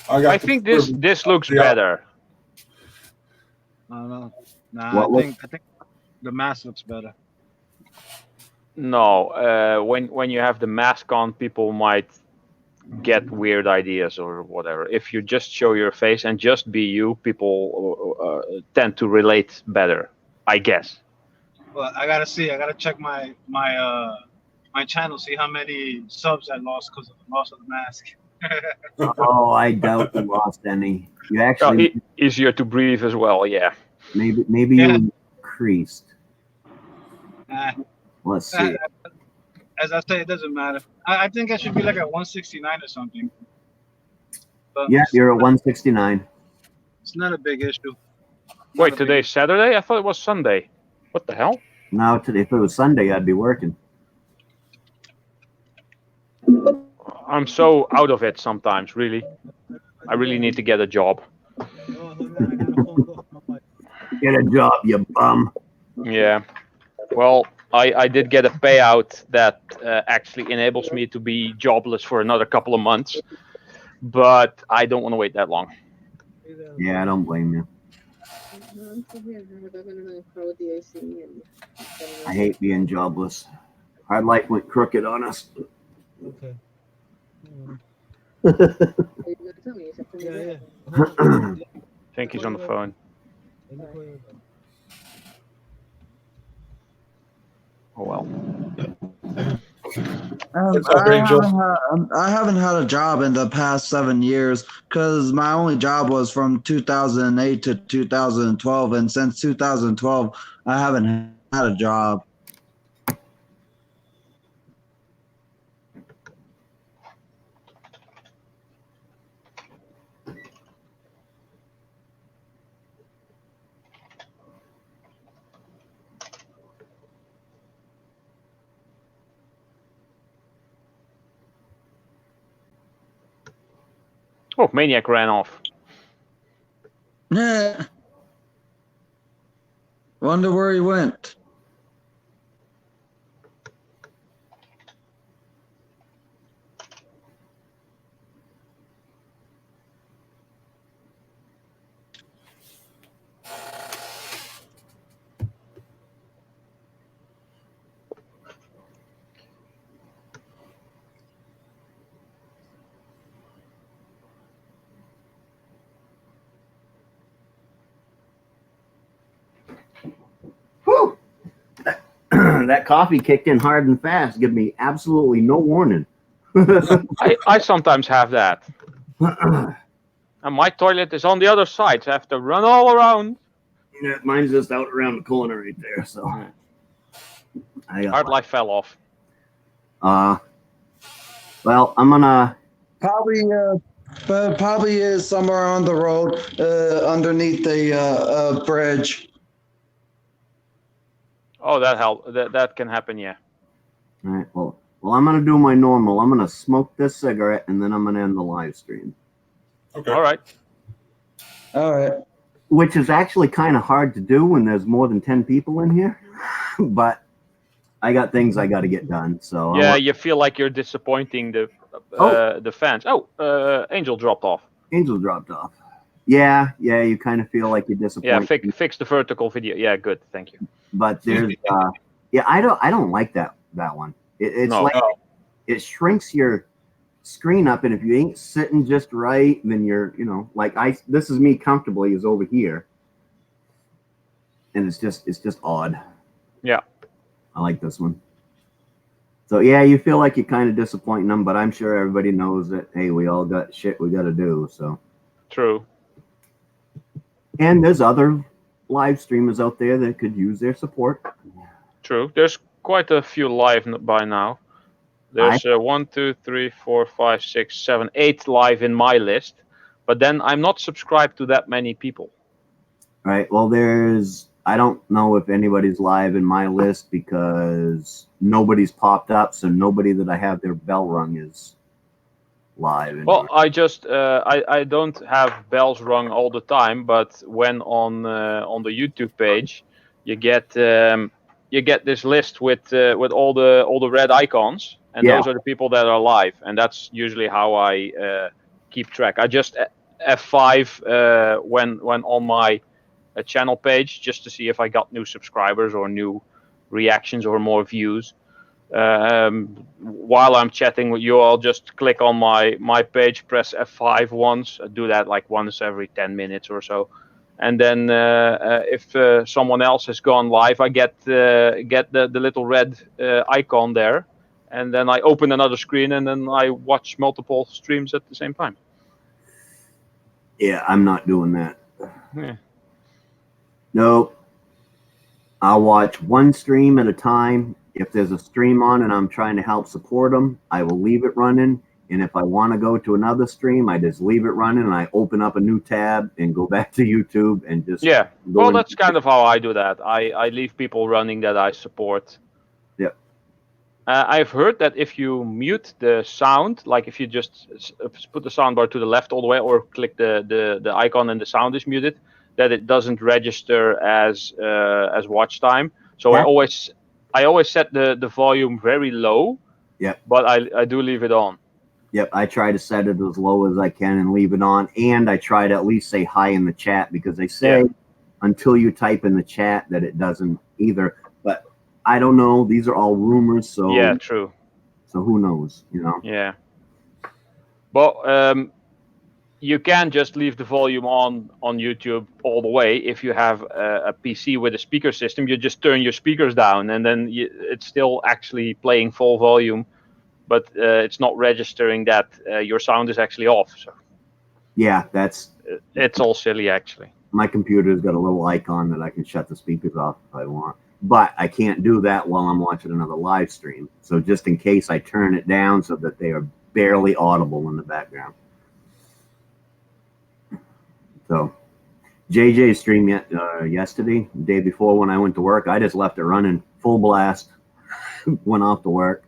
[SPEAKER 3] I think this looks better.
[SPEAKER 6] I don't know. Nah,
[SPEAKER 1] What
[SPEAKER 6] I think the mask looks better.
[SPEAKER 3] No, when you have the mask on, people might get weird ideas or whatever. If you just show your face and just be you, people tend to relate better, I guess.
[SPEAKER 6] Well, I gotta see. I gotta check my channel, see how many subs I lost because of the loss of the mask.
[SPEAKER 1] Oh, I doubt you lost any. You actually
[SPEAKER 3] Easier to breathe as well. Yeah.
[SPEAKER 1] maybe
[SPEAKER 6] Yeah.
[SPEAKER 1] you increased. Let's see.
[SPEAKER 6] As I say, it doesn't matter. I think I should be like at 169 or something. But
[SPEAKER 1] Yeah, you're at 169.
[SPEAKER 6] it's not a big issue.
[SPEAKER 3] Wait, today's Saturday? I thought it was Sunday. What the hell?
[SPEAKER 1] Now, today, if it was Sunday, I'd be working.
[SPEAKER 3] I'm so out of it sometimes, really. I really need to get a job.
[SPEAKER 1] Get a job, you bum.
[SPEAKER 3] Yeah. Well, I did get a payout that actually enables me to be jobless for another couple of months, but I don't want to wait that long.
[SPEAKER 1] Yeah, I don't blame you. I hate being jobless. Hard Life went crooked on us.
[SPEAKER 8] Okay.
[SPEAKER 3] I think he's on the phone. Oh well.
[SPEAKER 7] I haven't had a job in the past 7 years because my only job was from 2008 to 2012, and since 2012, I haven't had a job.
[SPEAKER 3] Oh, Maine-iac ran off.
[SPEAKER 7] Yeah. Wonder where he went.
[SPEAKER 1] Whew. That coffee kicked in hard and fast. Give me absolutely no warning.
[SPEAKER 3] I sometimes have that. And my toilet is on the other side, so I have to run all around.
[SPEAKER 1] Yeah, mine's just out around the corner right there. So
[SPEAKER 3] Hard Life fell off.
[SPEAKER 1] Well, I'm gonna
[SPEAKER 7] Probably is somewhere on the road, underneath the bridge.
[SPEAKER 3] Oh, that can happen, yeah.
[SPEAKER 1] All right. Well, I'm gonna do my normal. I'm gonna smoke this cigarette and then I'm gonna end the live stream.
[SPEAKER 2] Okay.
[SPEAKER 3] All right.
[SPEAKER 7] All right.
[SPEAKER 1] Which is actually kind of hard to do when there's more than 10 people in here, but I got things I got to get done. So
[SPEAKER 3] yeah, you feel like you're disappointing the fans. Oh, Angel dropped off.
[SPEAKER 1] Angel dropped off. Yeah, you kind of feel like you're disappointed.
[SPEAKER 3] Yeah, fix the vertical video. Yeah, good, thank you.
[SPEAKER 1] But there's I don't like that one. It's
[SPEAKER 3] No.
[SPEAKER 1] like it shrinks your screen up, and if you ain't sitting just right, then you're like this is me comfortably is over here, and it's just odd.
[SPEAKER 3] Yeah,
[SPEAKER 1] I like this one. So yeah, you feel like you're kind of disappointing them, but I'm sure everybody knows that hey, we all got shit we got to do. So
[SPEAKER 3] true.
[SPEAKER 1] And there's other live streamers out there that could use their support.
[SPEAKER 3] True. There's quite a few live by now. There's 1, 2, 3, 4, 5, 6, 7, 8 live in my list, but then I'm not subscribed to that many people.
[SPEAKER 1] Right. Well, I don't know if anybody's live in my list because nobody's popped up, so nobody that I have their bell rung is live.
[SPEAKER 3] Well, I just I don't have bells rung all the time, but when on the YouTube page, you get this list with all the red icons, and
[SPEAKER 1] Yeah.
[SPEAKER 3] those are the people that are live, and that's usually how I keep track. I just F5 when on my channel page just to see if I got new subscribers or new reactions or more views. While I'm chatting with you, I'll just click on my page, press F5 once. I do that like once every 10 minutes or so, and then if someone else has gone live, I get the little red icon there, and then I open another screen and then I watch multiple streams at the same time.
[SPEAKER 1] Yeah, I'm not doing that.
[SPEAKER 3] Yeah.
[SPEAKER 1] Nope. I'll watch one stream at a time. If there's a stream on and I'm trying to help support them, I will leave it running. And if I want to go to another stream, I just leave it running and I open up a new tab and go back to YouTube and just
[SPEAKER 3] Yeah. Well, that's kind of how I do that. I leave people running that I support.
[SPEAKER 1] Yep.
[SPEAKER 3] I've heard that if you mute the sound, like if you just put the soundbar to the left all the way, or click the icon and the sound is muted, that it doesn't register as watch time. So I always set the volume very low.
[SPEAKER 1] Yep.
[SPEAKER 3] But I do leave it on.
[SPEAKER 1] Yep. I try to set it as low as I can and leave it on, and I try to at least say hi in the chat because they say until you type in the chat that it doesn't either. But I don't know. These are all rumors, so
[SPEAKER 3] yeah, true.
[SPEAKER 1] So who knows? You know.
[SPEAKER 3] Yeah. Well, you can just leave the volume on YouTube all the way. If you have a PC with a speaker system, you just turn your speakers down, and then it's still actually playing full volume, but it's not registering that your sound is actually off. So
[SPEAKER 1] yeah,
[SPEAKER 3] it's all silly actually.
[SPEAKER 1] My computer's got a little icon that I can shut the speakers off if I want. But I can't do that while I'm watching another live stream. So just in case, I turn it down so that they are barely audible in the background. So JJ's stream yesterday, the day before when I went to work, I just left it running full blast, went off to work.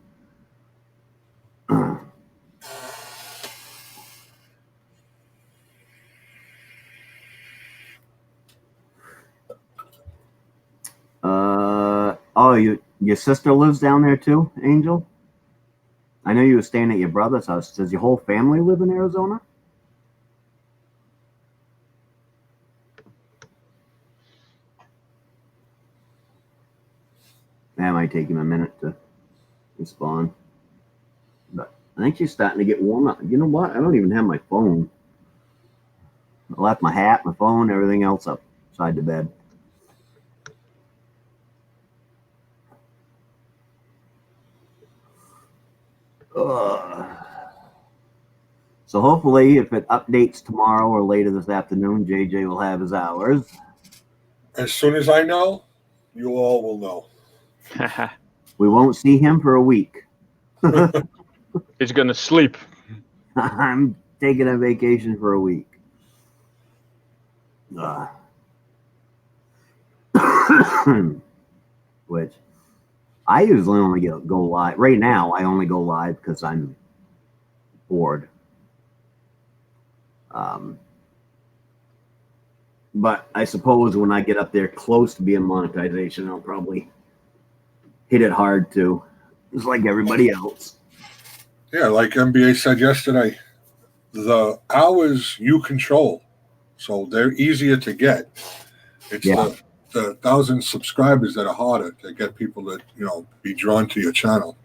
[SPEAKER 1] Your sister lives down there too, Angel? I know you were staying at your brother's house. Does your whole family live in Arizona? That might take him a minute to respond. But I think she's starting to get warm up. You know what? I don't even have my phone. I left my hat, my phone, everything else upside the bed. So hopefully, if it updates tomorrow or later this afternoon, JJ will have his hours.
[SPEAKER 2] As soon as I know, you all will know.
[SPEAKER 1] We won't see him for a week.
[SPEAKER 3] He's gonna sleep.
[SPEAKER 1] I'm taking a vacation for a week. Which I usually only go live. Right now, I only go live because I'm bored. But I suppose when I get up there close to being monetization, I'll probably hit it hard too, just like everybody else.
[SPEAKER 2] Yeah, like NBA said yesterday, the hours you control, so they're easier to get. It's the 1,000 subscribers that are harder to get people to be drawn to your channel.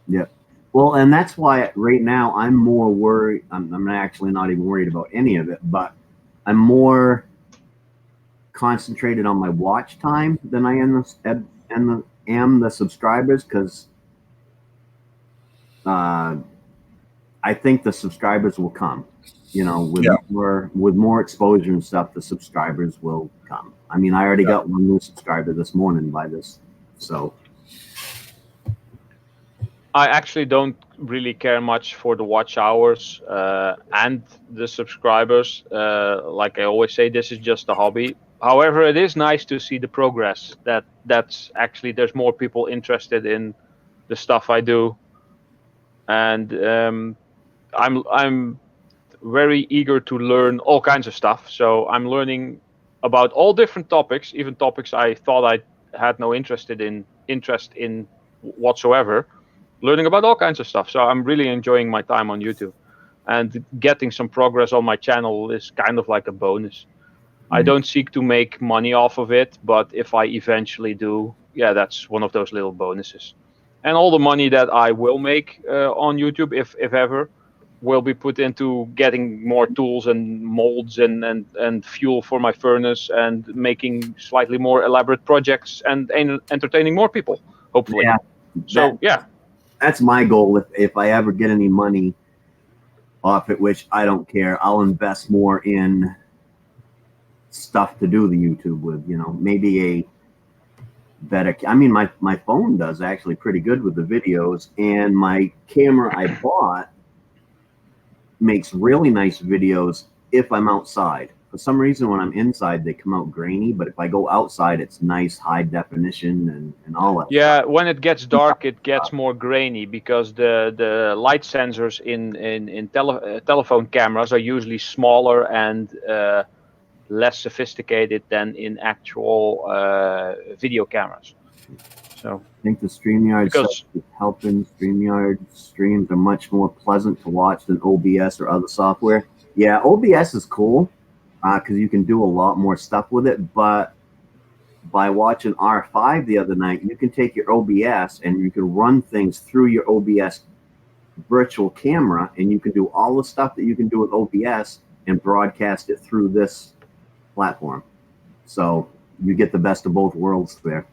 [SPEAKER 1] Yeah. Well, and that's why right now I'm more worried. I'm actually not even worried about any of it, but I'm more concentrated on my watch time than I am the subscribers, because I think the subscribers will come. With more exposure and stuff, the subscribers will come. I mean, I already got one new subscriber this morning by this, so.
[SPEAKER 3] I actually don't really care much for the watch hours and the subscribers. Like I always say, this is just a hobby. However, it is nice to see the progress. That's actually there's more people interested in the stuff I do, and I'm very eager to learn all kinds of stuff. So I'm learning about all different topics, even topics I thought I had no interest in whatsoever. Learning about all kinds of stuff. So I'm really enjoying my time on YouTube, and getting some progress on my channel is kind of like a bonus. I don't seek to make money off of it, but if I eventually do, yeah, that's one of those little bonuses. And all the money that I will make on YouTube, if ever, will be put into getting more tools and molds and fuel for my furnace and making slightly more elaborate projects and entertaining more people, hopefully.
[SPEAKER 1] Yeah,
[SPEAKER 3] So yeah,
[SPEAKER 1] that's my goal. If I ever get any money off it, which I don't care, I'll invest more in stuff to do the YouTube with. You know, maybe a better. I mean, my phone does actually pretty good with the videos, and my camera I bought makes really nice videos if I'm outside. For some reason, when I'm inside, they come out grainy, but if I go outside, it's nice high definition and all that.
[SPEAKER 3] yeah. When it gets dark, it gets more grainy because the light sensors in telephone cameras are usually smaller and less sophisticated than in actual video cameras. So
[SPEAKER 1] I think the StreamYard
[SPEAKER 3] because
[SPEAKER 1] stuff is helping. StreamYard streams are much more pleasant to watch than OBS or other software. Yeah, OBS is cool because you can do a lot more stuff with it. But by watching R5 the other night, you can take your OBS and you can run things through your OBS virtual camera, and you can do all the stuff that you can do with OBS and broadcast it through this platform. So you get the best of both worlds there.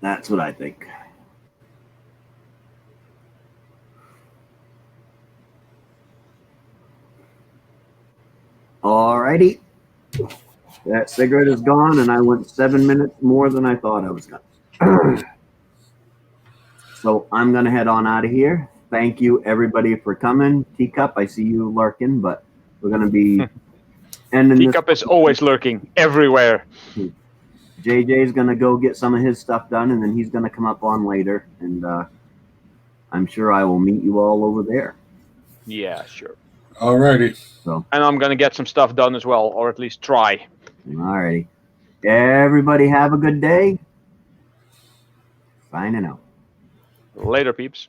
[SPEAKER 1] That's what I think. Alrighty. That cigarette is gone, and I went 7 minutes more than I thought I was going to. So I'm going to head on out of here. Thank you, everybody, for coming. Teacup, I see you lurking, but we're going to be ending this.
[SPEAKER 3] Teacup is always lurking everywhere.
[SPEAKER 1] JJ's going to go get some of his stuff done, and then he's going to come up on later, and I'm sure I will meet you all over there.
[SPEAKER 3] Yeah, sure.
[SPEAKER 2] Alrighty.
[SPEAKER 1] So,
[SPEAKER 3] And I'm gonna get some stuff done as well, or at least try.
[SPEAKER 1] alrighty. Everybody have a good day. Signing out.
[SPEAKER 3] Later, peeps.